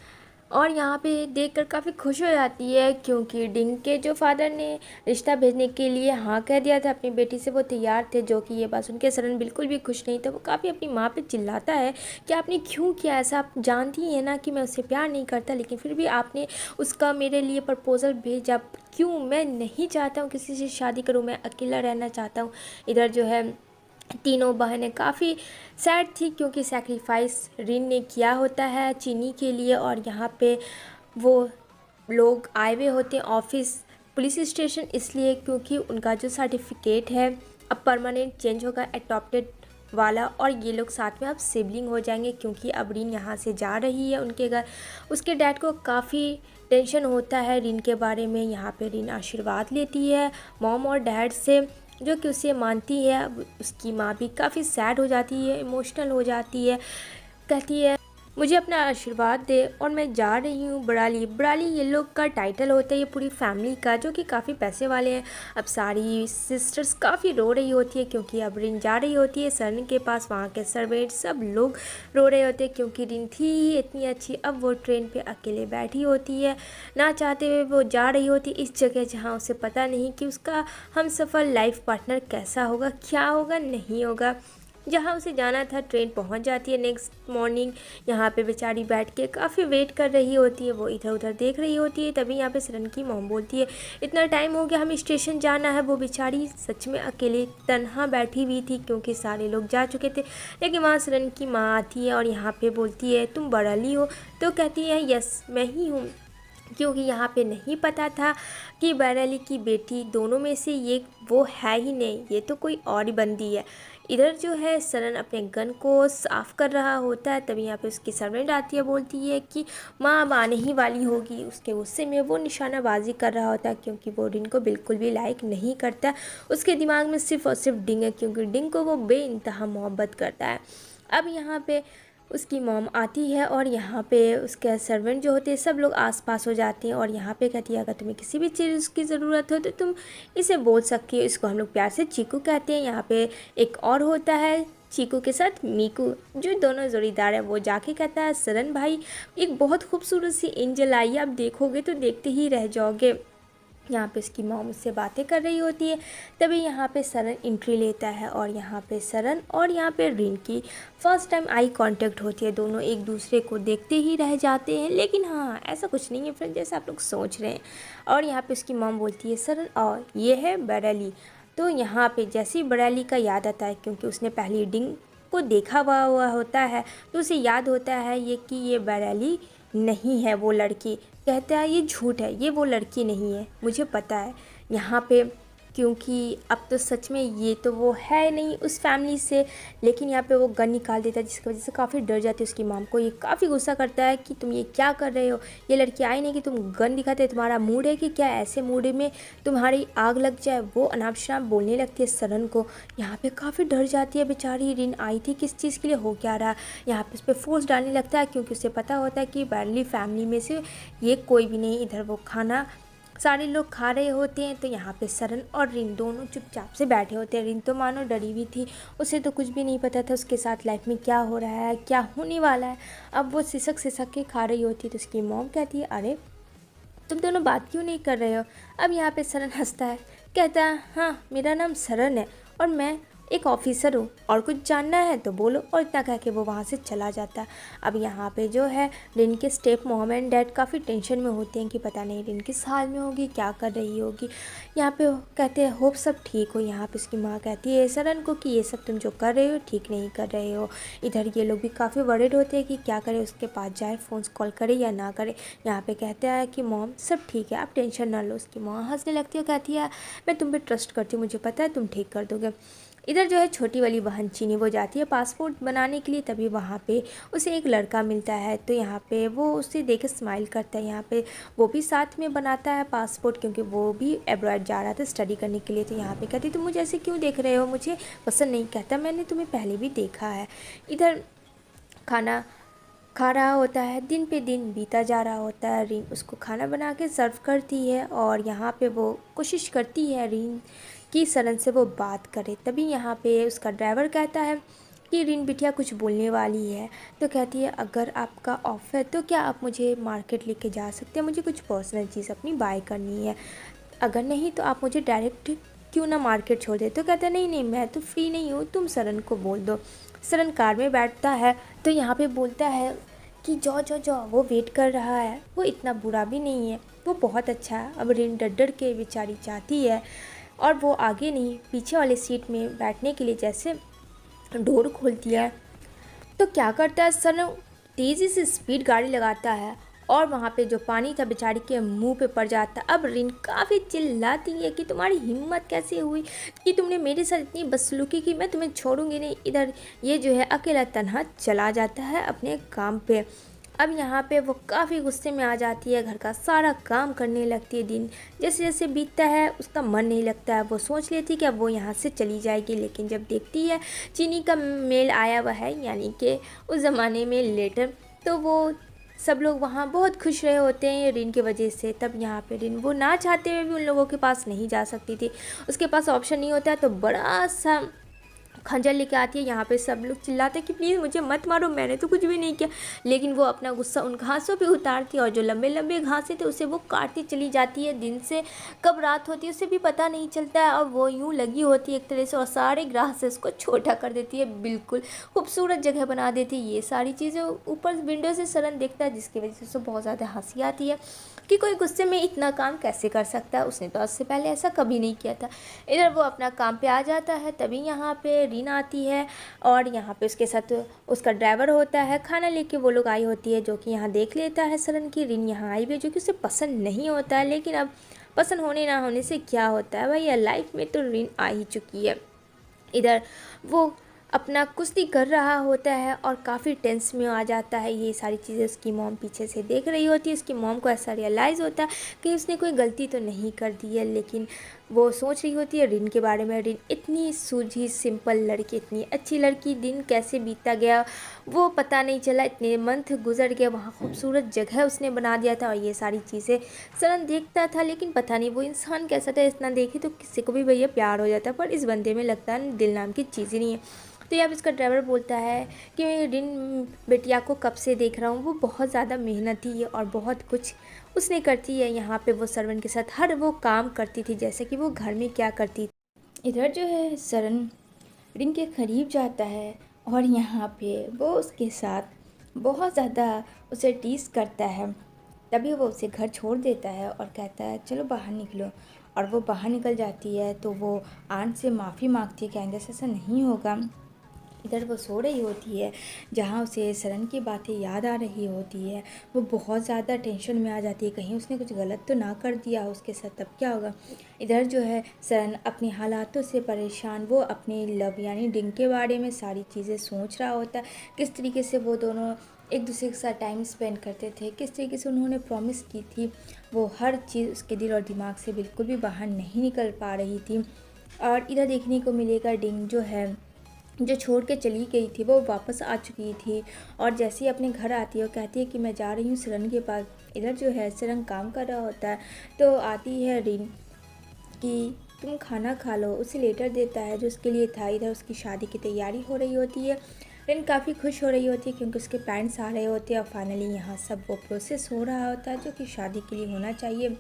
और यहाँ पे देखकर काफ़ी खुश हो जाती है क्योंकि डिंग के जो फादर ने रिश्ता भेजने के लिए हाँ कह दिया था अपनी बेटी से, वो तैयार थे। जो कि ये बात सुन के सरन बिल्कुल भी खुश नहीं था। वो काफ़ी अपनी माँ पे चिल्लाता है कि आपने क्यों किया ऐसा, आप जानती हैं ना कि मैं उससे प्यार नहीं करता, लेकिन फिर भी आपने उसका मेरे लिए प्रपोज़ल भेजा। क्यों? मैं नहीं चाहता हूँ किसी से शादी करूँ, मैं अकेला रहना चाहता हूँ। इधर जो है तीनों बहनें काफ़ी सैड थी क्योंकि सैक्रिफाइस रिन ने किया होता है चीनी के लिए। और यहाँ पे वो लोग आए हुए होते हैं ऑफिस पुलिस स्टेशन, इसलिए क्योंकि उनका जो सर्टिफिकेट है अब परमानेंट चेंज होगा अडॉप्टेड वाला, और ये लोग साथ में अब सिबलिंग हो जाएंगे क्योंकि अब रिन यहाँ से जा रही है उनके घर। उसके डैड को काफ़ी टेंशन होता है रिन के बारे में। यहाँ पे रिन आशीर्वाद लेती है मॉम और डैड से, जो कि उसे मानती है। अब उसकी माँ भी काफ़ी सैड हो जाती है, इमोशनल हो जाती है, कहती है मुझे अपना आशीर्वाद दे और मैं जा रही हूँ बड़ाली। बड़ाली ये लोग का टाइटल होता है ये पूरी फैमिली का, जो कि काफ़ी पैसे वाले हैं। अब सारी सिस्टर्स काफ़ी रो रही होती है क्योंकि अब रिन जा रही होती है सरन के पास। वहाँ के सर्वेंट सब लोग रो रहे होते हैं क्योंकि रिन थी ही इतनी अच्छी। अब वो ट्रेन पे अकेले बैठी होती है, ना चाहते हुए वो जा रही होती है इस जगह जहाँ उसे पता नहीं कि उसका हमसफ़र लाइफ पार्टनर कैसा होगा, क्या होगा, नहीं होगा। जहाँ उसे जाना था ट्रेन पहुँच जाती है नेक्स्ट मॉर्निंग। यहाँ पे बेचारी बैठ के काफ़ी वेट कर रही होती है, वो इधर उधर देख रही होती है। तभी यहाँ पे सरन की मॉम बोलती है इतना टाइम हो गया, हमें स्टेशन जाना है। वो बेचारी सच में अकेले तन्हा बैठी हुई थी क्योंकि सारे लोग जा चुके थे। लेकिन वहाँ सरन की माँ आती है और यहाँ पे बोलती है तुम बड़ाली हो? तो कहती है यस मैं ही हूँ, क्योंकि यहाँ पे नहीं पता था कि बड़ाली की बेटी दोनों में से ये वो है ही नहीं, ये तो कोई और ही बंदी है। इधर जो है सरन अपने गन को साफ़ कर रहा होता है। तभी यहाँ पे उसकी सर्वेंट आती है, बोलती है कि माँ अब आने ही वाली होगी। उसके गुस्से में वो निशानाबाजी कर रहा होता है क्योंकि वो रिन को बिल्कुल भी लाइक नहीं करता। उसके दिमाग में सिर्फ और सिर्फ डिंग है क्योंकि डिंग को वो बेइंतहा मोहब्बत करता है। अब यहाँ पे उसकी मॉम आती है और यहाँ पे उसके सर्वेंट जो होते हैं सब लोग आसपास हो जाते हैं। और यहाँ पे कहती है अगर तुम्हें किसी भी चीज़ की ज़रूरत हो तो तुम इसे बोल सकती हो। इसको हम लोग प्यार से चीकू कहते हैं। यहाँ पे एक और होता है चीकू के साथ मीकू, जो दोनों जोड़ीदार है। वो जाके कहता है सरन भाई एक बहुत खूबसूरत सी एंजल आई है, आप देखोगे तो देखते ही रह जाओगे। यहाँ पे इसकी मॉम उससे बातें कर रही होती है। तभी यहाँ पे सरन एंट्री लेता है और यहाँ पे सरन और यहाँ पे रिन की फर्स्ट टाइम आई कांटेक्ट होती है। दोनों एक दूसरे को देखते ही रह जाते हैं, लेकिन हाँ ऐसा कुछ नहीं है फ्रेंड जैसा आप लोग सोच रहे हैं। और यहाँ पे उसकी मॉम बोलती है सरन और ये है बड़ाली। तो यहाँ पे जैसे ही बड़ाली का याद आता है क्योंकि उसने पहली डिंग को देखा हुआ होता है, तो उसे याद होता है ये कि ये बड़ाली नहीं है वो लड़की। कहता है ये झूठ है, ये वो लड़की नहीं है, मुझे पता है। यहाँ पे क्योंकि अब तो सच में ये तो वो है नहीं उस फैमिली से। लेकिन यहाँ पे वो गन निकाल देता है जिसकी वजह से काफ़ी डर जाती है उसकी मॉम को। ये काफ़ी गुस्सा करता है कि तुम ये क्या कर रहे हो, ये लड़की आई नहीं कि तुम गन दिखाते, तुम्हारा मूड है कि क्या ऐसे मूड में तुम्हारी आग लग जाए। वो अनाप शनाप बोलने लगती है सरन को। यहाँ पे काफ़ी डर जाती है बेचारी, रिन आई थी किस चीज़ के लिए, हो क्या रहा। यहाँ पे उस पर फोर्स डालने लगता है क्योंकि उसे पता होता है कि बैरली फैमिली में से ये कोई भी नहीं। इधर वो खाना सारे लोग खा रहे होते हैं तो यहाँ पे सरन और रिन दोनों चुपचाप से बैठे होते हैं। रिन तो मानो डरी हुई थी, उसे तो कुछ भी नहीं पता था उसके साथ लाइफ में क्या हो रहा है, क्या होने वाला है। अब वो सिसक सिसक के खा रही होती है तो उसकी मॉम कहती है अरे तुम दोनों बात क्यों नहीं कर रहे हो। अब यहाँ पे सरन हंसता है, कहता है हाँ मेरा नाम सरन है और मैं एक ऑफिसर हूँ, और कुछ जानना है तो बोलो। और इतना कह के वो वहाँ से चला जाता है। अब यहाँ पे जो है रिन के स्टेप मॉम एंड डैड काफ़ी टेंशन में होते हैं कि पता नहीं रिन किस हाल में होगी, क्या कर रही होगी। यहाँ पे कहते हैं होप सब ठीक हो। यहाँ पे उसकी माँ कहती है सरन को कि ये सब तुम जो कर रहे हो ठीक नहीं कर रहे हो। इधर ये लोग भी काफ़ी वरीड होते हैं कि क्या करें, उसके पास जाए, फ़ोन कॉल करे या ना करे। यहाँ पे कहते हैं कि मॉम सब ठीक है, आप टेंशन ना लो। उसकी माँ हंसने लगती है, कहती है मैं तुम पे ट्रस्ट करती हूँ, मुझे पता है तुम ठीक कर दोगे। इधर जो है छोटी वाली बहन चीनी वो जाती है पासपोर्ट बनाने के लिए। तभी वहाँ पे उसे एक लड़का मिलता है तो यहाँ पे वो उसे देख के स्माइल करता है। यहाँ पे वो भी साथ में बनाता है पासपोर्ट क्योंकि वो भी अब्रॉड जा रहा था स्टडी करने के लिए। तो यहाँ पे कहती तुम मुझे ऐसे क्यों देख रहे हो, मुझे पसंद नहीं। कहता मैंने तुम्हें पहले भी देखा है। इधर खाना खा रहा होता है, दिन पे दिन बीता जा रहा होता है। रिन उसको खाना बना के सर्व करती है और यहाँ पे वो कोशिश करती है रिन कि सरन से वो बात करे। तभी यहाँ पे उसका ड्राइवर कहता है कि रिन बिटिया कुछ बोलने वाली है। तो कहती है अगर आपका ऑफ है तो क्या आप मुझे मार्केट लेके जा सकते हैं, मुझे कुछ पर्सनल चीज़ अपनी बाय करनी है, अगर नहीं तो आप मुझे डायरेक्ट क्यों ना मार्केट छोड़ दे। तो कहता है नहीं नहीं मैं तो फ्री नहीं हूँ, तुम सरन को बोल दो। सरन कार में बैठता है तो यहाँ पे बोलता है कि जाओ जाओ जाओ, वो वेट कर रहा है, वो इतना बुरा भी नहीं है, वो बहुत अच्छा है। अब रिन डर डर के बेचारी चाहती है और वो आगे नहीं पीछे वाले सीट में बैठने के लिए जैसे डोर खोलती है तो क्या करता है सरन तेज़ी से स्पीड गाड़ी लगाता है और वहाँ पे जो पानी था बेचारी के मुंह पे पड़ जाता है। अब रिन काफ़ी चिल्लाती है कि तुम्हारी हिम्मत कैसे हुई कि तुमने मेरे साथ इतनी बदसलूकी की, मैं तुम्हें छोड़ूंगी नहीं। इधर ये जो है अकेला तन्हा चला जाता है अपने काम पे। अब यहाँ पे वो काफ़ी गुस्से में आ जाती है, घर का सारा काम करने लगती है। दिन जैसे जैसे बीतता है उसका मन नहीं लगता है, वो सोच लेती है कि अब वो यहाँ से चली जाएगी। लेकिन जब देखती है चीनी का मेल आया हुआ है, यानी कि उस ज़माने में लेटर, तो वो सब लोग वहाँ बहुत खुश रहे होते हैं रिन की वजह से। तब यहाँ पे रिन वो ना चाहते हुए भी उन लोगों के पास नहीं जा सकती थी, उसके पास ऑप्शन नहीं होता है, तो बड़ा सा खंजर लेके आती है। यहाँ पे सब लोग चिल्लाते हैं कि प्लीज़ मुझे मत मारो, मैंने तो कुछ भी नहीं किया। लेकिन वो अपना गुस्सा उन घासों पे उतारती है और जो लंबे लंबे घासें थे उसे वो काटती चली जाती है। दिन से कब रात होती है उसे भी पता नहीं चलता है और वो यूँ लगी होती है एक तरह से और सारे ग्रासेस को छोटा कर देती है, बिल्कुल खूबसूरत जगह बना देती है। ये सारी चीज़ें ऊपर विंडो से सरन देखता है, जिसकी वजह से उसे बहुत ज़्यादा हंसी आती है कि कोई गुस्से में इतना काम कैसे कर सकता है, उसने तो आज से पहले ऐसा कभी नहीं किया था। इधर वो अपना काम पे आ जाता है, तभी यहाँ पे रीना आती है और यहाँ पे उसके साथ उसका ड्राइवर होता है। खाना लेके वो लोग आई होती है, जो कि यहाँ देख लेता है सरन की रिन यहाँ आई हुई है, जो कि उसे पसंद नहीं होता है। लेकिन अब पसंद होने ना होने से क्या होता है भैया, लाइफ में तो रिन आ ही चुकी है। इधर वो अपना कुश्ती कर रहा होता है और काफ़ी टेंस में आ जाता है। ये सारी चीज़ें उसकी मॉम पीछे से देख रही होती है। उसकी मॉम को ऐसा रियलाइज़ होता है कि उसने कोई गलती तो नहीं कर दी है, लेकिन वो सोच रही होती है रिन के बारे में। रिन इतनी सूझी सिंपल लड़की, इतनी अच्छी लड़की, दिन कैसे बीतता गया वो पता नहीं चला, इतने मंथ गुजर गए, वहाँ खूबसूरत जगह उसने बना दिया था और ये सारी चीज़ें सरन देखता था। लेकिन पता नहीं वो इंसान कैसा था, इतना देखे तो किसी को भी भैया प्यार हो जाता है, पर इस बंदे में लगता है दिल नाम की चीज़ ही नहीं है। तो यहाँ इसका ड्राइवर बोलता है कि मैं रिन बिटिया को कब से देख रहा हूँ, वो बहुत ज़्यादा मेहनती है और बहुत कुछ उसने करती है। यहाँ पे वो सरवन के साथ हर वो काम करती थी जैसे कि वो घर में क्या करती थी। इधर जो है सरन रिन के करीब जाता है और यहाँ पे वो उसके साथ बहुत ज़्यादा उसे टीस करता है। तभी वो उसे घर छोड़ देता है और कहता है चलो बाहर निकलो, और वो बाहर निकल जाती है। तो वो आंट से माफ़ी मांगती है कि आइंदा से ऐसा नहीं होगा। इधर वो सो रही होती है, जहाँ उसे सरन की बातें याद आ रही होती है। वो बहुत ज़्यादा टेंशन में आ जाती है, कहीं उसने कुछ गलत तो ना कर दिया उसके साथ, तब क्या होगा। इधर जो है सरन अपने हालातों से परेशान, वो अपने लव यानी डिंग के बारे में सारी चीज़ें सोच रहा होता है। किस तरीके से वो दोनों एक दूसरे के साथ टाइम स्पेंड करते थे, किस तरीके से उन्होंने प्रॉमिस की थी, वो हर चीज़ उसके दिल और दिमाग से बिल्कुल भी बाहर नहीं निकल पा रही थी। और इधर देखने को मिलेगा डिंग जो है, जो छोड़ के चली गई थी, वो वापस आ चुकी थी और जैसे ही अपने घर आती है वो कहती है कि मैं जा रही हूँ सरन के पास। इधर जो है सरन काम कर रहा होता है, तो आती है रिन कि तुम खाना खा लो, उसे लेटर देता है जो उसके लिए था। इधर उसकी शादी की तैयारी हो रही होती है। रिन काफ़ी खुश हो रही होती है क्योंकि उसके पेरेंट्स आ रहे होते हैं और फाइनली यहाँ सब वो प्रोसेस हो रहा होता है जो कि शादी के लिए होना चाहिए।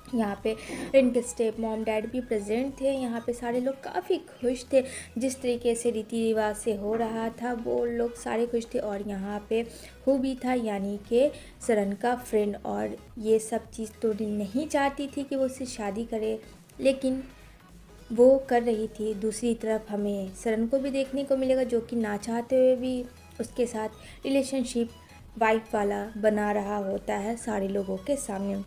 यहाँ पे रिन के स्टेप मॉम डैड भी प्रेजेंट थे। यहाँ पे सारे लोग काफ़ी खुश थे, जिस तरीके से रीति रिवाज से हो रहा था वो लोग सारे खुश थे। और यहाँ पे हु भी था, यानी कि सरन का फ्रेंड, और ये सब चीज़ तो रिन नहीं चाहती थी कि वो उससे शादी करे, लेकिन वो कर रही थी। दूसरी तरफ हमें सरन को भी देखने को मिलेगा जो कि ना चाहते हुए भी उसके साथ रिलेशनशिप वाइफ वाला बना रहा होता है सारे लोगों के सामने।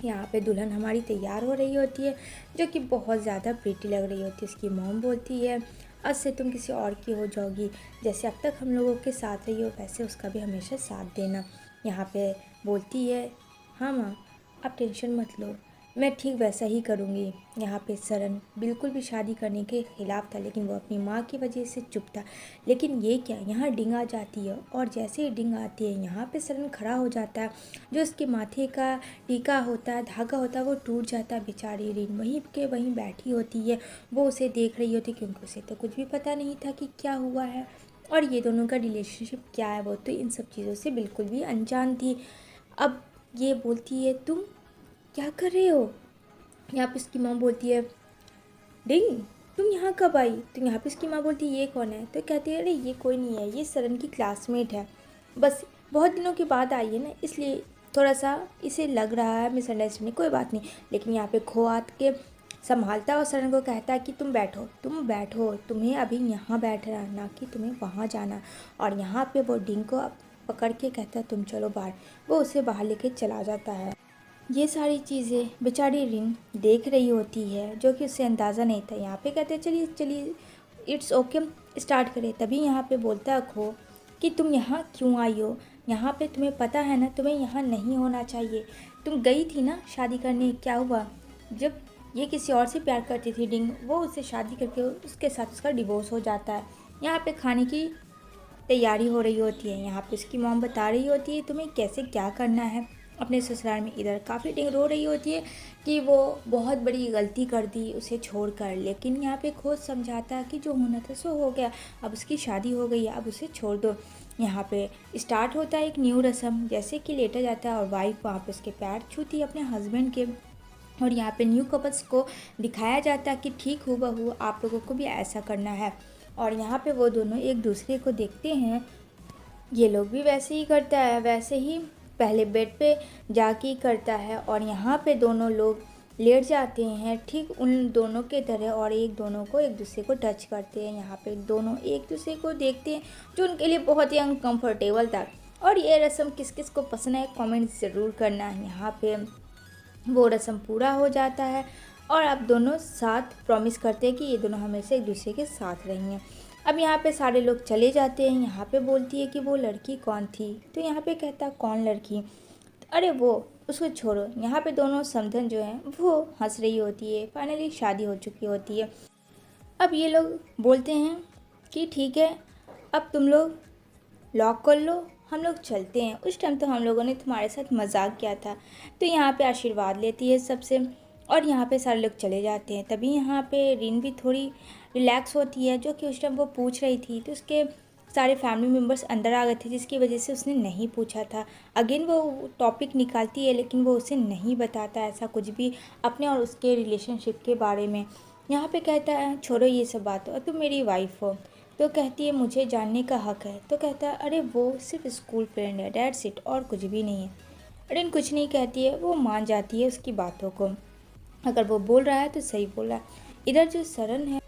यहाँ पे दुल्हन हमारी तैयार हो रही होती है जो कि बहुत ज़्यादा प्रीटी लग रही होती है। उसकी मॉम बोलती है आज से तुम किसी और की हो जाओगी, जैसे अब तक हम लोगों के साथ रही हो वैसे उसका भी हमेशा साथ देना। यहाँ पे बोलती है हाँ माँ आप टेंशन मत लो, मैं ठीक वैसा ही करूँगी। यहाँ पे सरन बिल्कुल भी शादी करने के ख़िलाफ़ था, लेकिन वो अपनी माँ की वजह से चुप था। लेकिन ये क्या, यहाँ डिंग आ जाती है और जैसे ही डिंग आती है यहाँ पे सरन खड़ा हो जाता है। जो उसके माथे का टीका होता है, धागा होता है, वो टूट जाता है। बेचारी रिन वहीं के वहीं बैठी होती है, वो उसे देख रही होती क्योंकि उसे तो कुछ भी पता नहीं था कि क्या हुआ है। और ये दोनों का रिलेशनशिप क्या है वो तो इन सब चीज़ों से बिल्कुल भी अनजान थी। अब ये बोलती है तुम क्या कर रहे हो? यहाँ पे उसकी माँ बोलती है डिंग तुम यहाँ कब आई? तो यहाँ पे उसकी माँ बोलती है ये कौन है? तो कहती है अरे ये कोई नहीं है, ये सरन की क्लासमेट है, बस बहुत दिनों के बाद आई है ना इसलिए थोड़ा सा इसे लग रहा है मिसअंडरस्टैंडिंग, कोई बात नहीं। लेकिन यहाँ पे खो आत के संभालता है और सरन को कहता है कि तुम बैठो, तुम्हें अभी यहाँ बैठना है ना कि तुम्हें वहाँ जाना। और यहाँ पे वो डिंग को पकड़ के कहता है तुम चलो बाहर। वो उसे बाहर लेके चला जाता है। ये सारी चीज़ें बेचारी रिन देख रही होती है जो कि उससे अंदाज़ा नहीं था। यहाँ पे कहते हैं चलिए चलिए इट्स ओके स्टार्ट करें। तभी यहाँ पे बोलता है खो कि तुम यहाँ क्यों आई हो? यहाँ पे तुम्हें पता है ना तुम्हें यहाँ नहीं होना चाहिए। तुम गई थी ना शादी करने, क्या हुआ? जब ये किसी और से प्यार करती थी डिंग, वो उससे शादी करके उसके साथ उसका डिवोर्स हो जाता है। यहाँ पे खाने की तैयारी हो रही होती है। यहाँ पे उसकी मॉम बता रही होती है तुम्हें कैसे क्या करना है अपने ससुराल में। इधर काफ़ी डिंग रो रही होती है कि वो बहुत बड़ी गलती कर दी उसे छोड़कर। लेकिन यहाँ पे खोज समझाता है कि जो होना था सो हो गया, अब उसकी शादी हो गई है, अब उसे छोड़ दो। यहाँ पे स्टार्ट होता है एक न्यू रस्म, जैसे कि लेटा जाता है और वाइफ वहाँ पे उसके पैर छूती है अपने हस्बैंड के। और यहाँ पे न्यू कपल्स को दिखाया जाता है कि ठीक हूबहू आप लोगों को भी ऐसा करना है। और यहाँ पे वो दोनों एक दूसरे को देखते हैं, ये लोग भी वैसे ही करता है, वैसे ही पहले बेड पे जाके करता है। और यहाँ पे दोनों लोग लेट जाते हैं ठीक उन दोनों के तरह और एक दोनों को एक दूसरे को टच करते हैं। यहाँ पे दोनों एक दूसरे को देखते हैं जो उनके लिए बहुत ही अनकम्फर्टेबल था। और ये रस्म किस किस को पसंद है कमेंट ज़रूर करना है। यहाँ पे वो रस्म पूरा हो जाता है और अब दोनों साथ प्रॉमिस करते हैं कि ये दोनों हमेशा एक दूसरे के साथ रहेंगे। अब यहाँ पे सारे लोग चले जाते हैं। यहाँ पे बोलती है कि वो लड़की कौन थी? तो यहाँ पे कहता कौन लड़की? अरे वो, उसको छोड़ो। यहाँ पे दोनों समधन जो हैं वो हंस रही होती है, फाइनली शादी हो चुकी होती है। अब ये लोग बोलते हैं कि ठीक है अब तुम लोग लॉक कर लो, हम लोग चलते हैं। उस टाइम तो हम लोगों ने तुम्हारे साथ मजाक किया था। तो यहाँ पे आशीर्वाद लेती है सबसे और यहाँ पे सारे लोग चले जाते हैं। तभी यहाँ पे रिन भी थोड़ी रिलैक्स होती है जो कि उस टाइम वो पूछ रही थी। तो उसके सारे फैमिली मेम्बर्स अंदर आ गए थे जिसकी वजह से उसने नहीं पूछा था। अगेन वो टॉपिक निकालती है लेकिन वो उसे नहीं बताता ऐसा कुछ भी अपने और उसके रिलेशनशिप के बारे में। यहाँ पे कहता है छोड़ो ये सब बात, और तुम मेरी वाइफ हो। तो कहती है मुझे जानने का हक है। तो कहता है अरे वो सिर्फ स्कूल फ्रेंड है, डेट्स इट, और कुछ भी नहीं है। रिन कुछ नहीं कहती है, वो मान जाती है उसकी बातों को। अगर वो बोल रहा है तो सही बोल रहा है। इधर जो सरन है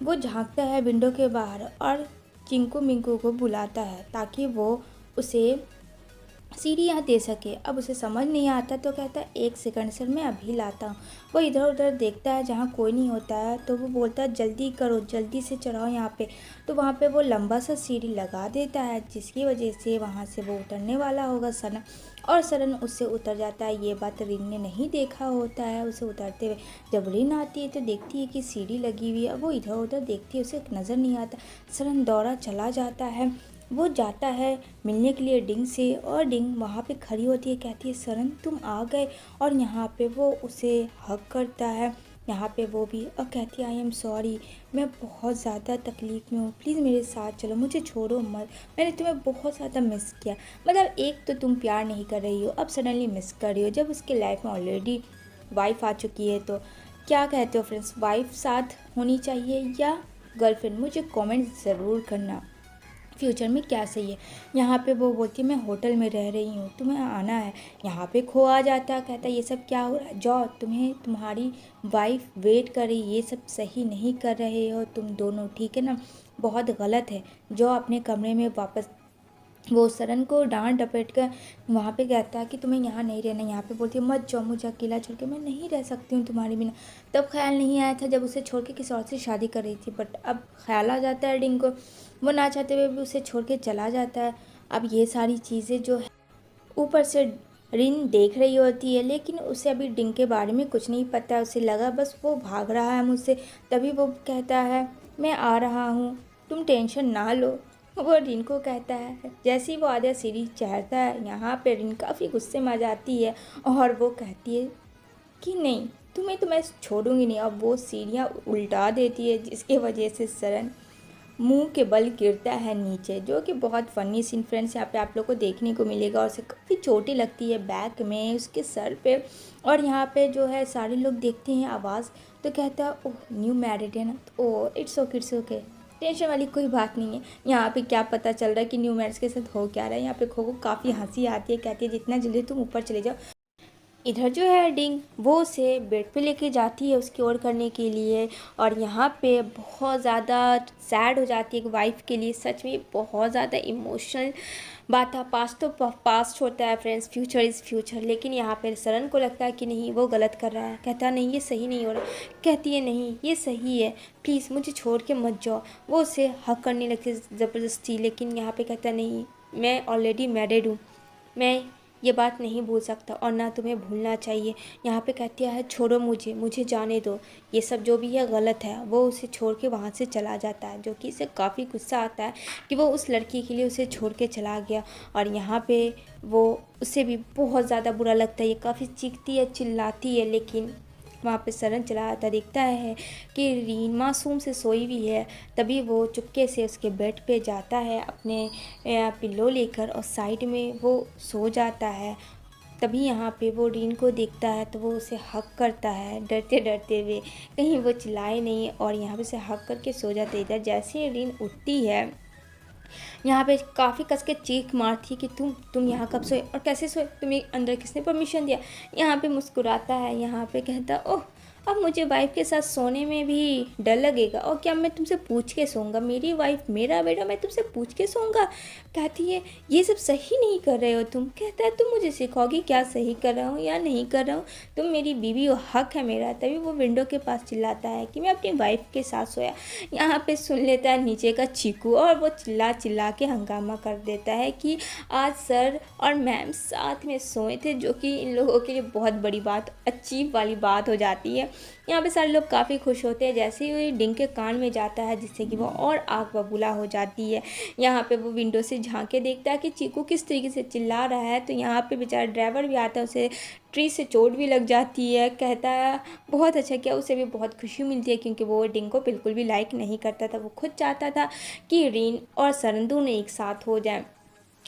वो झांकता है विंडो के बाहर और चिंकू मिंकू को बुलाता है ताकि वो उसे सीढ़ियाँ दे सके। अब उसे समझ नहीं आता तो कहता है 1 सेकंड सर मैं अभी लाता हूँ। वो इधर उधर देखता है जहाँ कोई नहीं होता है तो वो बोलता है जल्दी करो, जल्दी से चढ़ाओ यहाँ पे। तो वहाँ पे वो लंबा सा सीढ़ी लगा देता है जिसकी वजह से वहाँ से वो उतरने वाला होगा सरन, और सरन उससे उतर जाता है। ये बात रिन ने नहीं देखा होता है उसे उतरते हुए। जब रिन आती है तो देखती है कि सीढ़ी लगी हुई है। वो इधर उधर देखती है, उसे नज़र नहीं आता। सरन दौड़ा चला जाता है। वो जाता है मिलने के लिए डिंग से और डिंग वहाँ पे खड़ी होती है, कहती है सरन तुम आ गए। और यहाँ पे वो उसे हग करता है। यहाँ पे वो भी और कहती है आई एम सॉरी, मैं बहुत ज़्यादा तकलीफ़ में हूँ, प्लीज़ मेरे साथ चलो, मुझे छोड़ो मत, मैंने तुम्हें बहुत ज़्यादा मिस किया। मतलब एक तो तुम प्यार नहीं कर रही हो, अब सडनली मिस कर रही हो। जब उसके लाइफ में ऑलरेडी वाइफ आ चुकी है तो क्या कहते हो फ्रेंड्स, वाइफ साथ होनी चाहिए या गर्लफ्रेंड? मुझे कमेंट ज़रूर करना फ्यूचर में क्या सही है। यहाँ पे वो बोलती है मैं होटल में रह रही हूँ, तुम्हें आना है। यहाँ पे खो आ जाता है, कहता है ये सब क्या हो रहा है, जाओ तुम्हें तुम्हारी वाइफ वेट कर रही, ये सब सही नहीं कर रहे हो तुम दोनों, ठीक है ना, बहुत गलत है, जाओ अपने कमरे में वापस। वो सरन को डांट डपट कर वहाँ पे कहता है कि तुम्हें यहाँ नहीं रहना। यहाँ पे बोलती है मत जाओ, मुझे अकेला छोड़ के मैं नहीं रह सकती हूँ तुम्हारे बिना। तब ख्याल नहीं आया था जब उसे छोड़ के किसी और से शादी कर रही थी, बट अब ख्याल आ जाता है डिंग को। वो ना चाहते हुए भी उसे छोड़ के चला जाता है। अब ये सारी चीज़ें जो है ऊपर से रिन देख रही होती है लेकिन उसे अभी डिंग के बारे में कुछ नहीं पता। उसे लगा बस वो भाग रहा है मुझसे। तभी वो कहता है मैं आ रहा हूँ, तुम टेंशन ना लो। वो रिन को कहता है। जैसे ही वो आधा सीढ़ी चढ़ता है यहाँ पे रिन काफ़ी गुस्से में आ जाती है और वो कहती है कि नहीं तुम्हें तो मैं छोड़ूंगी नहीं। अब वो सीढ़ियाँ उल्टा देती है जिसकी वजह से सरन मुंह के बल गिरता है नीचे, जो कि बहुत फ़नी सीन फ्रेंड्स यहाँ पे आप लोग को देखने को मिलेगा। और उसे काफ़ी चोटें लगती है बैक में, उसके सर पे। और यहाँ पे जो है सारे लोग देखते हैं आवाज़, तो कहता है ओह न्यू मैरिड है ना, तो ओह इट्स ओके, टेंशन वाली कोई बात नहीं है। यहाँ पे क्या पता चल रहा है कि न्यू मैरिज के साथ हो क्या रहा है। यहाँ पे खो को काफ़ी हंसी आती है, कहती है जितना जल्दी तुम ऊपर चले जाओ। इधर जो है डिंग वो उसे बेड पे लेके जाती है उसकी ओर करने के लिए। और यहाँ पे बहुत ज़्यादा सैड हो जाती है एक वाइफ के लिए, सच में बहुत ज़्यादा इमोशनल बात है। पास्ट तो पास्ट होता है फ्रेंड्स, फ्यूचर इज़ फ्यूचर। लेकिन यहाँ पे सरन को लगता है कि नहीं वो गलत कर रहा है, कहता है नहीं ये सही नहीं हो रहा, कहती है नहीं ये सही है, प्लीज़ मुझे छोड़ के मत जाओ। वो उसे हक करने लगती है ज़बरदस्ती, लेकिन यहाँ पे कहता नहीं मैं ऑलरेडी मैरिड हूँ, मैं ये बात नहीं भूल सकता और ना तुम्हें भूलना चाहिए। यहाँ पे कहती है छोड़ो मुझे जाने दो, ये सब जो भी है गलत है। वो उसे छोड़ के वहाँ से चला जाता है, जो कि इसे काफ़ी गुस्सा आता है कि वो उस लड़की के लिए उसे छोड़ के चला गया। और यहाँ पे वो उसे भी बहुत ज़्यादा बुरा लगता है, ये काफ़ी चीखती है चिल्लाती है। लेकिन वहाँ पे सरन चला आता देखता है कि रीन मासूम से सोई हुई है। तभी वो चुपके से उसके बेड पे जाता है अपने पिल्लो लेकर और साइड में वो सो जाता है। तभी यहाँ पे वो रीन को देखता है तो वो उसे हक करता है डरते डरते हुए, कहीं वो चिल्लाए नहीं। और यहाँ पे उसे हक करके सो जाते। इधर जैसे ही रीन उठती है यहाँ पे काफ़ी कस के चीख मारती है कि तुम यहाँ कब सोए और कैसे सोए, तुम्हें अंदर किसने परमिशन दिया। यहाँ पे मुस्कुराता है, यहाँ पे कहता ओह अब मुझे वाइफ के साथ सोने में भी डर लगेगा, और क्या मैं तुमसे पूछ के सोऊंगा, मेरी वाइफ मेरा बेटा, मैं तुमसे पूछ के सोऊंगा। कहती है ये सब सही नहीं कर रहे हो तुम। कहता है तुम मुझे सिखाओगी क्या सही कर रहा हूँ या नहीं कर रहा हूँ, तुम मेरी बीवी हो, हक है मेरा। तभी वो विंडो के पास चिल्लाता है कि मैं अपनी वाइफ के साथ सोया। यहाँ पे सुन लेता है नीचे का चीकू और वो चिल्ला के हंगामा कर देता है कि आज सर और मैम साथ में सोए थे, जो कि इन लोगों के लिए बहुत बड़ी बात, अचीव वाली बात हो जाती है। यहाँ पे सारे लोग काफ़ी खुश होते हैं जैसे ही डिंग के कान में जाता है, जिससे कि वो और आग बबूला हो जाती है। यहाँ पे वो विंडो से झांक के देखता है कि चीकू किस तरीके से चिल्ला रहा है। तो यहाँ पे बेचारा ड्राइवर भी आता है, उसे ट्री से चोट भी लग जाती है। कहता है बहुत अच्छा किया, उसे भी बहुत खुशी मिलती है क्योंकि वो डिंग को बिल्कुल भी लाइक नहीं करता था। वो खुद चाहता था कि रीन और सरन दोनों एक साथ हो जाए।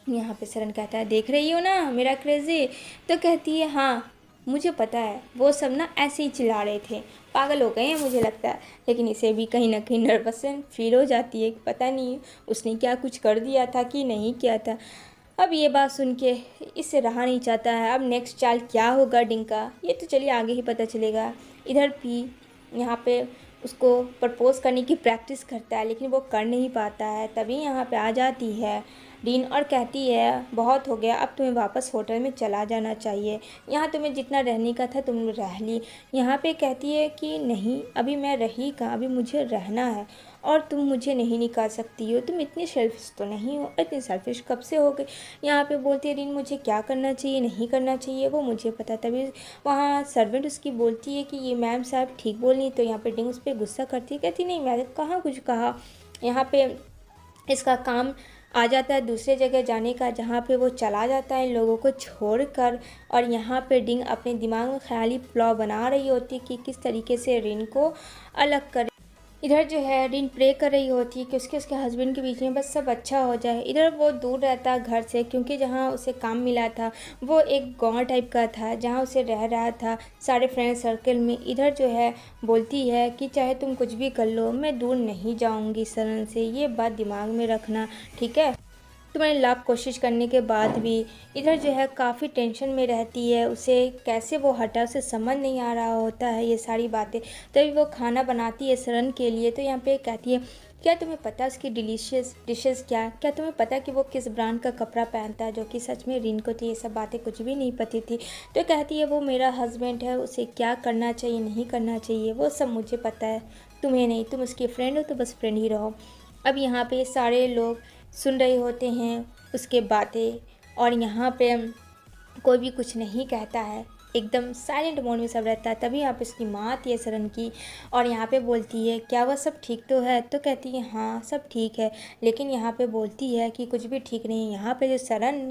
यहाँ पे सरन कहता है देख रही हो ना मेरा क्रेज़ी। तो कहती है हाँ मुझे पता है, वो सब ना ऐसे ही चिल्ला रहे थे, पागल हो गए हैं मुझे लगता है। लेकिन इसे भी कहीं ना कहीं नर्वस फील हो जाती है, पता नहीं उसने क्या कुछ कर दिया था कि नहीं किया था। अब ये बात सुन के इससे रहा नहीं चाहता है। अब नेक्स्ट चाल क्या होगा डिंग का, ये तो चलिए आगे ही पता चलेगा। इधर भी यहाँ पे उसको प्रपोज़ करने की प्रैक्टिस करता है, लेकिन वो कर नहीं पाता है। तभी यहाँ पे आ जाती है डीन और कहती है बहुत हो गया, अब तुम्हें वापस होटल में चला जाना चाहिए, यहाँ तुम्हें जितना रहने का था तुम रह ली। यहाँ पे कहती है कि नहीं अभी मैं रही कहाँ, अभी मुझे रहना है और तुम मुझे नहीं निकाल सकती हो, तुम इतनी सेल्फिश तो नहीं हो। इतनी सेल्फिश कब से हो गई। यहाँ पे बोलती है रीन मुझे क्या करना चाहिए नहीं करना चाहिए वो मुझे पता। तभी वहाँ सर्वेंट उसकी बोलती है कि ये मैम साहब ठीक बोलनी। तो यहाँ पे डिंग उस पर गुस्सा करती है, कहती नहीं मैंने कहाँ कुछ कहा। यहाँ पे इसका काम आ जाता है दूसरे जगह जाने का, जहाँ पे वो चला जाता है इन लोगों को छोड़कर। और यहाँ पे डिंग अपने दिमाग में ख्याली प्लान बना रही होती है कि किस तरीके से रिन को अलग करे। इधर जो है रिन प्रे कर रही होती है कि उसके हस्बैंड के बीच में बस सब अच्छा हो जाए। इधर वो दूर रहता है घर से, क्योंकि जहाँ उसे काम मिला था वो एक गांव टाइप का था जहाँ उसे रह रहा था सारे फ्रेंड सर्कल में। इधर जो है बोलती है कि चाहे तुम कुछ भी कर लो मैं दूर नहीं जाऊँगी सरन से, ये बात दिमाग में रखना ठीक है। तुम्हारे लाभ कोशिश करने के बाद भी इधर जो है काफ़ी टेंशन में रहती है, उसे कैसे वो हटा उसे समझ नहीं आ रहा होता है ये सारी बातें। तभी वो खाना बनाती है सरन के लिए। तो यहाँ पे कहती है क्या तुम्हें पता है उसकी डिलीशियस डिशेस क्या है, क्या तुम्हें पता कि वो किस ब्रांड का कपड़ा पहनता है, जो कि सच में रिन को तो ये सब बातें कुछ भी नहीं पता थी। तो कहती है वो मेरा हस्बैंड है, उसे क्या करना चाहिए नहीं करना चाहिए वो सब मुझे पता है, तुम्हें नहीं, तुम उसकी फ्रेंड हो तो बस फ्रेंड ही रहो। अब यहाँ पे सारे लोग सुन रहे होते हैं उसके बातें और यहाँ पे कोई भी कुछ नहीं कहता है। एकदम साइलेंट मोड में सब रहता है। तभी यहाँ पे उसकी माँ आती है सरण की और यहाँ पे बोलती है क्या वह सब ठीक तो है। तो कहती है हाँ सब ठीक है, लेकिन यहाँ पे बोलती है कि कुछ भी ठीक नहीं है। यहाँ पे जो सरण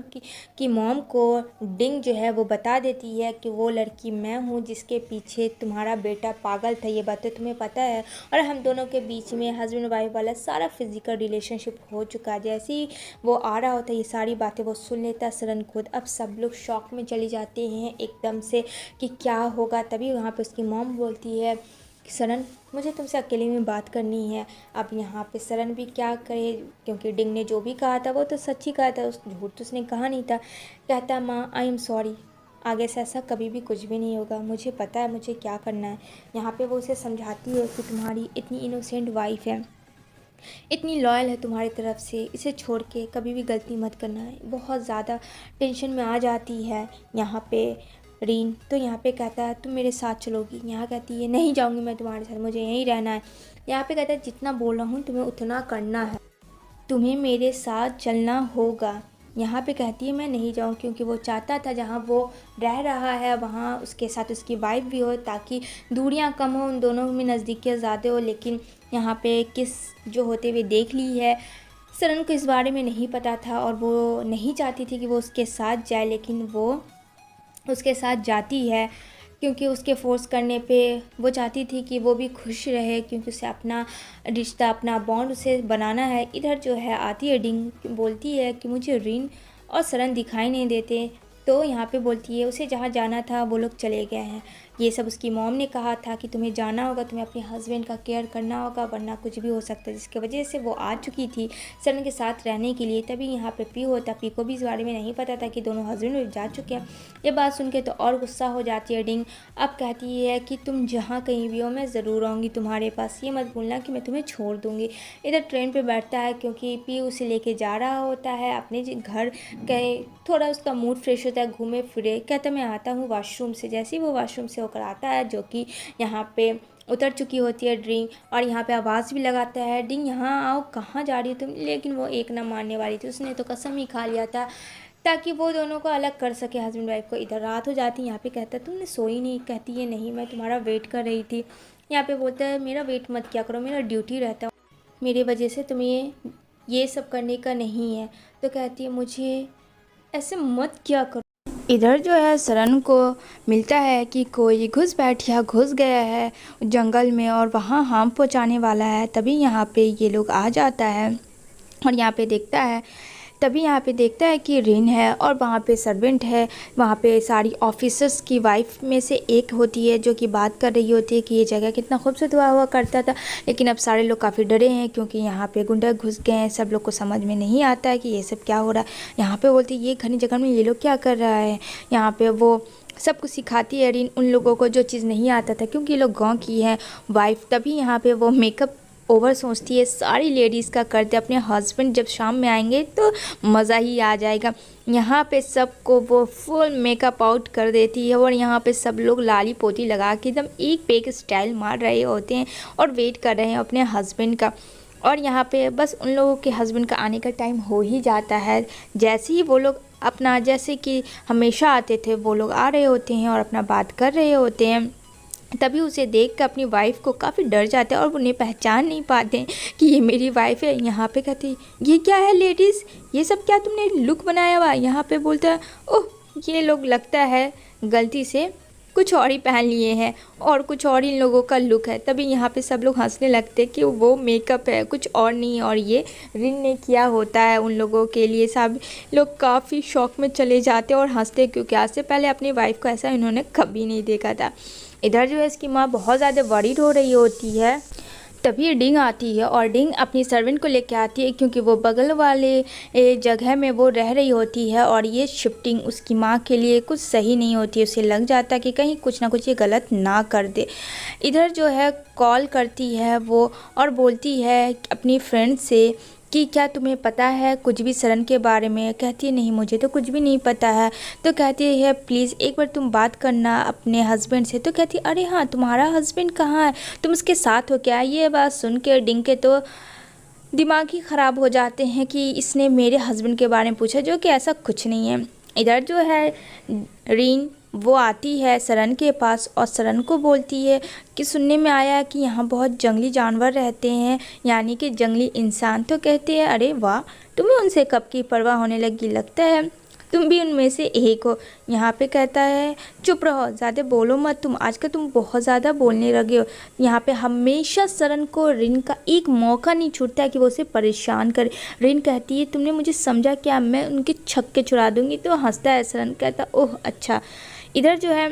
की मॉम को डिंग जो है वो बता देती है कि वो लड़की मैं हूँ जिसके पीछे तुम्हारा बेटा पागल था, ये बातें तुम्हें पता है। और हम दोनों के बीच में हस्बैंड वाइफ वाला सारा फिजिकल रिलेशनशिप हो चुका है। जैसे ही वो आ रहा होता है ये सारी बातें वो सुन लेता है सरण खुद। अब सब लोग शॉक में चले जाते हैं एकदम से कि क्या होगा। तभी वहाँ पे उसकी मॉम बोलती है कि सरण मुझे तुमसे अकेले में बात करनी है। अब यहाँ पे सरण भी क्या करे, क्योंकि डिंग ने जो भी कहा था वो तो सच ही कहा था, उस झूठ तो उसने कहा नहीं था। कहता माँ आई एम सॉरी, आगे से ऐसा कभी भी कुछ भी नहीं होगा, मुझे पता है मुझे क्या करना है। यहाँ पे वो उसे समझाती है कि तुम्हारी इतनी इनोसेंट वाइफ है, इतनी लॉयल है तुम्हारी तरफ से, इसे छोड़ के कभी भी गलती मत करना है। बहुत ज़्यादा टेंशन में आ जाती है यहाँ पे रीन। तो यहाँ पे कहता है तुम मेरे साथ चलोगी। यहाँ कहती है नहीं जाऊँगी मैं तुम्हारे साथ, मुझे यहीं रहना है। यहाँ पे कहता है जितना बोल रहा हूँ तुम्हें उतना करना है, तुम्हें मेरे साथ चलना होगा। यहाँ पे कहती है मैं नहीं जाऊँ, क्योंकि वो चाहता था जहाँ वो रह रहा है वहाँ उसके साथ उसकी वाइफ भी हो ताकि दूरियाँ कम हो, उन दोनों में नज़दीकियाँ ज़्यादा हो। लेकिन यहाँ पे किस जो होते हुए देख ली है। सरण को इस बारे में नहीं पता था और वो नहीं चाहती थी कि वो उसके साथ जाए, लेकिन वो उसके साथ जाती है क्योंकि उसके फोर्स करने पे वो चाहती थी कि वो भी खुश रहे, क्योंकि उसे अपना रिश्ता अपना बॉन्ड उसे बनाना है। इधर जो है आती है डिंग, बोलती है कि मुझे रीन और सरण दिखाई नहीं देते। तो यहाँ पे बोलती है उसे जहाँ जाना था वो लोग चले गए हैं। ये सब उसकी मॉम ने कहा था कि तुम्हें जाना होगा, तुम्हें अपने हस्बैंड का केयर करना होगा, वरना कुछ भी हो सकता है, जिसकी वजह से वो आ चुकी थी सरण के साथ रहने के लिए। तभी यहाँ पे पी होता, पी को भी इस बारे में नहीं पता था कि दोनों हस्बैंड जा चुके हैं। ये बात सुन के तो और गुस्सा हो जाती है डिंग। अब कहती है कि तुम जहाँ कहीं भी हो मैं ज़रूर आऊँगी तुम्हारे पास, ये मत भूलना कि मैं तुम्हें छोड़ दूँगी। इधर ट्रेन पर बैठता है क्योंकि पी उसे लेके जा रहा होता है अपने घर कहीं, थोड़ा उसका मूड फ्रेश होता है, घूमे फिरे। कहता मैं आता हूँ वॉशरूम से। जैसे ही वो वॉशरूम से होकर आता है, जो कि यहाँ पे उतर चुकी होती है ड्रिंक, और यहाँ पे आवाज़ भी लगाता है डिंग यहाँ आओ, कहाँ जा रही हो तुम। लेकिन वो एक ना मानने वाली थी, उसने तो कसम ही खा लिया था ताकि वो दोनों को अलग कर सके हस्बैंड वाइफ को। इधर रात हो जाती है। यहाँ पे कहता है तुमने सोई नहीं। कहती है नहीं मैं तुम्हारा वेट कर रही थी। यहाँ पे बोलता है मेरा वेट मत किया करो, मेरा ड्यूटी रहता है, मेरे वजह से तुम्हें ये सब करने का नहीं है। तो कहती है मुझे ऐसे मत किया करो। इधर जो है सरण को मिलता है कि कोई घुस गया है जंगल में और वहाँ हार्म पहुँचाने वाला है। तभी यहाँ पे ये लोग आ जाता है और यहाँ पे देखता है कि रिन है और वहाँ पे सर्वेंट है। वहाँ पे सारी ऑफिसर्स की वाइफ में से एक होती है जो कि बात कर रही होती है कि ये जगह कितना खूबसूरत हुआ करता था। लेकिन अब सारे लोग काफ़ी डरे हैं क्योंकि यहाँ पे गुंडा घुस गए हैं। सब लोग को समझ में नहीं आता है कि ये सब क्या हो रहा है। यहाँ पे बोलती है ये घनी जगह में ये लोग क्या कर रहा है। यहाँ पे वो सब कुछ सिखाती है रिन उन लोगों को जो चीज़ नहीं आता था, क्योंकि ये लोग गाँव की है वाइफ। तभी यहाँ पे वो मेकअप ओवर सोचती है सारी लेडीज़ का करते, अपने हस्बैंड जब शाम में आएंगे तो मज़ा ही आ जाएगा। यहाँ पे सबको वो फुल मेकअप आउट कर देती है और यहाँ पे सब लोग लाली पोती लगा के एकदम एक पे एक स्टाइल मार रहे होते हैं और वेट कर रहे हैं अपने हस्बैंड का। और यहाँ पे बस उन लोगों के हस्बैंड का आने का टाइम हो ही जाता है। जैसे ही वो लोग अपना जैसे कि हमेशा आते थे वो लोग आ रहे होते हैं और अपना बात कर रहे होते हैं। तभी उसे देख कर अपनी वाइफ को काफ़ी डर जाते हैं और उन्हें पहचान नहीं पाते हैं कि ये मेरी वाइफ है। यहाँ पे कहती ये क्या है लेडीज़, ये सब क्या तुमने लुक बनाया हुआ। यहाँ पे बोलता है ओह ये लोग लगता है गलती से कुछ और ही पहन लिए हैं और कुछ और इन लोगों का लुक है। तभी यहाँ पे सब लोग हंसने लगते हैं कि वो मेकअप है कुछ और नहीं और ये रिन ने किया होता है उन लोगों के लिए। सब लोग काफ़ी शौक में चले जाते हैं और हंसते क्योंकि आज से पहले अपनी वाइफ को ऐसा इन्होंने कभी नहीं देखा था। इधर जो है इसकी माँ बहुत ज़्यादा वरीड हो रही होती है। तभी डिंग आती है और डिंग अपनी सर्वेंट को लेकर आती है क्योंकि वो बगल वाले जगह में वो रह रही होती है और ये शिफ्टिंग उसकी माँ के लिए कुछ सही नहीं होती है। उसे लग जाता है कि कहीं कुछ ना कुछ ये गलत ना कर दे। इधर जो है कॉल करती है वो और बोलती है अपनी फ्रेंड से कि क्या तुम्हें पता है कुछ भी सरण के बारे में। कहती है नहीं मुझे तो कुछ भी नहीं पता है। तो कहती है प्लीज़ एक बार तुम बात करना अपने हस्बैंड से। तो कहती है अरे हाँ तुम्हारा हस्बैंड कहाँ है, तुम उसके साथ हो क्या। ये बात सुन के डिंग के तो दिमाग ही ख़राब हो जाते हैं कि इसने मेरे हस्बैंड के बारे में पूछा, जो कि ऐसा कुछ नहीं है। इधर जो है रीन वो आती है सरन के पास और सरन को बोलती है कि सुनने में आया है कि यहाँ बहुत जंगली जानवर रहते हैं, यानी कि जंगली इंसान। तो कहते हैं अरे वाह, तुम्हें उनसे कब की परवाह होने लगी, लगता है तुम भी उनमें से एक हो। यहाँ पे कहता है चुप रहो, ज़्यादा बोलो मत, तुम बहुत ज़्यादा बोलने लगे हो। यहाँ पे हमेशा सरन को रिन का एक मौका नहीं छूटता है कि वो उसे परेशान करे। रिन कहती है तुमने मुझे समझा क्या, मैं उनके छक्के छुड़ा दूंगी। तो हंसता है सरन, कहता ओह अच्छा। इधर जो है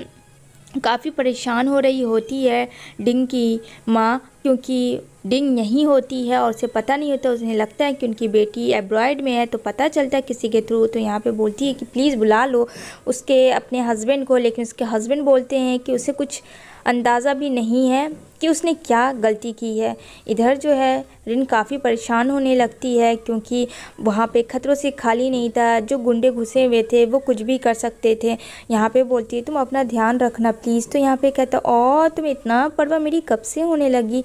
काफ़ी परेशान हो रही होती है डिंग की माँ, क्योंकि डिंग यहीं होती है और उसे पता नहीं होता। उन्हें लगता है कि उनकी बेटी एब्रॉयड में है, तो पता चलता है किसी के थ्रू। तो यहाँ पे बोलती है कि प्लीज़ बुला लो उसके अपने हस्बैंड को, लेकिन उसके हस्बैंड बोलते हैं कि उसे कुछ अंदाज़ा भी नहीं है कि उसने क्या गलती की है। इधर जो है रिन काफ़ी परेशान होने लगती है, क्योंकि वहाँ पे खतरों से खाली नहीं था। जो गुंडे घुसे हुए थे वो कुछ भी कर सकते थे। यहाँ पे बोलती है तुम अपना ध्यान रखना प्लीज़। तो यहाँ पे कहता और तुम्हें इतना परवाह मेरी कब से होने लगी।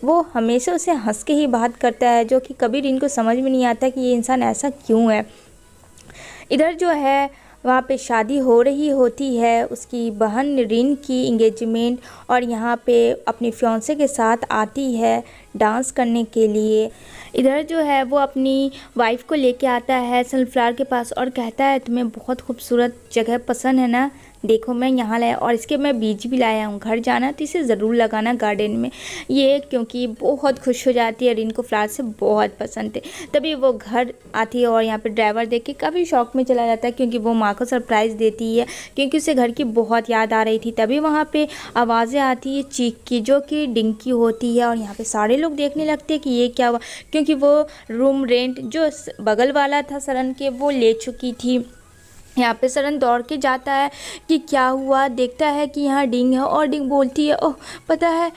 वो हमेशा उसे हंस के ही बात करता है, जो कि कभी रिन को समझ में नहीं आता कि ये इंसान ऐसा क्यों है। इधर जो है वहाँ पे शादी हो रही होती है, उसकी बहन रिन की इंगेजमेंट, और यहाँ पे अपने फियांसे के साथ आती है डांस करने के लिए। इधर जो है वो अपनी वाइफ को लेके आता है सनफ्लावर के पास और कहता है तुम्हें बहुत खूबसूरत जगह पसंद है ना, देखो मैं यहाँ लाया और इसके मैं बीज भी लाया हूँ, घर जाना तो इसे ज़रूर लगाना गार्डन में। ये क्योंकि बहुत खुश हो जाती है, रिन को फ्लावर से बहुत पसंद थे। तभी वो घर आती है और यहाँ पे ड्राइवर देख के काफ़ी शौक में चला जाता है, क्योंकि वो माँ को सरप्राइज़ देती है, क्योंकि उसे घर की बहुत याद आ रही थी। तभी वहाँ पे आवाज़ें आती है चीख की, जो कि डिंग की होती है। और यहाँ पे सारे लोग देखने लगते हैं कि ये क्या हुआ, क्योंकि वो रूम रेंट जो बगल वाला था सरन के वो ले चुकी थी। यहाँ पे सरन दौड़ के जाता है कि क्या हुआ, देखता है कि यहाँ डिंग है और डिंग बोलती है ओह पता है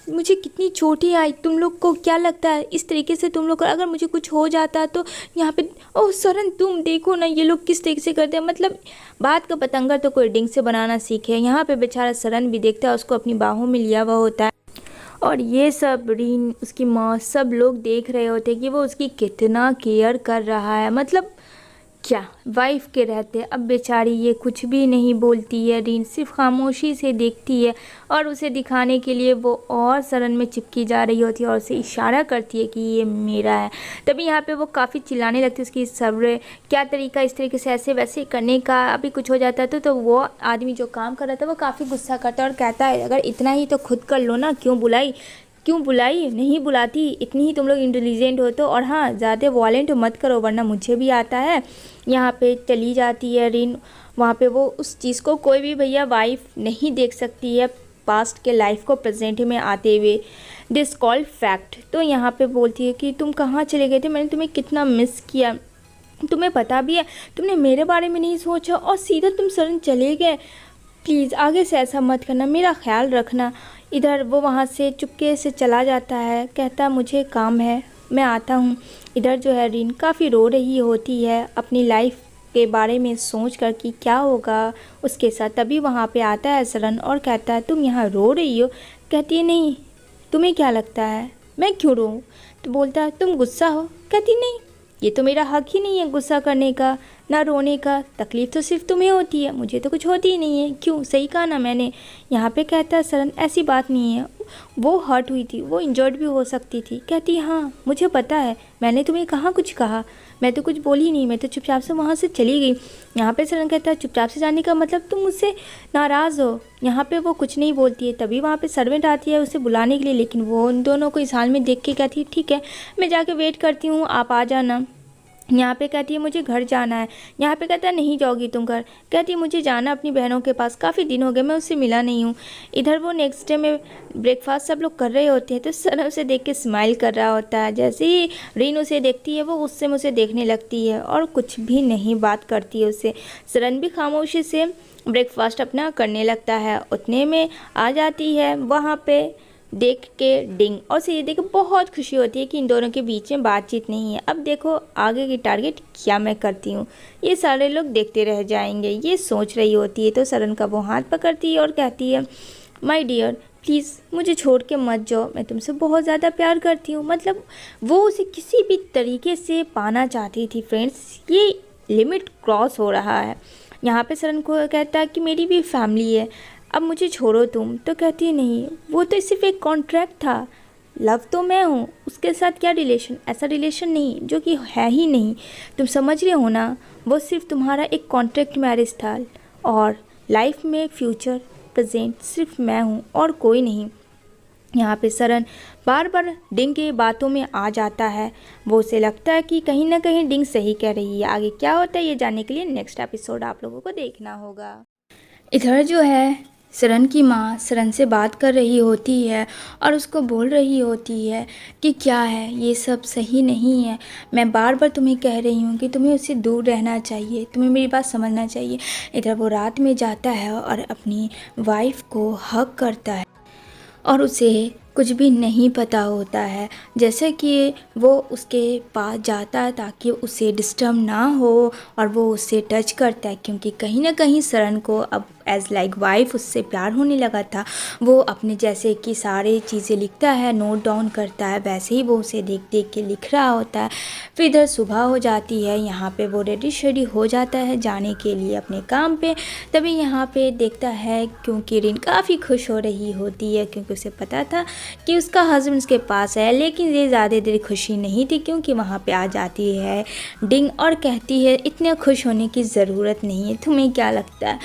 मुझे कितनी चोटें आई, तुम लोग को क्या लगता है इस तरीके से तुम लोग को अगर मुझे कुछ हो जाता तो यहाँ पे ओह सरन तुम देखो ना ये लोग किस तरीके से करते हैं, मतलब बात का पतंगर तो कोई डिंग से बनाना सीखे। यहाँ पे बेचारा सरन भी देखता है, उसको अपनी बाहों में लिया हुआ होता है और ये सब रिन उसकी माँ सब लोग देख रहे होते कि वो उसकी कितना केयर कर रहा है, मतलब क्या वाइफ के रहते। अब बेचारी ये कुछ भी नहीं बोलती है, रिन सिर्फ खामोशी से देखती है और उसे दिखाने के लिए वो और सरन में चिपकी जा रही होती है और उसे इशारा करती है कि ये मेरा है। तभी यहाँ पे वो काफ़ी चिल्लाने लगती है उसकी सब्र, क्या तरीका इस तरीके से ऐसे वैसे करने का, अभी कुछ हो जाता है तो वो आदमी जो काम कर रहा था वो काफ़ी गुस्सा करता है और कहता है अगर इतना ही तो खुद कर लो ना, क्यों बुलाई, नहीं बुलाती, इतनी ही तुम लोग इंटेलिजेंट हो तो, और हाँ ज़्यादा वॉलेंट मत करो वरना मुझे भी आता है। यहाँ पे चली जाती है रिन, वहाँ पे वो उस चीज़ को कोई भी भैया वाइफ नहीं देख सकती है पास्ट के लाइफ को प्रेजेंट में आते हुए, दिस कॉल्ड फैक्ट। तो यहाँ पे बोलती है कि तुम कहाँ चले गए थे, मैंने तुम्हें कितना मिस किया, तुम्हें पता भी है तुमने मेरे बारे में नहीं सोचा और सीधा तुम सरन चले गए, प्लीज़ आगे से ऐसा मत करना, मेरा ख्याल रखना। इधर वो वहाँ से चुपके से चला जाता है, कहता मुझे काम है मैं आता हूँ। इधर जो है रिन काफ़ी रो रही होती है अपनी लाइफ के बारे में सोच कर कि क्या होगा उसके साथ। तभी वहाँ पे आता है सरन और कहता है तुम यहाँ रो रही हो। कहती है नहीं, तुम्हें क्या लगता है मैं क्यों रोऊँ। तो बोलता है तुम गुस्सा हो। कहती नहीं, ये तो मेरा हक ही नहीं है गुस्सा करने का ना रोने का, तकलीफ़ तो सिर्फ तुम्हें होती है, मुझे तो कुछ होती ही नहीं है, क्यों सही कहा ना मैंने। यहाँ पे कहता है सरन ऐसी बात नहीं है, वो हर्ट हुई थी, वो इंजर्ड भी हो सकती थी। कहती हाँ मुझे पता है, मैंने तुम्हें कहाँ कुछ कहा, मैं तो कुछ बोली नहीं, मैं तो चुपचाप से वहाँ से चली गई। यहाँ पे सरन कहता है चुपचाप से जाने का मतलब तुम मुझसे नाराज़ हो। यहाँ पे वो कुछ नहीं बोलती है। तभी वहाँ पे सर्वेंट आती है उसे बुलाने के लिए, लेकिन वो उन दोनों को इस हाल में देख के कहती है ठीक है मैं जाके वेट करती हूँ, आप आ जाना। यहाँ पे कहती है मुझे घर जाना है। यहाँ पे कहता है नहीं जाओगी तुम घर। कहती है मुझे जाना अपनी बहनों के पास, काफ़ी दिन हो गए मैं उससे मिला नहीं हूँ। इधर वो नेक्स्ट डे में ब्रेकफास्ट सब लोग कर रहे होते हैं तो सरन उसे देख के स्माइल कर रहा होता है। जैसे ही रिन उसे देखती है वो उससे मुझे देखने लगती है और कुछ भी नहीं बात करती है उससे। सरन भी खामोशी से ब्रेकफास्ट अपना करने लगता है। उतने में आ जाती है वहाँ पे देख के डिंग, और उसे ये देख के बहुत खुशी होती है कि इन दोनों के बीच में बातचीत नहीं है। अब देखो आगे की टारगेट क्या मैं करती हूँ, ये सारे लोग देखते रह जाएंगे, ये सोच रही होती है। तो सरन का वो हाथ पकड़ती है और कहती है माय डियर प्लीज़ मुझे छोड़ के मत जाओ, मैं तुमसे बहुत ज़्यादा प्यार करती हूँ। मतलब वो उसे किसी भी तरीके से पाना चाहती थी फ्रेंड्स, ये लिमिट क्रॉस हो रहा है। यहाँ पे सरन को कहता है कि मेरी भी फैमिली है, अब मुझे छोड़ो तुम। तो कहती है नहीं, वो तो सिर्फ एक कॉन्ट्रैक्ट था, लव तो मैं हूँ, उसके साथ क्या रिलेशन, ऐसा रिलेशन नहीं जो कि है ही नहीं, तुम समझ रहे हो ना, वो सिर्फ तुम्हारा एक कॉन्ट्रैक्ट मैरिज था और लाइफ में फ्यूचर प्रेजेंट सिर्फ मैं हूँ और कोई नहीं। यहाँ पे सरन बार बार डिंग की बातों में आ जाता है, वो उसे लगता है कि कहीं ना कहीं डिंग सही कह रही है। आगे क्या होता है ये जानने के लिए नेक्स्ट एपिसोड आप लोगों को देखना होगा। इधर जो है सरन की माँ सरन से बात कर रही होती है और उसको बोल रही होती है कि क्या है ये सब सही नहीं है, मैं बार बार तुम्हें कह रही हूँ कि तुम्हें उससे दूर रहना चाहिए, तुम्हें मेरी बात समझना चाहिए। इधर वो रात में जाता है और अपनी वाइफ को हग करता है और उसे कुछ भी नहीं पता होता है, जैसे कि वो उसके पास जाता है ताकि उसे डिस्टर्ब ना हो और वो उससे टच करता है, क्योंकि कहीं ना कहीं सरन को अब एज लाइक वाइफ उससे प्यार होने लगा था। वो अपने जैसे कि सारे चीज़ें लिखता है, नोट डाउन करता है, वैसे ही वो उसे देख देख के लिख रहा होता है। फिर इधर सुबह हो जाती है, यहाँ पे वो रेडी शेडी हो जाता है जाने के लिए अपने काम पे। तभी यहाँ पे देखता है क्योंकि रिन काफ़ी खुश हो रही होती है, क्योंकि उसे पता था कि उसका हस्बैंड उसके पास है। लेकिन ये ज़्यादा देर खुशी नहीं थी, क्योंकि वहाँ पे आ जाती है डिंग और कहती है इतने खुश होने की ज़रूरत नहीं है, तुम्हें क्या लगता है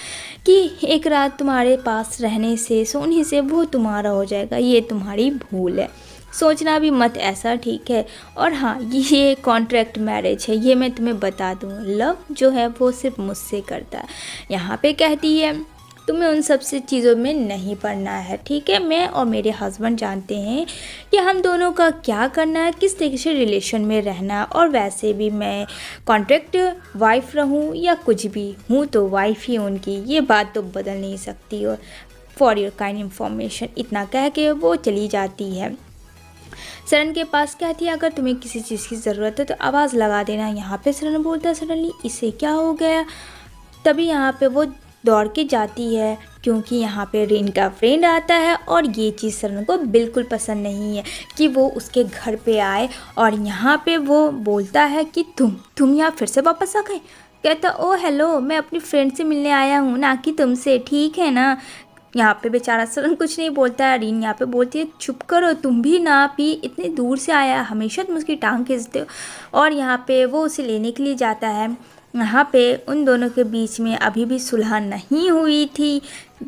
कि एक रात तुम्हारे पास रहने से सोने से वो तुम्हारा हो जाएगा, ये तुम्हारी भूल है, सोचना भी मत ऐसा, ठीक है। और हाँ, ये कॉन्ट्रैक्ट मैरिज है, ये मैं तुम्हें बता दूँ, लव जो है वो सिर्फ मुझसे करता है। यहाँ पे कहती है तुम्हें उन सब से चीज़ों में नहीं पड़ना है, ठीक है। मैं और मेरे हस्बैंड जानते हैं कि हम दोनों का क्या करना है, किस तरीके से रिलेशन में रहना, और वैसे भी मैं कॉन्ट्रैक्ट वाइफ रहूं या कुछ भी हूं तो वाइफ ही उनकी, ये बात तो बदल नहीं सकती। और फॉर योर काइंड इन्फॉर्मेशन, इतना कह के वो चली जाती है। सरन के पास कहती है अगर तुम्हें किसी चीज़ की ज़रूरत है तो आवाज़ लगा देना। यहाँ पे सरन बोलता है सडनली इसे क्या हो गया। तभी यहाँ पे वो दौड़ के जाती है, क्योंकि यहाँ पे रिन का फ्रेंड आता है और ये चीज़ सरन को बिल्कुल पसंद नहीं है कि वो उसके घर पे आए। और यहाँ पे वो बोलता है कि तुम यहाँ फिर से वापस आ गए। कहता ओ हेलो, मैं अपनी फ्रेंड से मिलने आया हूँ, ना कि तुमसे, ठीक है ना। यहाँ पे बेचारा सरन कुछ नहीं बोलता है। रीन यहाँ पे बोलती है चुप करो, तुम भी ना पी, इतनी दूर से आया, हमेशा तुम उसकी टांग खींचते हो। और यहाँ पे वो उसे लेने के लिए जाता है। यहाँ पे उन दोनों के बीच में अभी भी सुलह नहीं हुई थी,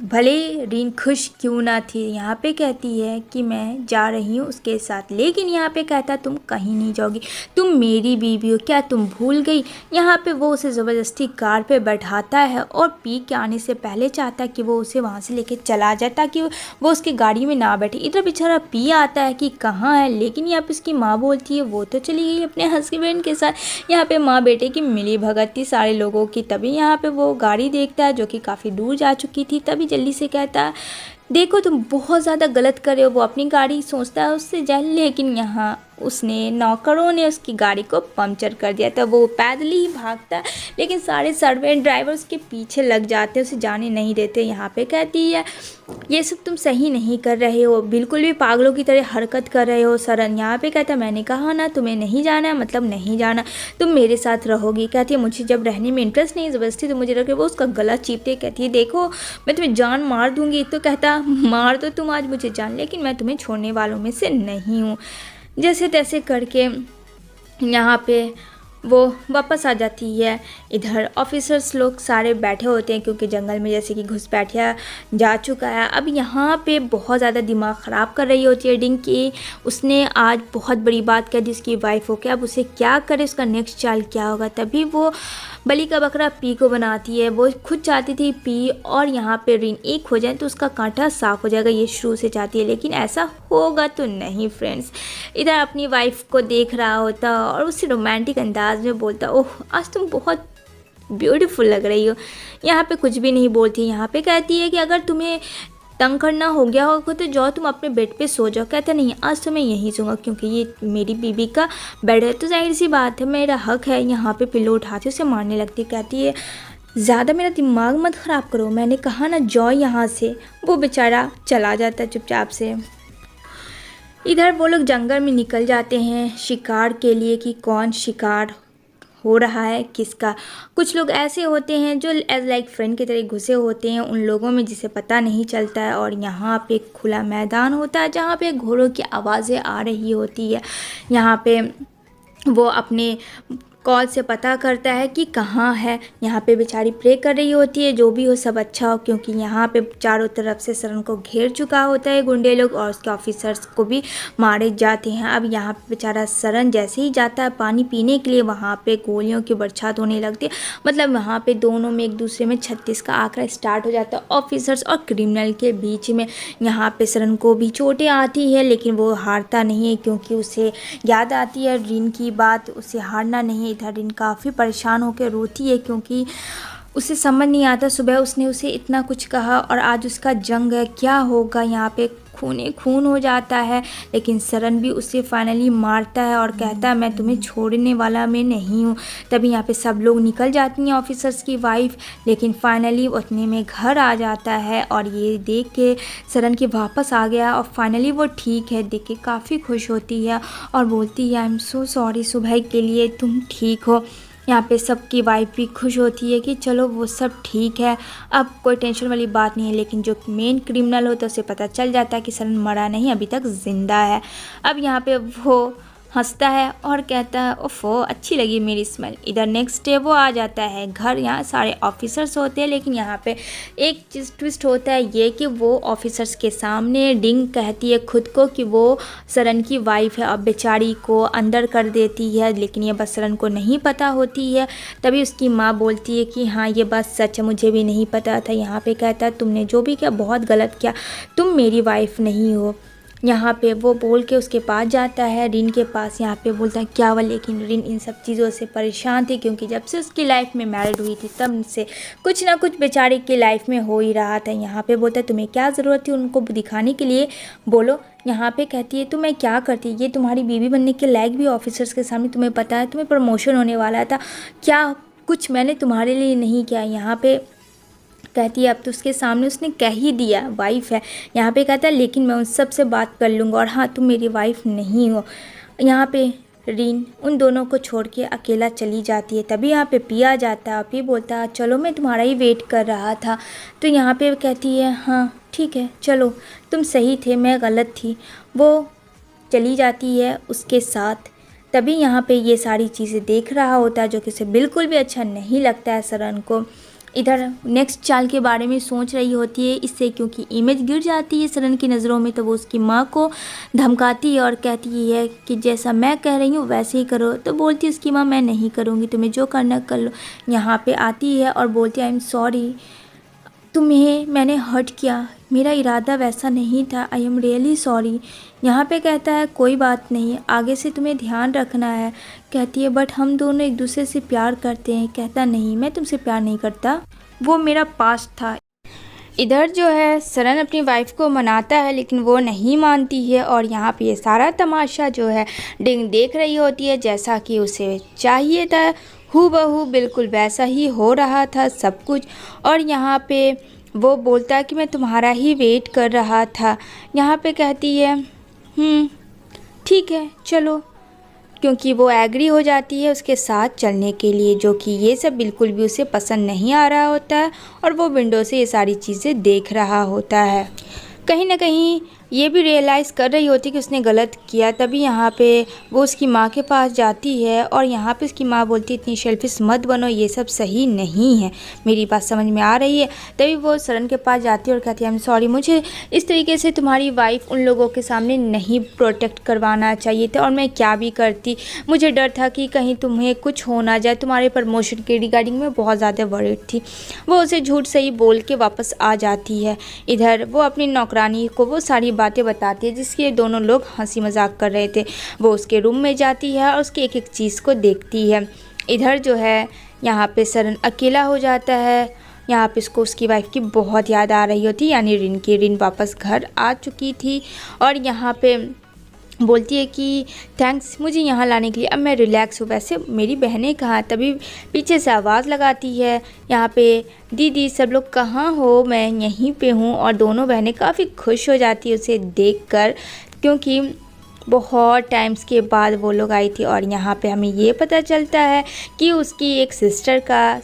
भले रीन खुश क्यों ना थी। यहाँ पे कहती है कि मैं जा रही हूँ उसके साथ, लेकिन यहाँ पे कहता तुम कहीं नहीं जाओगी, तुम मेरी बीवी हो, क्या तुम भूल गई। यहाँ पे वो उसे ज़बरदस्ती कार पे बैठाता है और पी के आने से पहले चाहता है कि वो उसे वहाँ से लेके चला जाए ताकि वो उसकी गाड़ी में ना बैठे। इधर बेचारा पी आता है कि कहाँ है, लेकिन यहाँ पे उसकी माँ बोलती है वो तो चली गई अपने हस्बैंड के साथ। यहाँ पे माँ बेटे की मिली भगत थी सारे लोगों की। तभी यहाँ पे वो गाड़ी देखता है जो कि काफ़ी दूर जा चुकी थी। तभी जल्दी से कहता है देखो तुम बहुत ज़्यादा गलत कर रहे हो। वो अपनी गाड़ी सोचता है उससे जाए, लेकिन यहाँ उसने नौकरों ने उसकी गाड़ी को पंक्चर कर दिया था। वो पैदल ही भागता है, लेकिन सारे सर्वेंट ड्राइवर उसके पीछे लग जाते हैं, उसे जाने नहीं देते। यहाँ पे कहती है ये सब तुम सही नहीं कर रहे हो, बिल्कुल भी पागलों की तरह हरकत कर रहे हो सरन। यहाँ पे कहता है मैंने कहा ना तुम्हें नहीं जाना, मतलब नहीं जाना, तुम मेरे साथ रहोगी। कहती है मुझे जब रहने में इंटरेस्ट नहीं है, ज़बरदस्ती तो मुझे रखे। वो उसका गला चीपते कहती है देखो मैं तुम्हें जान मार दूंगी। तो कहता मार दो तुम आज मुझे जान, लेकिन मैं तुम्हें छोड़ने वालों में से नहीं हूँ। जैसे तैसे करके यहाँ पे वो वापस आ जाती है। इधर ऑफिसर्स लोग सारे बैठे होते हैं, क्योंकि जंगल में जैसे कि घुसपैठिया जा चुका है। अब यहाँ पे बहुत ज़्यादा दिमाग ख़राब कर रही होती है डिंग की, उसने आज बहुत बड़ी बात कर दी उसकी वाइफ हो के, अब उसे क्या करे, उसका नेक्स्ट चाल क्या होगा। तभी वो बलि का बकरा पी को बनाती है। वो खुद चाहती थी पी और यहाँ पे रिन एक हो जाए तो उसका कांटा साफ हो जाएगा, ये शुरू से चाहती है, लेकिन ऐसा होगा तो नहीं फ्रेंड्स। इधर अपनी वाइफ को देख रहा होता और उससे रोमांटिक अंदाज में बोलता ओह आज तुम बहुत ब्यूटीफुल लग रही हो। यहाँ पे कुछ भी नहीं बोलती। यहाँ पे कहती है कि अगर तुम्हें तंग करना हो गया होगा तो जाओ तुम अपने बेड पे सो जाओ। कहता नहीं आज तो मैं यहीं सोऊंगा, क्योंकि ये मेरी बीबी का बेड है, तो जाहिर सी बात है मेरा हक है। यहाँ पे पिल्लो उठाती उसे मारने लगती। कहती है ज़्यादा मेरा दिमाग मत ख़राब करो, मैंने कहा ना जाओ यहाँ से। वो बेचारा चला जाता है चुपचाप से। इधर वो लोग जंगल में निकल जाते हैं शिकार के लिए कि कौन शिकार हो रहा है किसका। कुछ लोग ऐसे होते हैं जो एज लाइक फ्रेंड की तरह घुसे होते हैं उन लोगों में जिसे पता नहीं चलता है, और यहाँ पे खुला मैदान होता है जहाँ पे घोड़ों की आवाज़ें आ रही होती है। यहाँ पे वो अपने कॉल से पता करता है कि कहाँ है। यहाँ पे बेचारी प्रे कर रही होती है जो भी हो सब अच्छा हो, क्योंकि यहाँ पे चारों तरफ से सरन को घेर चुका होता है गुंडे लोग और उसके ऑफिसर्स को भी मारे जाते हैं। अब यहाँ पे बेचारा सरन जैसे ही जाता है पानी पीने के लिए वहाँ पे गोलियों की बरसात होने लगती है। मतलब वहाँ पे दोनों में एक दूसरे में 36 का आंकड़ा स्टार्ट हो जाता है ऑफिसर्स और क्रिमिनल के बीच में। यहाँ पे सरन को भी चोटें आती है लेकिन वो हारता नहीं है, क्योंकि उसे याद आती है रिन की बात, उसे हारना नहीं है। इधर रिन काफ़ी परेशान होकर रोती है क्योंकि उसे समझ नहीं आता सुबह उसने उसे इतना कुछ कहा और आज उसका जंग है, क्या होगा। यहाँ पे खूने खून हो जाता है लेकिन सरन भी उसे फाइनली मारता है और कहता है मैं तुम्हें छोड़ने वाला मैं नहीं हूँ। तभी यहाँ पे सब लोग निकल जाती हैं ऑफिसर्स की वाइफ, लेकिन फाइनली उतने में घर आ जाता है और ये देख के सरन के वापस आ गया और फाइनली वो ठीक है देख के काफ़ी खुश होती है और बोलती है आई एम सो सॉरी सुबह के लिए, तुम ठीक हो। यहाँ पे सबकी वाइफ भी खुश होती है कि चलो वो सब ठीक है, अब कोई टेंशन वाली बात नहीं है। लेकिन जो मेन क्रिमिनल होता है उसे पता चल जाता है कि सरन मरा नहीं, अभी तक ज़िंदा है। अब यहाँ पे वो हंसता है और कहता है ओफो अच्छी लगी मेरी स्मेल। इधर नेक्स्ट डे वो आ जाता है घर, यहाँ सारे ऑफिसर्स होते हैं लेकिन यहाँ पे एक चीज़ ट्विस्ट होता है ये कि वो ऑफिसर्स के सामने डिंग कहती है खुद को कि वो सरन की वाइफ है। अब बेचारी को अंदर कर देती है लेकिन ये बात सरन को नहीं पता होती है। तभी उसकी माँ बोलती है कि हाँ ये बात सच है, मुझे भी नहीं पता था। यहाँ पे कहता है तुमने जो भी किया बहुत गलत किया, तुम मेरी वाइफ नहीं हो। यहाँ पे वो बोल के उसके पास जाता है रिन के पास, यहाँ पे बोलता है क्या हुआ। लेकिन रिन इन सब चीज़ों से परेशान थी क्योंकि जब से उसकी लाइफ में मैरिड हुई थी तब से कुछ ना कुछ बेचारे की लाइफ में हो ही रहा था। यहाँ पे बोलता है तुम्हें क्या ज़रूरत थी उनको दिखाने के लिए, बोलो। यहाँ पे कहती है तो मैं क्या करती, ये तुम्हारी बीवी बनने के लायक भी ऑफिसर्स के सामने, तुम्हें पता है तुम्हें प्रमोशन होने वाला था, क्या कुछ मैंने तुम्हारे लिए नहीं किया। यहाँ पे कहती है अब तो उसके सामने उसने कह ही दिया वाइफ है। यहाँ पे कहता है लेकिन मैं उन सब से बात कर लूँगा और हाँ तुम मेरी वाइफ नहीं हो। यहाँ पे रिन उन दोनों को छोड़ के अकेला चली जाती है। तभी यहाँ पे पिया जाता है, पी बोलता है चलो मैं तुम्हारा ही वेट कर रहा था। तो यहाँ पे कहती है हाँ ठीक है चलो, तुम सही थे मैं गलत थी। वो चली जाती है उसके साथ। तभी यहाँ पे ये सारी चीज़ें देख रहा होता है जो कि उसे बिल्कुल भी अच्छा नहीं लगता है सरन को। इधर नेक्स्ट चाल के बारे में सोच रही होती है इससे, क्योंकि इमेज गिर जाती है सरन की नज़रों में। तो वो उसकी माँ को धमकाती है और कहती है कि जैसा मैं कह रही हूँ वैसे ही करो। तो बोलती है उसकी माँ मैं नहीं करूँगी, तुम्हें जो करना कर लो। यहाँ पे आती है और बोलती है आई एम सॉरी, तुम्हें मैंने हर्ट किया, मेरा इरादा वैसा नहीं था, आई एम रियली सॉरी। यहाँ पे कहता है कोई बात नहीं, आगे से तुम्हें ध्यान रखना है। कहती है बट हम दोनों एक दूसरे से प्यार करते हैं। कहता नहीं मैं तुमसे प्यार नहीं करता, वो मेरा पास्ट था। इधर जो है सरन अपनी वाइफ को मनाता है लेकिन वो नहीं मानती है और यहाँ पे ये सारा तमाशा जो है डिंग देख रही होती है। जैसा कि उसे चाहिए था हूबहू बिल्कुल वैसा ही हो रहा था सब कुछ। और यहाँ पे वो बोलता है कि मैं तुम्हारा ही वेट कर रहा था। यहाँ पे कहती है ठीक है चलो, क्योंकि वो एग्री हो जाती है उसके साथ चलने के लिए, जो कि ये सब बिल्कुल भी उसे पसंद नहीं आ रहा होता है और वो विंडो से ये सारी चीज़ें देख रहा होता है। कहीं ना कहीं ये भी रियलाइज़ कर रही होती कि उसने गलत किया। तभी यहाँ पे वो उसकी माँ के पास जाती है और यहाँ पे उसकी माँ बोलती है इतनी सेल्फिश मत बनो, ये सब सही नहीं है, मेरी बात समझ में आ रही है। तभी वो सरन के पास जाती है और कहती है आई एम सॉरी, मुझे इस तरीके से तुम्हारी वाइफ उन लोगों के सामने नहीं प्रोटेक्ट करवाना चाहिए था और मैं क्या भी करती, मुझे डर था कि कहीं तुम्हें कुछ हो ना जाए, तुम्हारे प्रमोशन के रिगार्डिंग में बहुत ज़्यादा वरीड थी। वो उसे झूठ सही बोल के वापस आ जाती है। इधर वो अपनी नौकरानी को वो सारी बातें बताती है जिसके दोनों लोग हंसी मजाक कर रहे थे। वो उसके रूम में जाती है और उसकी एक एक चीज़ को देखती है। इधर जो है यहाँ पे सरन अकेला हो जाता है। यहाँ पे इसको उसकी वाइफ की बहुत याद आ रही होती, यानी रिन की। रिन वापस घर आ चुकी थी और यहाँ पे बोलती है कि थैंक्स मुझे यहाँ लाने के लिए, अब मैं रिलैक्स हूँ। वैसे मेरी बहनें कहाँ? तभी पीछे से आवाज़ लगाती है यहाँ पे दीदी सब लोग कहाँ हो, मैं यहीं पे हूँ। और दोनों बहनें काफ़ी खुश हो जाती है उसे देखकर, क्योंकि बहुत टाइम्स के बाद वो लोग आई थी। और यहाँ पे हमें ये पता चलता है कि उसकी एक सिस्टर का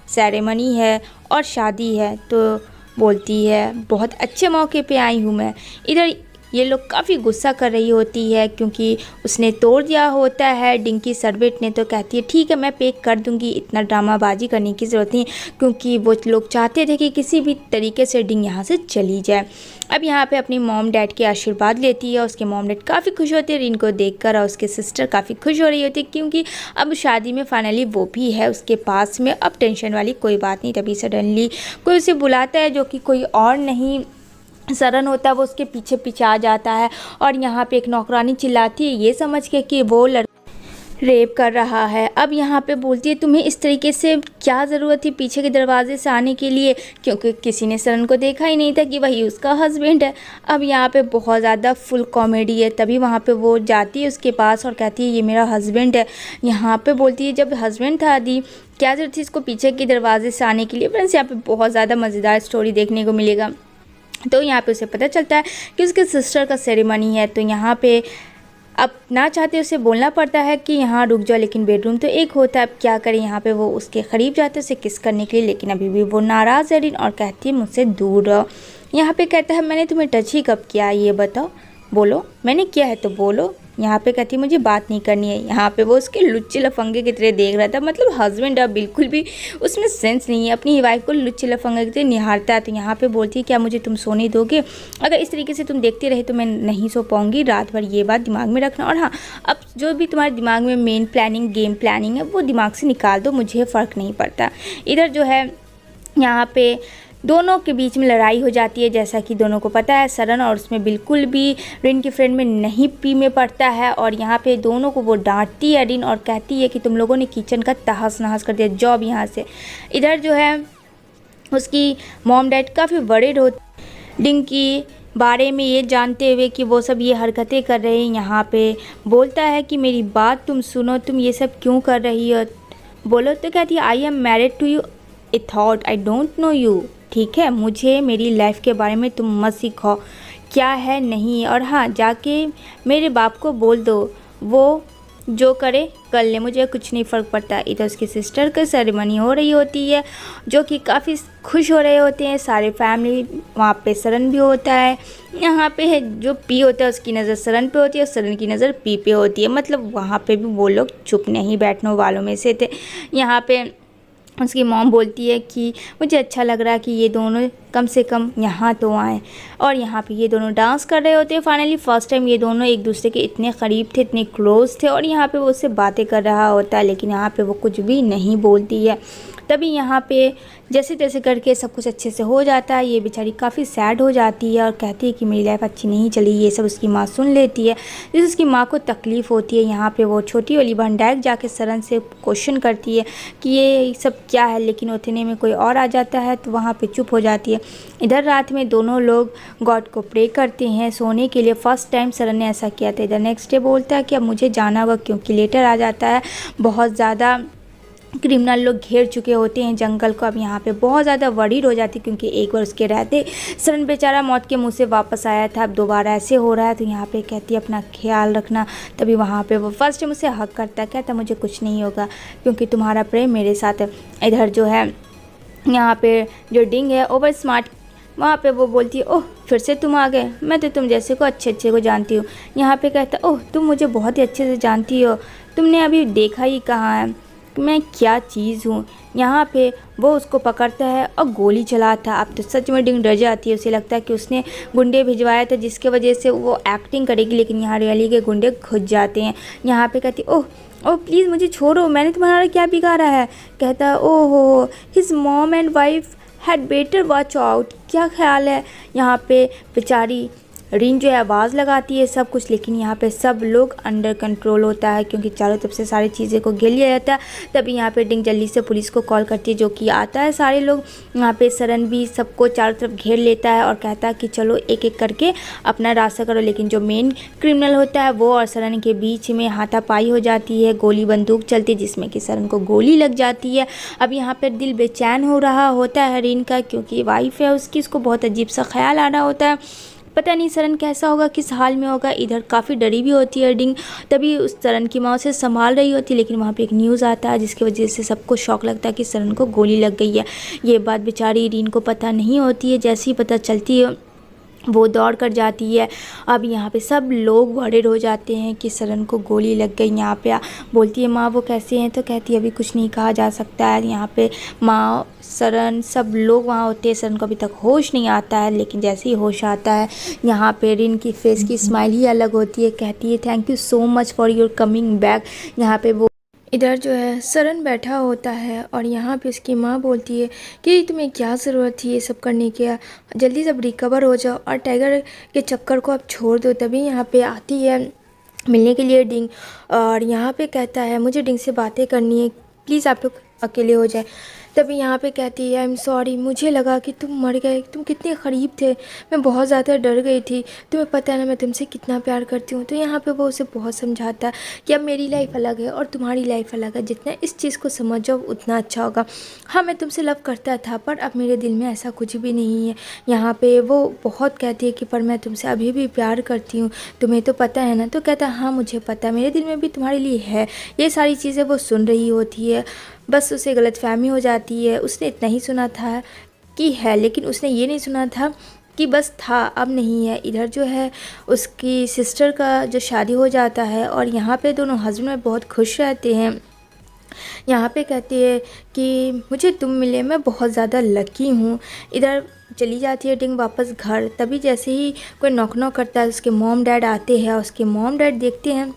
सेरेमनी है और शादी है। तो बोलती है बहुत अच्छे मौके पे आई हूँ मैं। इधर ये लोग काफ़ी गुस्सा कर रही होती है क्योंकि उसने तोड़ दिया होता है डिंकी सर्वेंट ने। तो कहती है ठीक है मैं पे कर दूंगी, इतना ड्रामाबाजी करने की ज़रूरत नहीं, क्योंकि वो लोग चाहते थे कि किसी भी तरीके से डिंग यहाँ से चली जाए। अब यहाँ पे अपनी मॉम डैड के आशीर्वाद लेती है। उसके मॉम डैड काफ़ी खुश होते हैं रिन को देखकर, और उसके सिस्टर काफ़ी खुश हो रही होती है क्योंकि अब शादी में फाइनली वो भी है उसके पास में। अब टेंशन वाली कोई बात नहीं। तभी सडनली कोई उसे बुलाता है, जो कि कोई और नहीं सरन होता है। वो उसके पीछे पीछे आ जाता है और यहाँ पे एक नौकरानी चिल्लाती है ये समझ के कि वो रेप कर रहा है। अब यहाँ पे बोलती है तुम्हें इस तरीके से क्या ज़रूरत थी पीछे के दरवाजे से आने के लिए, क्योंकि किसी ने सरन को देखा ही नहीं था कि वही उसका हस्बैंड है। अब यहाँ पे बहुत ज़्यादा फुल कॉमेडी है। तभी वहाँ पे वो जाती है उसके पास और कहती है ये मेरा हस्बैंड है। यहाँ पे बोलती है जब हस्बैंड था दी क्या ज़रूरत थी इसको पीछे के दरवाजे से आने के लिए। फ्रेंड्स यहाँ पे बहुत ज़्यादा मज़ेदार स्टोरी देखने को मिलेगा। तो यहाँ पे उसे पता चलता है कि उसके सिस्टर का सेरेमनी है। तो यहाँ पे अब ना चाहते उसे बोलना पड़ता है कि यहाँ रुक जाओ, लेकिन बेडरूम तो एक होता है। अब क्या करें, यहाँ पे वो उसके करीब जाते हैं उसे किस करने के लिए, लेकिन अभी भी वो नाराज़ है रिन और कहती है मुझसे दूर रहो। यहाँ पे कहता है मैंने तुम्हें टच ही कब किया ये बताओ, बोलो मैंने किया है तो बोलो। यहाँ पे कहती है मुझे बात नहीं करनी है। यहाँ पे वो उसके लुच्चे लफंगे की तरह देख रहा था, मतलब हस्बैंड अब बिल्कुल भी उसमें सेंस नहीं है, अपनी वाइफ को लुच्चे लफंगे की तरह निहारता है। तो यहाँ पे बोलती है क्या मुझे तुम सोने दोगे, अगर इस तरीके से तुम देखते रहे तो मैं नहीं सो पाऊंगी रात भर, ये बात दिमाग में रखना। और हाँ, अब जो भी तुम्हारे दिमाग में मेन प्लानिंग गेम प्लानिंग है वो दिमाग से निकाल दो, मुझे फ़र्क नहीं पड़ता। इधर जो है यहाँ पे दोनों के बीच में लड़ाई हो जाती है, जैसा कि दोनों को पता है सरन और उसमें बिल्कुल भी रिन की फ्रेंड में नहीं पी में पड़ता है। और यहाँ पे दोनों को वो डांटती है रिन और कहती है कि तुम लोगों ने किचन का तहस नहस कर दिया, जॉब यहाँ से। इधर जो है उसकी मॉम डैड काफ़ी वर्रिड होते डिंग की बारे में ये जानते हुए कि वो सब ये हरकतें कर रहे हैं। यहाँ पे बोलता है कि मेरी बात तुम सुनो, तुम ये सब क्यों कर रही हो, बोलो। तो कहती है I am married to you a thought I don't know you, ठीक है मुझे मेरी लाइफ के बारे में तुम मत सिखाओ क्या है नहीं। और हाँ, जाके मेरे बाप को बोल दो वो जो करे कर ले, मुझे कुछ नहीं फ़र्क पड़ता। इधर उसकी सिस्टर की सेरेमनी हो रही होती है, जो कि काफ़ी खुश हो रहे होते हैं सारे फैमिली। वहाँ पे सरन भी होता है। यहाँ पे जो पी होता है उसकी नज़र सरन पे होती है और सरन की नज़र पी पे होती है, मतलब वहाँ पे भी वो लोग चुप नहीं बैठने वालों में से थे। यहाँ पे उसकी मॉम बोलती है कि मुझे अच्छा लग रहा है कि ये दोनों कम से कम यहाँ तो आए। और यहाँ पे ये दोनों डांस कर रहे होते हैं। फाइनली फर्स्ट टाइम ये दोनों एक दूसरे के इतने करीब थे, इतने क्लोज थे। और यहाँ पे वो उससे बातें कर रहा होता है, लेकिन यहाँ पे वो कुछ भी नहीं बोलती है। तभी यहाँ पे जैसे तैसे करके सब कुछ अच्छे से हो जाता है। ये बेचारी काफ़ी सैड हो जाती है और कहती है कि मेरी लाइफ अच्छी नहीं चली। ये सब उसकी माँ सुन लेती है, जिससे उसकी माँ को तकलीफ़ होती है। यहाँ पे वो छोटी वाली बहन डायरेक्ट जाके सरन से क्वेश्चन करती है कि ये सब क्या है, लेकिन उतने में कोई और आ जाता है तो वहाँ पे चुप हो जाती है। इधर रात में दोनों लोग गॉड को प्रे करते हैं सोने के लिए। फर्स्ट टाइम सरन ने ऐसा किया था। इधर नेक्स्ट डे बोलता है कि अब मुझे जाना होगा, क्योंकि लेटर आ जाता है बहुत ज़्यादा क्रिमिनल लोग घेर चुके होते हैं जंगल को। अब यहाँ पे बहुत ज़्यादा वरीड हो जाती, क्योंकि एक बार उसके रहते सरन बेचारा मौत के मुंह से वापस आया था, अब दोबारा ऐसे हो रहा है। तो यहाँ पे कहती है अपना ख्याल रखना। तभी वहाँ पे वो फर्स्ट टाइम उसे हक करता है, कहता मुझे कुछ नहीं होगा क्योंकि तुम्हारा प्रेम मेरे साथ है। इधर जो है यहाँ पे जो डिंग है ओवर स्मार्ट, वहाँ पे वो बोलती है ओह फिर से तुम आ गए, मैं तो तुम जैसे को अच्छे को जानती हूँ। यहाँ पे कहता ओह तुम मुझे बहुत ही अच्छे से जानती हो, तुमने अभी देखा ही कहाँ है मैं क्या चीज़ हूँ। यहाँ पे वो उसको पकड़ता है और गोली चलाता। अब तो सच में डिंग डर जाती है, उसे लगता है कि उसने गुंडे भिजवाया था जिसके वजह से वो एक्टिंग करेगी, लेकिन यहाँ रियली के गुंडे घुस जाते हैं। यहाँ पे कहती ओह ओह प्लीज़ मुझे छोड़ो, मैंने तुम्हारा क्या बिगाड़ा है। कहता ओह हो his mom and wife had better watch out, क्या ख्याल है। यहाँ पे बेचारी रिन जो है आवाज़ लगाती है सब कुछ, लेकिन यहाँ पे सब लोग अंडर कंट्रोल होता है क्योंकि चारों तरफ से सारी चीज़ें को घेर लिया जाता है। तभी यहाँ पे डिंग जल्दी से पुलिस को कॉल करती है, जो कि आता है सारे लोग। यहाँ पे सरन भी सबको चारों तरफ घेर लेता है और कहता है कि चलो एक एक करके अपना रास्ता करो। लेकिन जो मेन क्रिमिनल होता है वो और सरन के बीच में हाथापाई हो जाती है, गोली बंदूक चलती है जिसमें कि सरन को गोली लग जाती है। अब यहाँ पर दिल बेचैन हो रहा होता है रिन का, क्योंकि वाइफ है उसकी, उसको बहुत अजीब सा ख्याल आ रहा होता है। पता नहीं सरन कैसा होगा, किस हाल में होगा। इधर काफ़ी डरी भी होती है रिन, तभी उस सरन की माँ उसे संभाल रही होती है, लेकिन वहाँ पे एक न्यूज़ आता है जिसकी वजह से सबको शौक लगता है कि सरन को गोली लग गई है। ये बात बेचारी रिन को पता नहीं होती है, जैसे ही पता चलती है वो दौड़ कर जाती है। अब यहाँ पे सब लोग वर्रिड हो जाते हैं कि सरन को गोली लग गई। यहाँ पे बोलती है माँ वो कैसे हैं, तो कहती है अभी कुछ नहीं कहा जा सकता है। यहाँ पे माँ, सरन, सब लोग वहाँ होते हैं। सरन को अभी तक होश नहीं आता है, लेकिन जैसे ही होश आता है यहाँ पे रिन की फेस की स्माइल ही अलग होती है। कहती है thank you so much for your coming back. यहाँ पे वो इधर जो है सरन बैठा होता है और यहाँ पे उसकी माँ बोलती है कि तुम्हें क्या ज़रूरत थी ये सब करने की, जल्दी सब रिकवर हो जाओ और टाइगर के चक्कर को अब छोड़ दो। तभी यहाँ पे आती है मिलने के लिए डिंग, और यहाँ पे कहता है मुझे डिंग से बातें करनी है, प्लीज़ आप लोग अकेले हो जाए। तभी यहाँ पे कहती है आई एम सॉरी, मुझे लगा कि तुम मर गए, तुम कितने क़रीब थे, मैं बहुत ज़्यादा डर गई थी, तुम्हें पता है ना मैं तुमसे कितना प्यार करती हूँ। तो यहाँ पे वो उसे बहुत समझाता है कि अब मेरी लाइफ अलग है और तुम्हारी लाइफ अलग है, जितना इस चीज़ को समझ जाओ उतना अच्छा होगा। हाँ मैं तुमसे लव करता था, पर अब मेरे दिल में ऐसा कुछ भी नहीं है। यहाँ पे वो बहुत कहती है कि पर मैं तुमसे अभी भी प्यार करती हूँ, तुम्हें तो पता है ना। तो कहता है हाँ मुझे पता है, मेरे दिल में भी तुम्हारे लिए है। ये सारी चीज़ें वो सुन रही होती है, बस उसे गलतफहमी हो जाती है। उसने इतना ही सुना था कि है, लेकिन उसने ये नहीं सुना था कि बस था अब नहीं है। इधर जो है उसकी सिस्टर का जो शादी हो जाता है और यहाँ पे दोनों हस्बैंड वाइफ बहुत खुश रहते हैं। यहाँ पे कहती है कि मुझे तुम मिले, मैं बहुत ज़्यादा लकी हूँ। इधर चली जाती है डिंग वापस घर। तभी जैसे ही कोई नॉक नॉक करता है, उसके मॉम डैड आते हैं। उसके मॉम डैड देखते हैं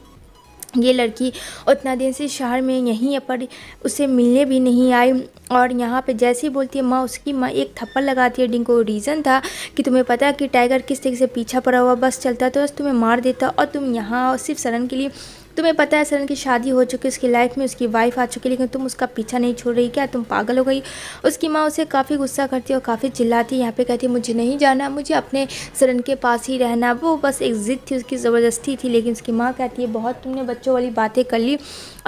ये लड़की उतना दिन से शहर में यहीं है, पर उसे मिलने भी नहीं आई। और यहाँ पे जैसे ही बोलती है माँ, उसकी माँ एक थप्पड़ लगाती है डिंग को। रीज़न था कि तुम्हें पता है कि टाइगर किस तरीके से पीछा पड़ा हुआ बस चलता तो बस तुम्हें मार देता, और तुम यहाँ सिर्फ सरन के लिए, तुम्हें पता है सरन की शादी हो चुकी है, उसकी लाइफ में उसकी वाइफ आ चुकी है, लेकिन तुम उसका पीछा नहीं छोड़ रही, क्या तुम पागल हो गई। उसकी माँ उसे काफ़ी गुस्सा करती है और काफ़ी चिल्लाती है। यहाँ पे कहती है मुझे नहीं जाना, मुझे अपने सरन के पास ही रहना। वो बस एक ज़िद थी, उसकी ज़बरदस्ती थी। लेकिन उसकी माँ कहती है बहुत तुमने बच्चों वाली बातें कर ली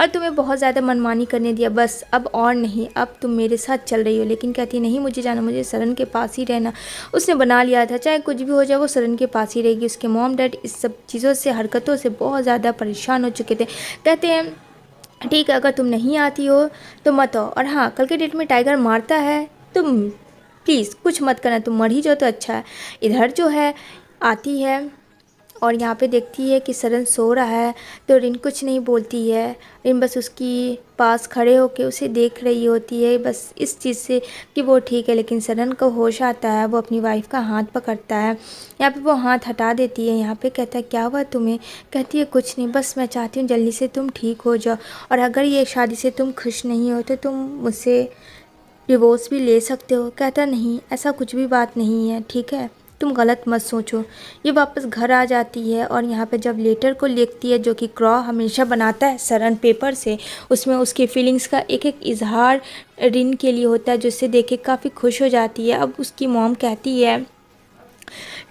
और तुम्हें बहुत ज़्यादा मनमानी करने दिया, बस अब और नहीं, अब तुम मेरे साथ चल रही हो। लेकिन कहती है नहीं मुझे जाना, मुझे सरन के पास ही रहना। उसने बना लिया था चाहे कुछ भी हो जाए वो सरन के पास ही रहेगी। उसके मॉम डैड इस सब चीज़ों से, हरकतों से बहुत ज़्यादा परेशान हो चुके थे। कहते हैं ठीक है अगर तुम नहीं आती हो तो मत आओ, और हाँ कल के डेट में टाइगर मारता है तुम प्लीज़ कुछ मत करना, तुम मर ही जाओ तो अच्छा है। इधर जो है आती है और यहाँ पे देखती है कि सरन सो रहा है, तो रिन कुछ नहीं बोलती है। रिन बस उसकी पास खड़े होके उसे देख रही होती है, बस इस चीज़ से कि वो ठीक है। लेकिन सरन को होश आता है, वो अपनी वाइफ का हाथ पकड़ता है। यहाँ पे वो हाथ हटा देती है। यहाँ पे कहता है क्या हुआ तुम्हें। कहती है कुछ नहीं, बस मैं चाहती हूँ जल्दी से तुम ठीक हो जाओ, और अगर ये शादी से तुम खुश नहीं हो तो तुम मुझसे डिवोर्स भी ले सकते हो। कहता नहीं ऐसा कुछ भी बात नहीं है, ठीक है तुम गलत मत सोचो। ये वापस घर आ जाती है और यहाँ पे जब लेटर को लिखती है, जो कि क्रॉ हमेशा बनाता है सरन पेपर से, उसमें उसकी फीलिंग्स का एक एक इजहार रिन के लिए होता है, जिससे देख के काफ़ी खुश हो जाती है। अब उसकी मॉम कहती है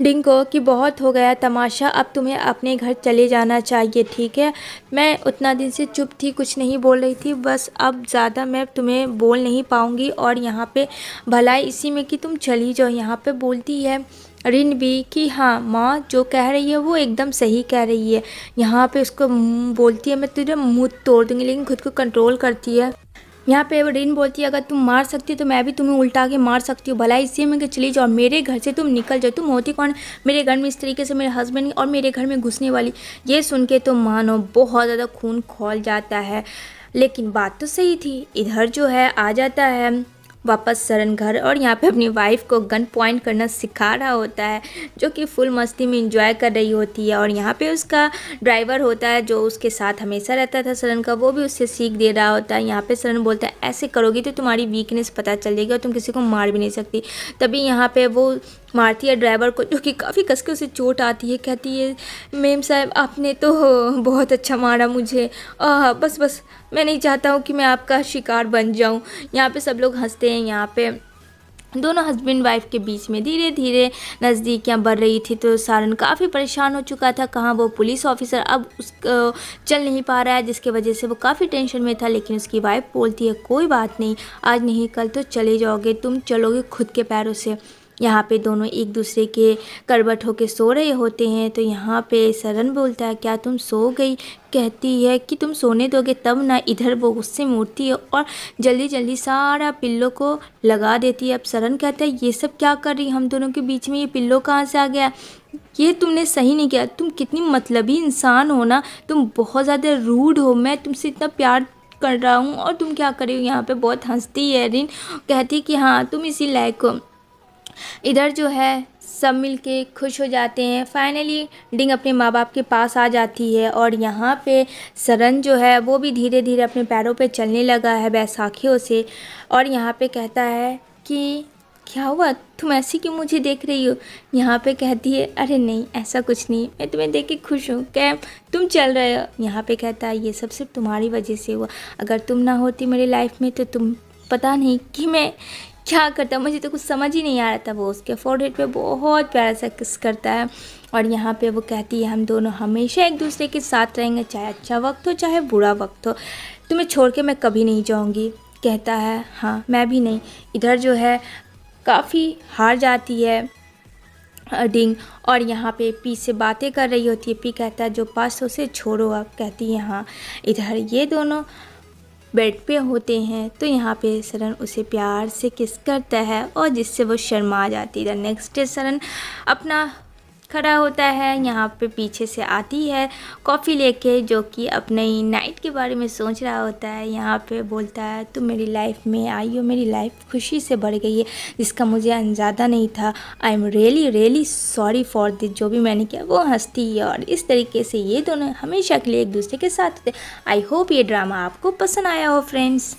डिंग को कि बहुत हो गया तमाशा, अब तुम्हें अपने घर चले जाना चाहिए, ठीक है। मैं उतना दिन से चुप थी, कुछ नहीं बोल रही थी, बस अब ज़्यादा मैं तुम्हें बोल नहीं पाऊँगी, और यहाँ पे भलाई इसी में कि तुम चली जाओ। यहाँ पे बोलती है रिन भी कि हाँ माँ जो कह रही है वो एकदम सही कह रही है। यहाँ पे उसको बोलती है मैं तुझे मुँह तोड़ दूँगी, लेकिन खुद को कंट्रोल करती है। यहाँ पे रिन बोलती है अगर तुम मार सकती हो तो मैं भी तुम्हें उल्टा के मार सकती हूँ, भला इसी में कि चली जाओ, मेरे घर से तुम निकल जाओ। तुम होती कौन मेरे घर में इस तरीके से मेरे हस्बैंड और मेरे घर में घुसने वाली। ये सुन के तो मानो बहुत ज़्यादा खून खौल जाता है, लेकिन बात तो सही थी। इधर जो है आ जाता है वापस सरन घर, और यहाँ पे अपनी वाइफ को गन पॉइंट करना सिखा रहा होता है, जो कि फुल मस्ती में इंजॉय कर रही होती है। और यहाँ पे उसका ड्राइवर होता है जो उसके साथ हमेशा रहता था सरन का, वो भी उससे सीख दे रहा होता है। यहाँ पे सरन बोलता है ऐसे करोगी तो तुम्हारी वीकनेस पता चल जाएगी और तुम किसी को मार भी नहीं सकती। तभी यहाँ पे वो मारती है ड्राइवर को, जो कि काफ़ी कस के उसे चोट आती है। कहती है मेम साहब आपने तो बहुत अच्छा मारा मुझे, बस बस मैं नहीं चाहता हूँ कि मैं आपका शिकार बन जाऊँ। यहाँ पे सब लोग हंसते हैं। यहाँ पे दोनों हस्बैंड वाइफ के बीच में धीरे धीरे नज़दीकियाँ बढ़ रही थी, तो सारन काफ़ी परेशान हो चुका था। कहाँ वो पुलिस ऑफिसर अब चल नहीं पा रहा है, जिसके वजह से वो काफ़ी टेंशन में था। लेकिन उसकी वाइफ बोलती है कोई बात नहीं, आज नहीं कल तो चले जाओगे, तुम चलोगे खुद के पैरों से। यहाँ पे दोनों एक दूसरे के करवट होके सो रहे होते हैं। तो यहाँ पे सरन बोलता है क्या तुम सो गई? कहती है कि तुम सोने दोगे तब ना। इधर वो गुस्से में उठती है और जल्दी जल्दी सारा पिल्लो को लगा देती है। अब सरन कहता है ये सब क्या कर रही, हम दोनों के बीच में ये पिल्लो कहाँ से आ गया? ये तुमने सही नहीं किया, तुम कितनी मतलबी इंसान हो ना, तुम बहुत ज़्यादा रूड हो। मैं तुमसे इतना प्यार कर रहा हूँ और तुम क्या कर रही हो? यहाँ पे बहुत हंसती है रिन, कहती कि हाँ तुम इसी लायक हो। इधर जो है सब मिलके खुश हो जाते हैं। फाइनली डिंग अपने माँ बाप के पास आ जाती है और यहाँ पे सरन जो है वो भी धीरे धीरे अपने पैरों पे चलने लगा है बैसाखियों से। और यहाँ पे कहता है कि क्या हुआ, तुम ऐसी क्यों मुझे देख रही हो? यहाँ पे कहती है अरे नहीं ऐसा कुछ नहीं, मैं तुम्हें देख के खुश हूँ। क्या तुम चल रहे हो? यहाँ पे कहता है ये सब सिर्फ तुम्हारी वजह से हुआ, अगर तुम ना होती मेरी लाइफ में तो तुम पता नहीं कि मैं क्या करता, मुझे तो कुछ समझ ही नहीं आ रहा था। वो उसके फोरहेड पे बहुत प्यारा सा किस करता है और यहाँ पे वो कहती है हम दोनों हमेशा एक दूसरे के साथ रहेंगे, चाहे अच्छा वक्त हो चाहे बुरा वक्त हो, तुम्हें छोड़ के मैं कभी नहीं जाऊँगी। कहता है हाँ मैं भी नहीं। इधर जो है काफ़ी हार जाती है डिंग और यहाँ पे पी से बातें कर रही होती है। पी कहता है जो पास उसे छोड़ो अब। कहती है हाँ। इधर ये दोनों बेड पे होते हैं तो यहाँ पे सरन उसे प्यार से किस करता है और जिससे वो शर्मा जाती है। नेक्स्ट डे सरन अपना खड़ा होता है, यहाँ पे पीछे से आती है कॉफ़ी लेके, जो कि अपने नाइट के बारे में सोच रहा होता है। यहाँ पे बोलता है तुम मेरी लाइफ में आई हो, मेरी लाइफ खुशी से भर गई है जिसका मुझे अंदाज़ा नहीं था। I am really really sorry for this, जो भी मैंने किया। वो हंसती है और इस तरीके से ये दोनों हमेशा के लिए एक दूसरे के साथ होते। आई होप ये ड्रामा आपको पसंद आया हो फ्रेंड्स।